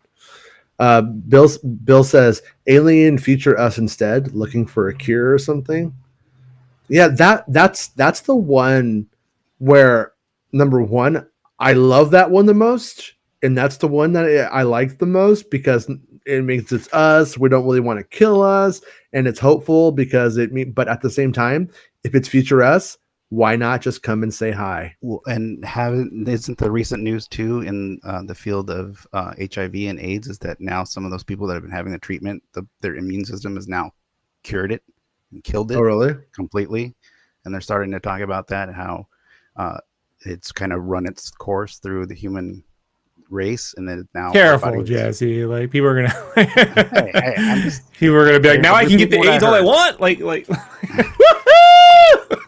Bill says Alien feature us instead, looking for a cure or something. Yeah, that's the one where number one, I love that one the most, and that's the one that I like the most because it means it's us. We don't really want to kill us, and it's hopeful because but at the same time, if it's future us, why not just come and say hi? Well, and isn't the recent news too in the field of HIV and AIDS is that now some of those people that have been having the treatment, their immune system has now cured it and killed it Oh, really? completely, and they're starting to talk about that, how it's kind of run its course through the human race, and then now Careful, Jesse. Like people are gonna, I'm just, people are gonna be like, now I can get the people AIDS I all I heard. want. Like,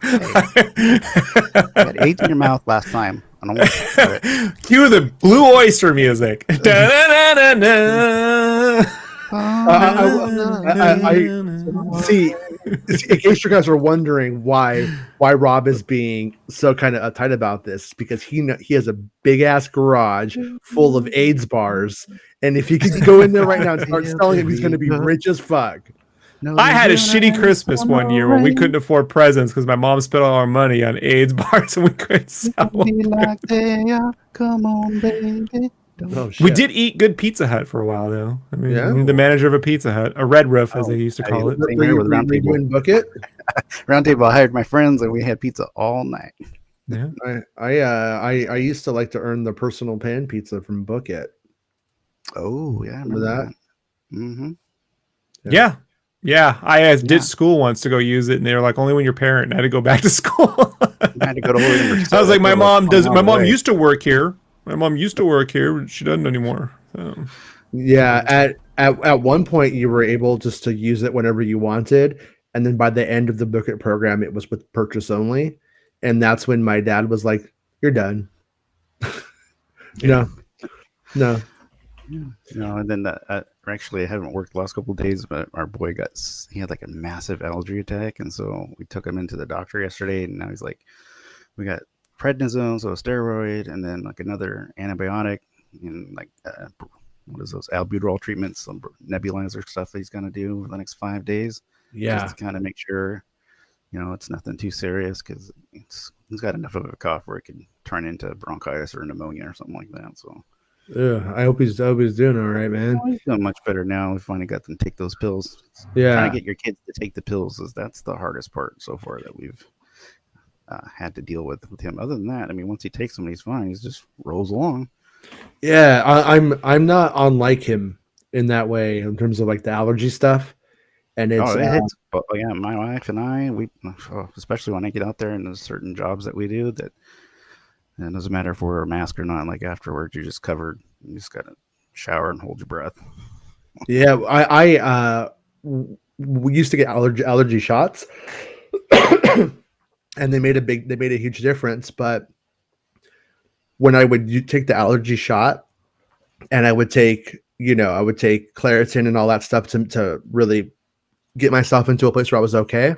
I had AIDS in your mouth last time. I don't want it. Cue the Blue Oyster music. See, in case you guys are wondering why Rob is being so kind of uptight about this, because he has a big ass garage full of AIDS bars, and if he could go in there right now and start selling them, he's going to be rich as fuck. I had a shitty Christmas one year when we couldn't afford presents because my mom spent all our money on AIDS bars and we couldn't sell them. Come on, baby. Oh, shit. We did eat good Pizza Hut for a while, though. I mean, Yeah? the manager of a Pizza Hut, a Red Roof, as they used to call it. Same here with Round Table. Book it. Round Table. I hired my friends and we had pizza all night. Yeah. I used to like to earn the personal pan pizza from Book It. Oh yeah, I remember that. Mm-hmm. Yeah. I ditched school once to go use it, and they were like, only when you're a parent. And I had to go back to school. I had to go to William. I was like, my mom used to work here. My mom used to work here, but she doesn't anymore. So. Yeah, at one point you were able just to use it whenever you wanted, and then by the end of the Book It program, it was with purchase only, and that's when my dad was like, "You're done." No. And then actually I haven't worked the last couple of days, but our boy he had like a massive allergy attack, and so we took him into the doctor yesterday, and now he's like, we got prednisone, so a steroid, and then like another antibiotic, and like what is those albuterol treatments, some nebulizer stuff that he's gonna do for the next 5 days. Yeah, just to kind of make sure, it's nothing too serious, because he's got enough of a cough where it could turn into bronchitis or pneumonia or something like that. So yeah, I hope he's doing all right, man. he's doing much better now. We finally got them to take those pills. Yeah, trying to get your kids to take the pills that's the hardest part so far that we've had to deal with him. Other than that, I mean, once he takes them, he's fine. He just rolls along. Yeah, I'm not unlike him in that way in terms of like the allergy stuff. And it's yeah, my wife and I, especially when I get out there and there's certain jobs that we do that it doesn't matter if wear a mask or not. Like afterwards, you're just covered. You just gotta shower and hold your breath. Yeah, we used to get allergy shots, and they made a huge difference. But when I would take the allergy shot, and I would take Claritin and all that stuff to really get myself into a place where I was okay,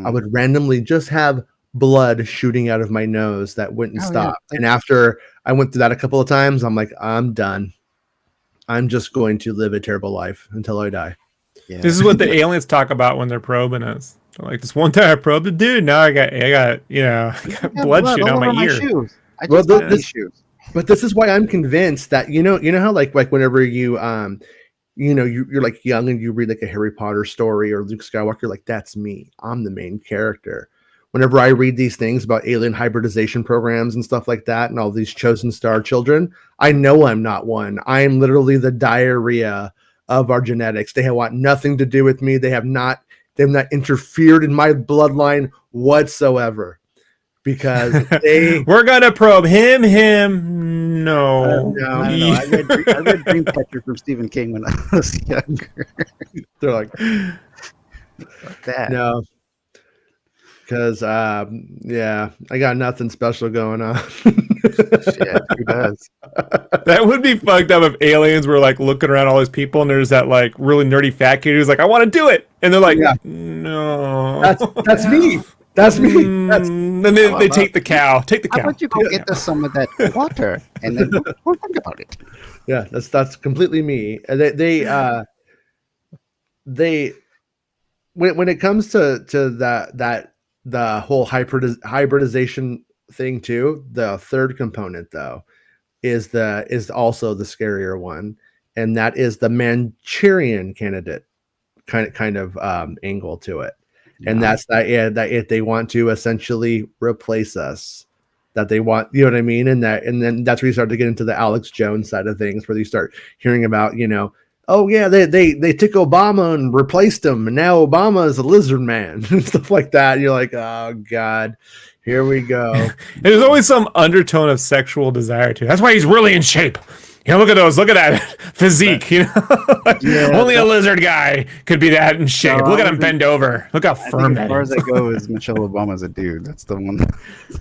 I would randomly just have blood shooting out of my nose that wouldn't stop. Yeah. And after I went through that a couple of times, I'm like, I'm done. I'm just going to live a terrible life until I die. Yeah. This is what the aliens talk about when they're probing us. They're like, this one time I probed a dude, now I got blood shooting out my ear. Shoes. I just got these shoes. But this is why I'm convinced that you know how like whenever you you're like young and you read like a Harry Potter story or Luke Skywalker, like that's me. I'm the main character. Whenever I read these things about alien hybridization programs and stuff like that, and all these chosen star children, I know I'm not one. I am literally the diarrhea of our genetics. They want nothing to do with me. They have not interfered in my bloodline whatsoever. Because we're gonna probe him. No. I read Dreamcatcher from Stephen King when I was younger. They're like that. No. Because yeah, I got nothing special going on. Shit, who does? That would be fucked up if aliens were like looking around all these people and there's that like really nerdy fat kid who's like, I want to do it. And they're like, Yeah. no. That's me. That's me. That's And then they take the cow. Take the How cow. about you go get us some of that water and then we'll think about it. yeah, that's completely me. And they when it comes to that the whole hybridization thing too, the third component though is also the scarier one, and that is the Manchurian candidate kind of angle to it. And that's that if they want to essentially replace us, that they want, you know what I mean? And then that's where you start to get into the Alex Jones side of things, where you start hearing about, oh yeah, they took Obama and replaced him, and now Obama is a lizard man and stuff like that. And you're like, oh God, here we go. There's always some undertone of sexual desire too. That's why he's really in shape. Look at that physique. Only a lizard guy could be that in shape. Look at him bend over. Look how firm that is. As far as I go, is Michelle Obama's a dude. That's the one.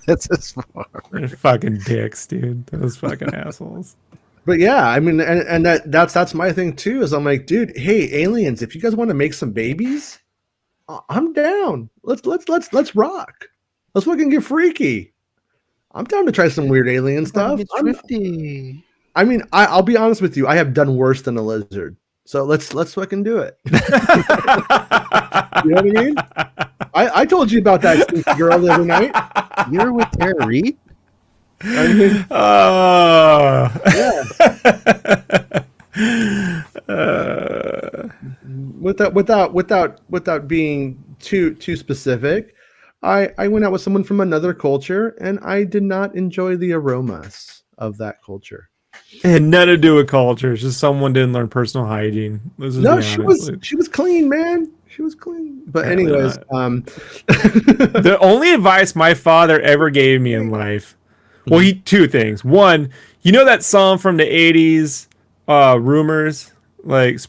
That's as far. They're fucking dicks, dude. Those fucking assholes. But yeah, I mean, and that's my thing too. Is I'm like, dude, hey, aliens, if you guys want to make some babies, I'm down. Let's rock. Let's fucking get freaky. I'm down to try some weird alien stuff. I mean, I'll be honest with you. I have done worse than a lizard. So let's fucking do it. You know what I mean? I told you about that stinky girl the other night. You're with Tara Reid? I mean, yeah. Without being too specific, I went out with someone from another culture, and I did not enjoy the aromas of that culture. It had nothing to do with culture. It's just someone didn't learn personal hygiene. No, she was clean, man. She was clean. But anyways, the only advice my father ever gave me in life, well, two things. One, that song from the 80s, Rumors, like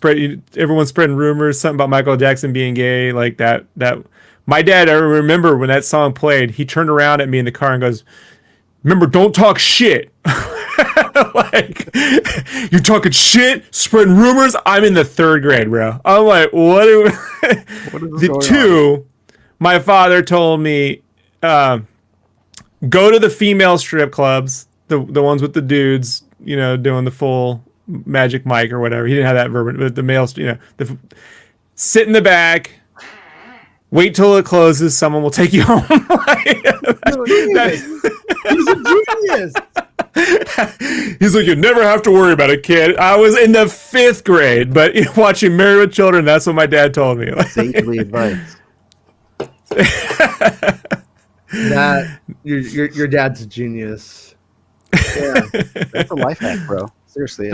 everyone's spreading rumors, something about Michael Jackson being gay, like that. My dad, I remember when that song played, he turned around at me in the car and goes, "Remember, don't talk shit." Like, you're talking shit, spreading rumors. I'm in the 3rd grade, bro. I'm like, what the two, my father told me, go to the female strip clubs, the ones with the dudes, doing the full Magic Mike or whatever. He didn't have that verb, but the males, sit in the back, wait till it closes. Someone will take you home. He's a genius. He's like, you never have to worry about it, kid. I was in the 5th grade, but watching Married with Children, that's what my dad told me. Saintly advice. That your dad's a genius. Yeah, that's a life hack, bro. Seriously,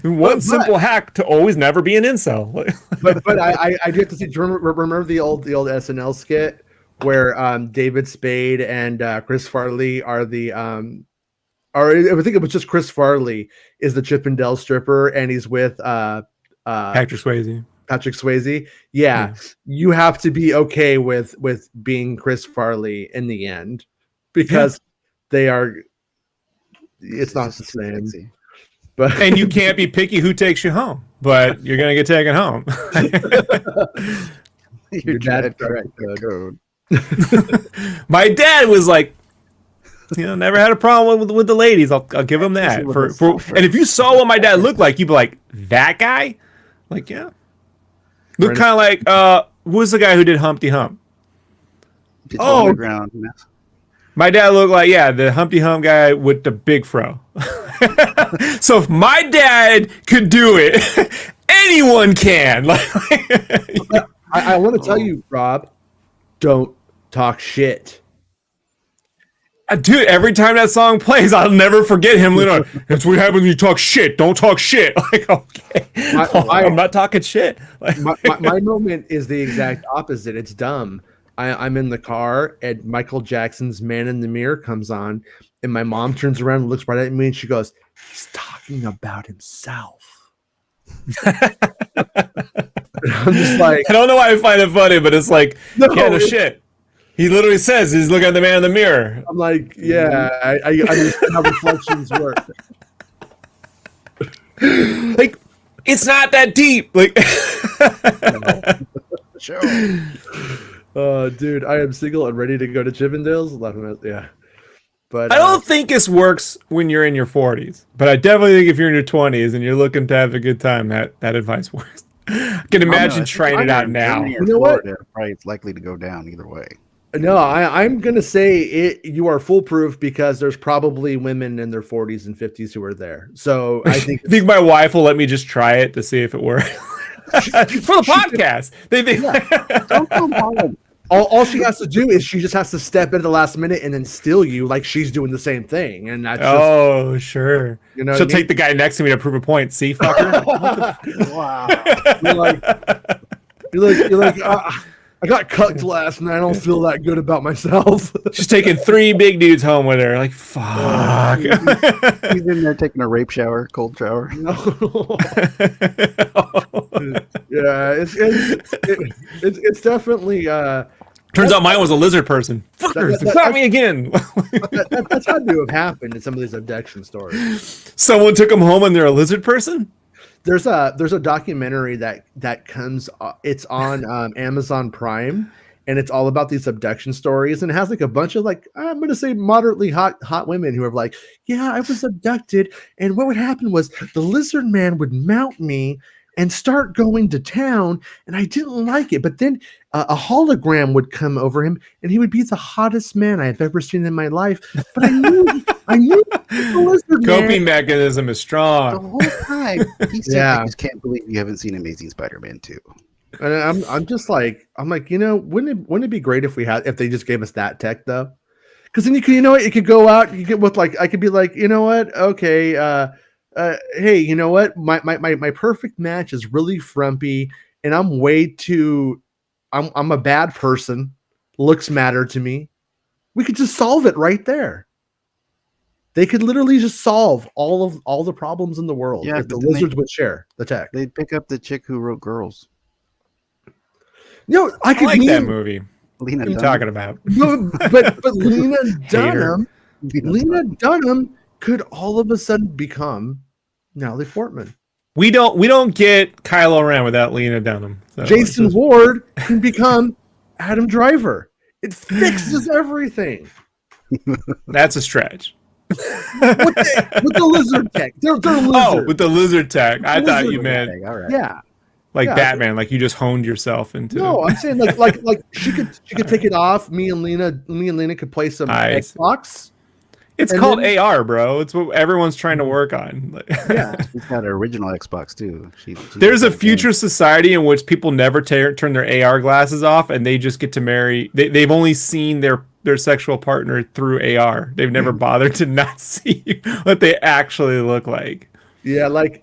one simple hack to always never be an incel. but I do have to say, remember the old SNL skit where David Spade and Chris Farley are the or I think it was just Chris Farley is the Chippendale stripper, and he's with Patrick Swayze. Yeah, you have to be okay with being Chris Farley in the end, because they are. It's not the same. But and you can't be picky who takes you home, but you're gonna get taken home. Your dad correct code. My dad was like, never had a problem with the ladies. I'll give him that. And if you saw what my dad looked like, you'd be like, that guy? Like, yeah. Look kind of like, who was the guy who did Humpty Hump? Underground. My dad looked like, the Humpty Hump guy with the big fro. So if my dad could do it, anyone can. I want to tell you, Rob, don't talk shit. Dude, every time that song plays, I'll never forget him. That's what happens when you talk shit. Don't talk shit. Like, okay, I'm not talking shit. My moment is the exact opposite. It's dumb. I'm in the car, and Michael Jackson's "Man in the Mirror" comes on, and my mom turns around and looks right at me, and she goes, "He's talking about himself." I'm just like, I don't know why I find it funny, but it's like, No, yeah, no it's- shit. He literally says he's looking at the man in the mirror. I'm like, yeah, I understand how reflections work. Like, it's not that deep. Like, Sure. Dude, I am single and ready to go to Chippendales. Yeah, but I don't think this works when you're in your 40s, but I definitely think if you're in your 20s and you're looking to have a good time, that advice works. I can imagine trying it out now. You know what? Probably it's likely to go down either way. No, I'm gonna say it. You are foolproof because there's probably women in their 40s and 50s who are there. So I think I think my wife will let me just try it to see if it works for the podcast. They think Don't come home. all she has to do is she just has to step in at the last minute and then steal you, like she's doing the same thing. And that's oh, sure. You know, She'll take the guy next to me to prove a point. See, fucker. Wow. you're like. I got cucked last night. I don't feel that good about myself. She's taking 3 big dudes home with her. Like, fuck. He's in there taking a rape shower, cold shower. Yeah, it's definitely. Turns out mine was a lizard person. Fuckers, they caught me again. That's had to have happened in some of these abduction stories. Someone took them home and they're a lizard person? There's a documentary that comes. It's on Amazon Prime, and it's all about these abduction stories, and it has like a bunch of like I'm gonna say moderately hot women who are like, yeah, I was abducted, and what would happen was the lizard man would mount me and start going to town, and I didn't like it, but then a hologram would come over him, and he would be the hottest man I have ever seen in my life. But I knew the lizard Coping man. mechanism is The strong. whole time. He said, Yeah. I just can't believe you haven't seen Amazing Spider-Man 2. And I'm just like, you know, wouldn't it be great if they just gave us that tech though? Because then you could go out, you get with like, I could be like, you know what? Okay. Hey, you know what? My perfect match is really frumpy and I'm I'm a bad person. Looks matter to me. We could just solve it right there. They could literally just solve all the problems in the world Yeah, if the but then lizards would share the tech. They'd pick up the chick who wrote Girls. You know, I I could like that mean- movie. Lena What are you Dunham. talking about? No, but Lena Dunham could all of a sudden become Natalie Portman. We don't get Kylo Ren without Lena Dunham. So Jason Ward can become Adam Driver. It fixes everything that's a stretch. with the lizard tech. They're lizards. Oh, with the lizard tech. I thought you Lizard meant Okay, all right. Yeah. like yeah. Batman, like you just honed yourself into. No, I'm saying like she could take it off. Me and Lena could play some Nice. Xbox. It's and called then- AR, bro. It's what everyone's trying to work on. Like, Yeah. She's got an original Xbox too. there's a future society in which people never turn their AR glasses off, and they just get to marry. They've only seen their sexual partner through AR. They've never bothered to not see what they actually look like. Yeah, like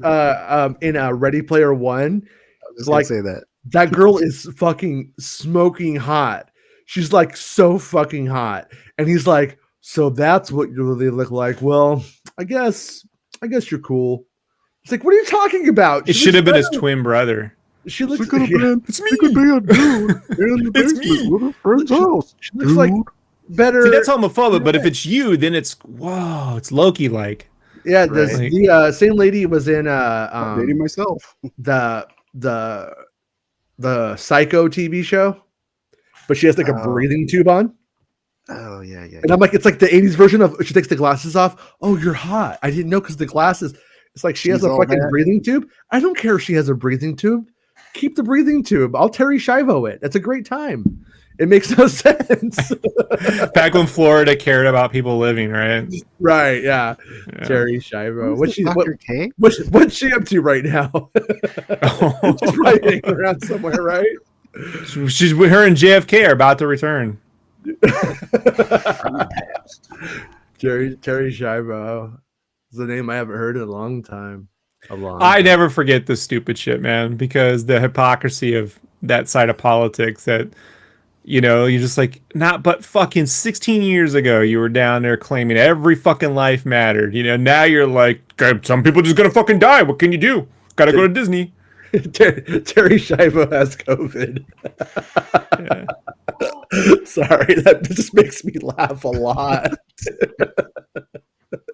in Ready Player One, I was just like- gonna say that. that girl is fucking smoking hot. She's like so fucking hot. And he's like, so that's what you really look like. Well, I guess you're cool. It's like, what are you talking about? It She should have looks been his better. twin brother. She looks Could have yeah, been. It's It could be a dude in the It's basement me. with a friend's house. she looks like better. See, that's homophobic, but if it's you, then it's whoa, it's Loki like. yeah, Right. the same lady was in I'm dating myself. the Psycho TV show, but she has like a Oh. breathing tube on. Oh yeah, yeah. And I'm like, it's like the 80s version of she takes the glasses off. Oh, you're hot. I didn't know because the glasses. It's like she has She's a all fucking that. breathing tube. I don't care if she has a breathing tube. Keep the breathing tube. I'll Terry Schiavo it. That's a great time. It makes no sense. Back when Florida cared about people living, right? Right? Yeah. Yeah. Terry Schiavo. Who's this Dr. K? What's she up to right now? She's probably hanging around somewhere, right? She's with her and JFK are about to return. Terry Schiavo. It's a name I haven't heard in a long time. I never forget this stupid shit, man, because the hypocrisy of that side of politics that, you know, you're just like, not but fucking 16 years ago, you were down there claiming every fucking life mattered. You know, now you're like, "God, some people just gonna fucking die. What can you do? Gotta go to Disney." Terry Schiavo has COVID. Yeah. Sorry, that just makes me laugh a lot.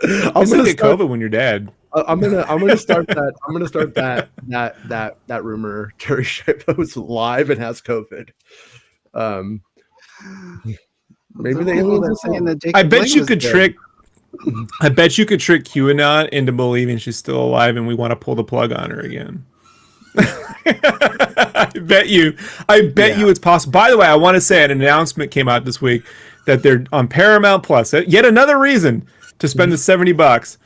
I'm gonna get COVID when you're dead. I'm gonna start that. I'm gonna start that rumor. Terry Schiavo's live and has COVID. Maybe they saying that Jacob I bet Blake you was could dead. trick. I bet you could trick QAnon into believing she's still alive, and we want to pull the plug on her again. I bet you it's possible. By the way, I want to say an announcement came out this week that they're on Paramount Plus. Yet another reason to spend the $70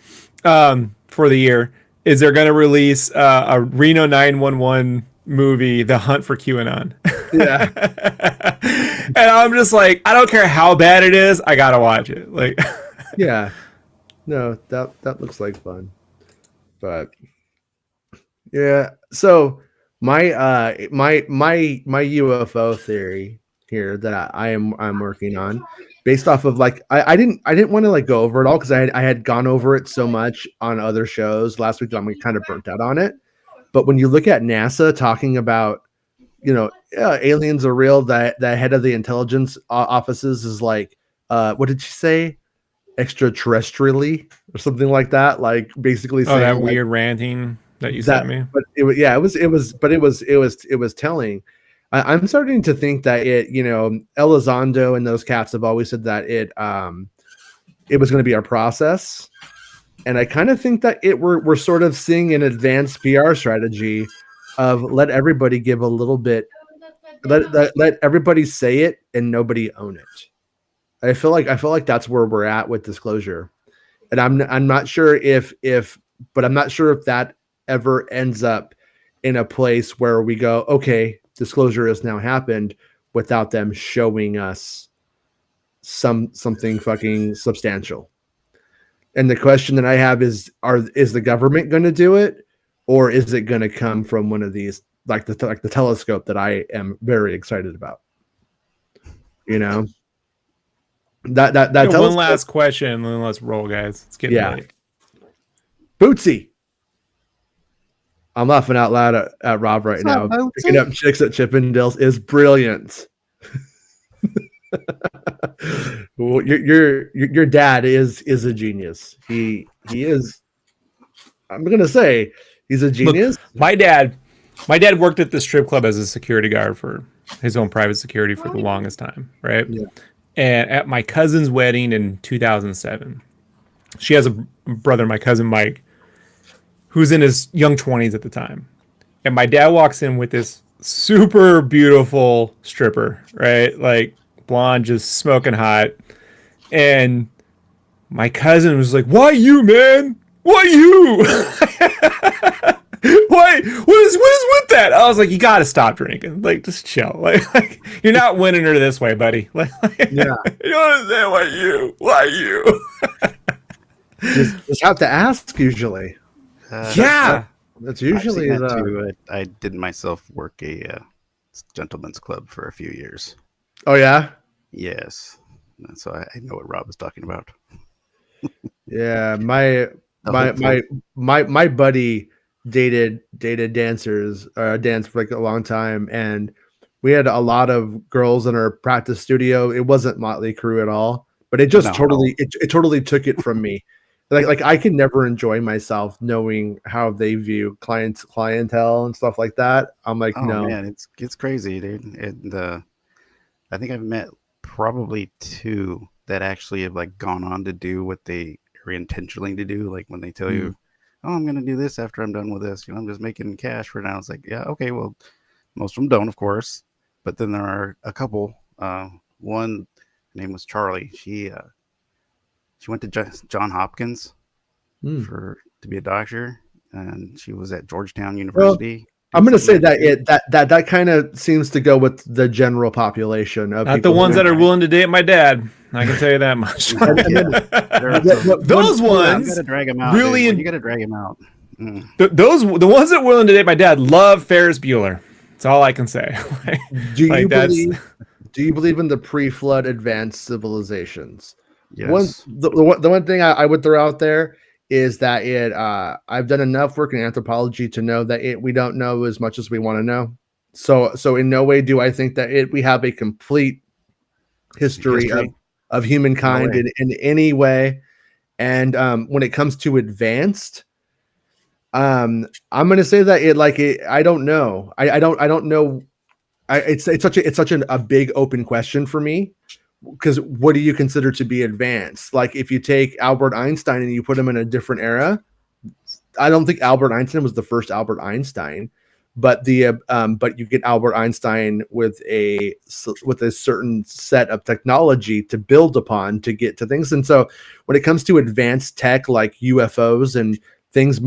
for the year is they're going to release a Reno 911 movie, The Hunt for QAnon. Yeah. And I'm just like, I don't care how bad it is, I gotta watch it. Like, yeah, no, that looks like fun, but yeah. So my UFO theory here that I'm working on, based off of like I didn't want to like go over it all because I had gone over it so much on other shows last week. I'm kind of burnt out on it. But when you look at NASA talking about, aliens are real, that head of the intelligence offices is like, what did she say? Extraterrestrially or something like that. Like basically saying that like, weird ranting that you sent me. But it was telling. I'm starting to think that Elizondo and those cats have always said that it was going to be our process. And I kind of think that we're sort of seeing an advanced PR strategy of let everybody give a little bit, let everybody say it and nobody own it. I feel like that's where we're at with disclosure, and I'm not sure but I'm not sure if that ever ends up in a place where we go, okay, disclosure has now happened without them showing us something fucking substantial. And the question that I have is the government going to do it, or is it going to come from one of these, like the telescope that I am very excited about? That telescope. One last question, and then let's roll, guys. It's getting late. Bootsy. I'm laughing out loud at Rob right now. Picking up chicks at Chippendales is brilliant. Well, your dad is a genius. He is. I'm gonna say he's a genius. Look, my dad worked at the strip club as a security guard for his own private security for the longest time, right? Yeah. And at my cousin's wedding in 2007, she has a brother, my cousin Mike, who's in his young 20s at the time, and my dad walks in with this super beautiful stripper, right? Like blonde, just smoking hot. And my cousin was like, "Why you, man? Why you? Why? What is with that?" I was like, "You got to stop drinking. Like, just chill. Like you're not winning her this way, buddy. Like, yeah. You don't understand why you? just have to ask usually. That's usually I did myself work a gentleman's club for a few years. Oh yeah. Yes. So I know what Rob is talking about. Yeah, my buddy dated dancers, danced for like a long time, and we had a lot of girls in our practice studio. It wasn't Motley Crue at all, but it just totally took it from me. Like I can never enjoy myself knowing how they view clientele and stuff like that. I'm like, no, man, it's crazy, dude. And I think I've met probably two that actually have like gone on to do what they are intentionally to do. Like when they tell you, "Oh, I'm going to do this after I'm done with this. I'm just making cash for now." It's like, yeah, okay. Well, most of them don't, of course, but then there are a couple. One, her name was Charlie. She went to John Hopkins to be a doctor, and she was at Georgetown University. Well, I'm going to say that kind of seems to go with the general population of not the ones that are willing to date my dad. I can tell you that much. Those ones, you got to drag them out. Really, you got to drag them out. The ones that are willing to date my dad love Ferris Bueller. That's all I can say. Do you believe in the pre-flood advanced civilizations? Yes. The one thing I would throw out there is that I've done enough work in anthropology to know that we don't know as much as we want to know. So in no way do I think that we have a complete history of humankind in any way. And when it comes to advanced, I'm going to say that I don't know. I don't know. It's such a big open question for me, because what do you consider to be advanced? Like if you take Albert Einstein and you put him in a different era, I don't think Albert Einstein was the first Albert Einstein, but but you get Albert Einstein with a certain set of technology to build upon to get to things. And so when it comes to advanced tech like UFOs and things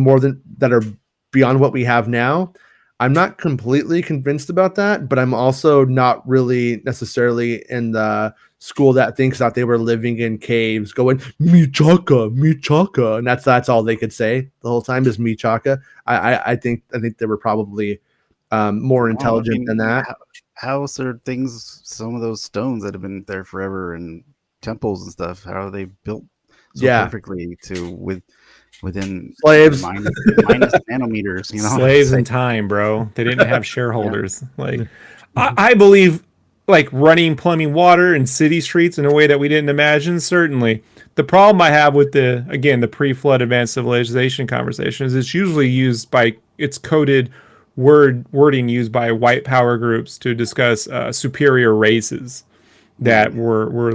that are beyond what we have now, I'm not completely convinced about that, but I'm also not really necessarily in the school that thinks that they were living in caves going Michaka, and that's all they could say the whole time is Michaka. I think they were probably more intelligent than that. How are things? Some of those stones that have been there forever and temples and stuff. How are they built so perfectly within slaves minus nanometers? You know, slaves in time, bro. They didn't have shareholders. Like I believe. Like running plumbing water in city streets in a way that we didn't imagine, certainly. The problem I have with the pre-flood advanced civilization conversation is it's coded wording used by white power groups to discuss superior races that were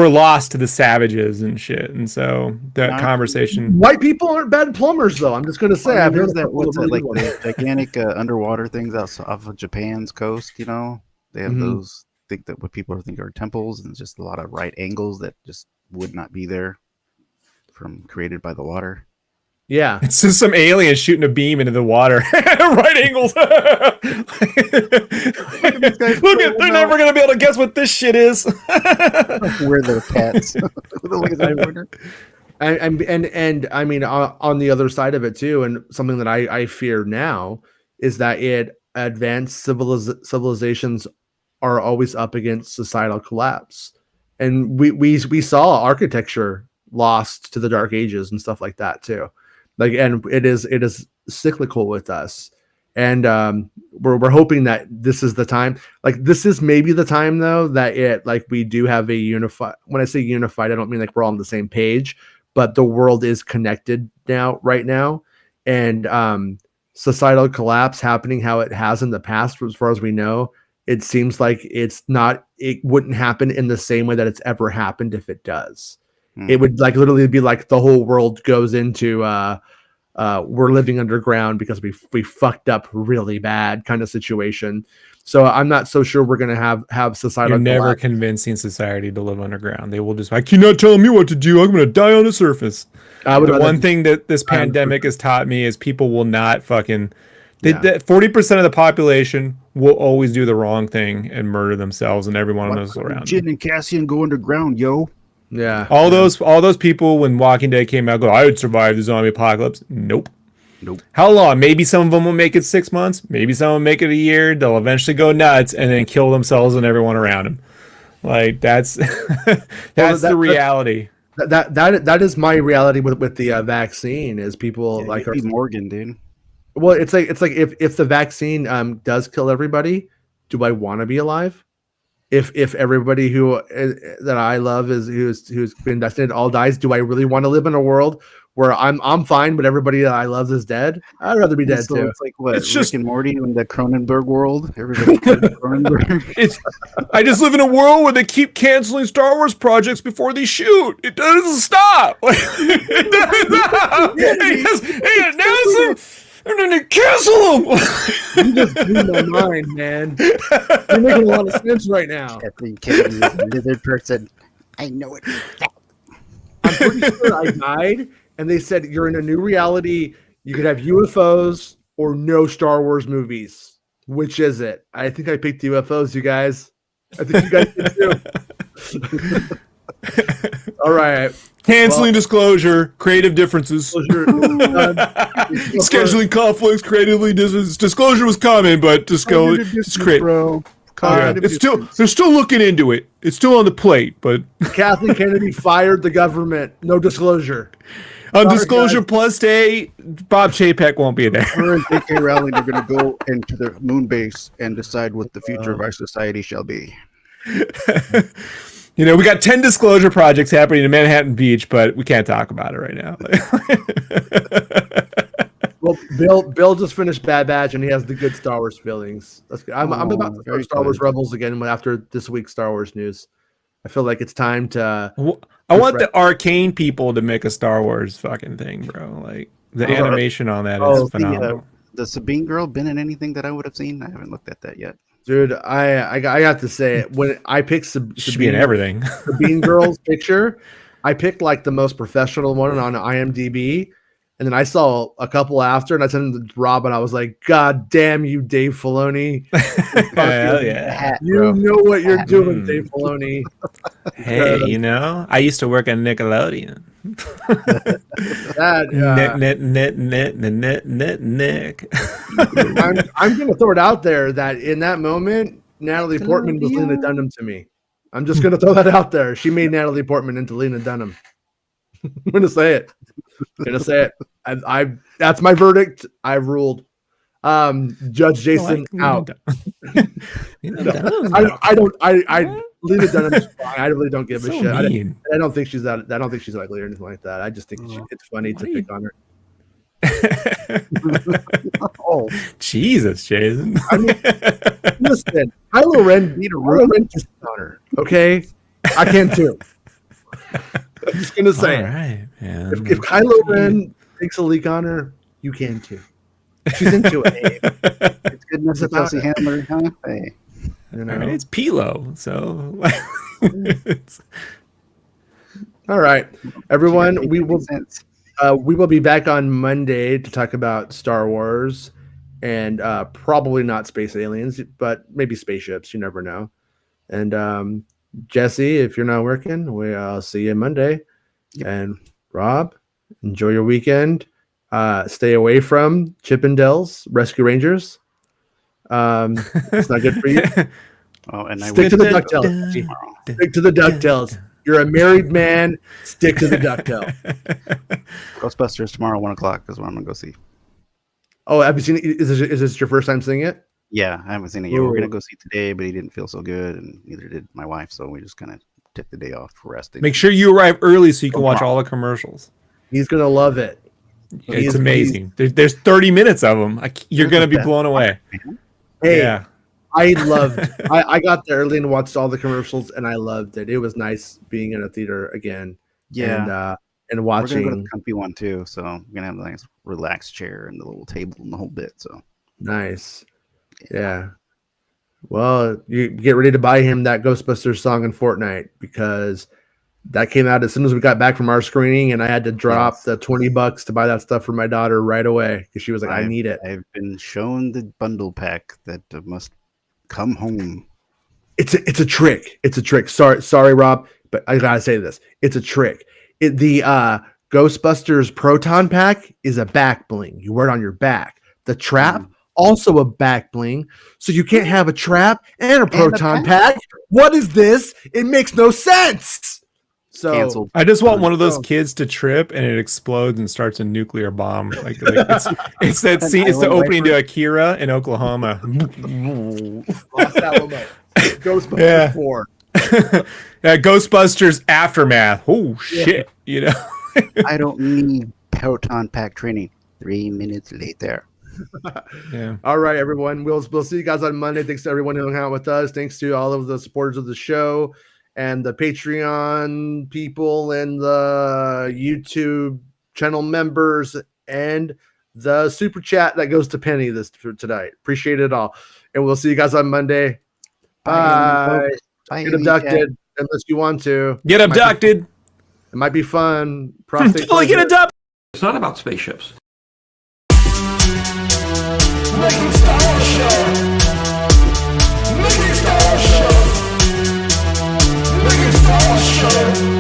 lost to the savages and shit. And so that conversation. White people aren't bad plumbers, though. I'm just going to say, I've heard that. What's that, like the gigantic underwater things off of Japan's coast, you know? They have those, think that what people think are temples, and just a lot of right angles that just would not be there created by the water. Yeah. It's just some alien shooting a beam into the water. Right angles. Look they're never going to be able to guess what this shit is. Where their pets. And I mean, on the other side of it too, and something that I fear now is that advanced civilizations are always up against societal collapse, and we saw architecture lost to the Dark Ages and stuff like that too. Like, and it is cyclical with us, and we're hoping that this is the time. Like, this is maybe the time though that we do have a unified. When I say unified, I don't mean like we're all on the same page, but the world is connected right now, and societal collapse happening how it has in the past, as far as we know. It seems like it wouldn't happen in the same way that it's ever happened if it does. It would literally be like the whole world goes into we're living underground because we fucked up really bad kind of situation. So I'm not so sure we're going to have societal You're never collapse. Convincing society to live underground. They will just like, you're not telling me what to do. I'm going to die on the surface. The one thing that this pandemic has taught me is people will not fucking... 40% of the population will always do the wrong thing and murder themselves and everyone else around. Jin and Cassian go underground, yo. Yeah. All those people when Walking Dead came out go, I would survive the zombie apocalypse. Nope. How long? Maybe some of them will make it 6 months. Maybe some will make it a year. They'll eventually go nuts and then kill themselves and everyone around them. Like that's the reality. That is my reality with the vaccine. Is people Morgan, dude. Well, it's like if the vaccine does kill everybody, do I want to be alive? If everybody who that I love who's been vaccinated all dies, do I really want to live in a world where I'm fine, but everybody that I love is dead? I'd rather be dead too. It's like what? It's Rick and Morty in the Cronenberg world. Everybody Cronenberg. I just live in a world where they keep canceling Star Wars projects before they shoot. It doesn't stop. It doesn't stop. And then they cancel them. You just blew my mind, man. You're making a lot of sense right now. Kathleen Kennedy is a lizard person. I know it. I'm pretty sure I died, and they said you're in a new reality. You could have UFOs or no Star Wars movies. Which is it? I think I picked UFOs, you guys. I think you guys did too. All right. Canceling disclosure, creative differences. Scheduling conflicts, creatively differences. Disclosure was common, but disclosure, bro. It's still they're still looking into it. It's still on the plate, but Kathleen Kennedy fired the government. No disclosure. Disclosure Plus Day, Bob Chapek won't be there. Her and J.K. Rowling are going to go into the moon base and decide what the future of our society shall be. You know, we got 10 disclosure projects happening in Manhattan Beach, but we can't talk about it right now. Well, Bill just finished Bad Batch, and he has the good Star Wars feelings. I'm about to start Star Wars Rebels again after this week's Star Wars news. I feel like it's time to. I want the Arcane people to make a Star Wars fucking thing, bro. Like the animation on that is phenomenal. The Sabine girl been in anything that I would have seen? I haven't looked at that yet. Dude, I have to say, when I picked Sabine, be in everything. Sabine girl's picture, I picked like the most professional one on IMDb. And then I saw a couple after, and I sent them to Rob, and I was like, God damn you, Dave Filoni. Hell yeah. You know what you're doing, Dave Filoni. Hey, you know, I used to work on Nickelodeon. Nick. I'm going to throw it out there that in that moment, Natalie Portman was Lena Dunham to me. I'm just going to throw that out there. She made Natalie Portman into Lena Dunham. I'm going to say it. I that's my verdict. I ruled. Judge Jason out. I don't. Lena Dunham's fine. I really don't give a shit. I don't think she's that. I don't think she's ugly or anything like that. I just think it's funny to pick on her. Oh, Jesus, Jason. I mean, listen, Kylo Ren beat a Ren just on her. Okay, I can too. I'm just gonna say, all right, man. If Kylo Ren takes a leak on her, you can too. She's into it. It's good enough to Kelsey Handler, huh? Hey, you know, it's Pilo, so. All right, everyone. We will be back on Monday to talk about Star Wars and probably not space aliens, but maybe spaceships. You never know. And Jesse, if you're not working, I'll see you Monday. Yep. And Rob, enjoy your weekend. Stay away from Chippendales Rescue Rangers. It's not good for you. And stick to the DuckTales. Stick to the DuckTales. You're a married man. Stick to the DuckTales. Ghostbusters tomorrow, 1:00 is what I'm gonna go see. Oh, have you seen it? Is this your first time seeing it? Yeah, I haven't seen it yet. We're gonna go see today, but he didn't feel so good, and neither did my wife. So we just kind of took the day off for resting. Make sure you arrive early so you can watch all the commercials. He's gonna love it. It's amazing. There's 30 minutes of them. You're gonna be blown away. Hey, yeah. I got there early and watched all the commercials, and I loved it. It was nice being in a theater again. Yeah, and watching. We're gonna go to the comfy one too, so we're gonna have a nice relaxed chair and the little table and the whole bit. So nice. Yeah. Well, you get ready to buy him that Ghostbusters song in Fortnite, because that came out as soon as we got back from our screening, and I had to drop the $20 to buy that stuff for my daughter right away because she was like, I need it. I've been shown the bundle pack that must come home. It's a trick. It's a trick. Sorry, Rob, but I gotta say this. It's a trick. The Ghostbusters Proton Pack is a back bling. You wear it on your back. The trap, also a back bling. So you can't have a trap and a proton pack. What is this? It makes no sense. So canceled. I just want one of those kids to trip and it explodes and starts a nuclear bomb. Like it's that scene. It's the opening to Akira in Oklahoma. Lost Alamo. Ghostbusters 4. Yeah, Ghostbusters Aftermath. Oh shit! You know. I don't need proton pack training. 3 minutes later. Yeah. All right, everyone. We'll see you guys on Monday. Thanks to everyone who hung out with us. Thanks to all of the supporters of the show and the Patreon people and the YouTube channel members and the super chat that goes to Penny tonight. Appreciate it all. And we'll see you guys on Monday. Bye. Get abducted unless you want to. Get abducted. It might be fun. Totally get abducted. It's not about spaceships. Making Star Wars Show. Making Star Wars Show. Making Star Wars Show.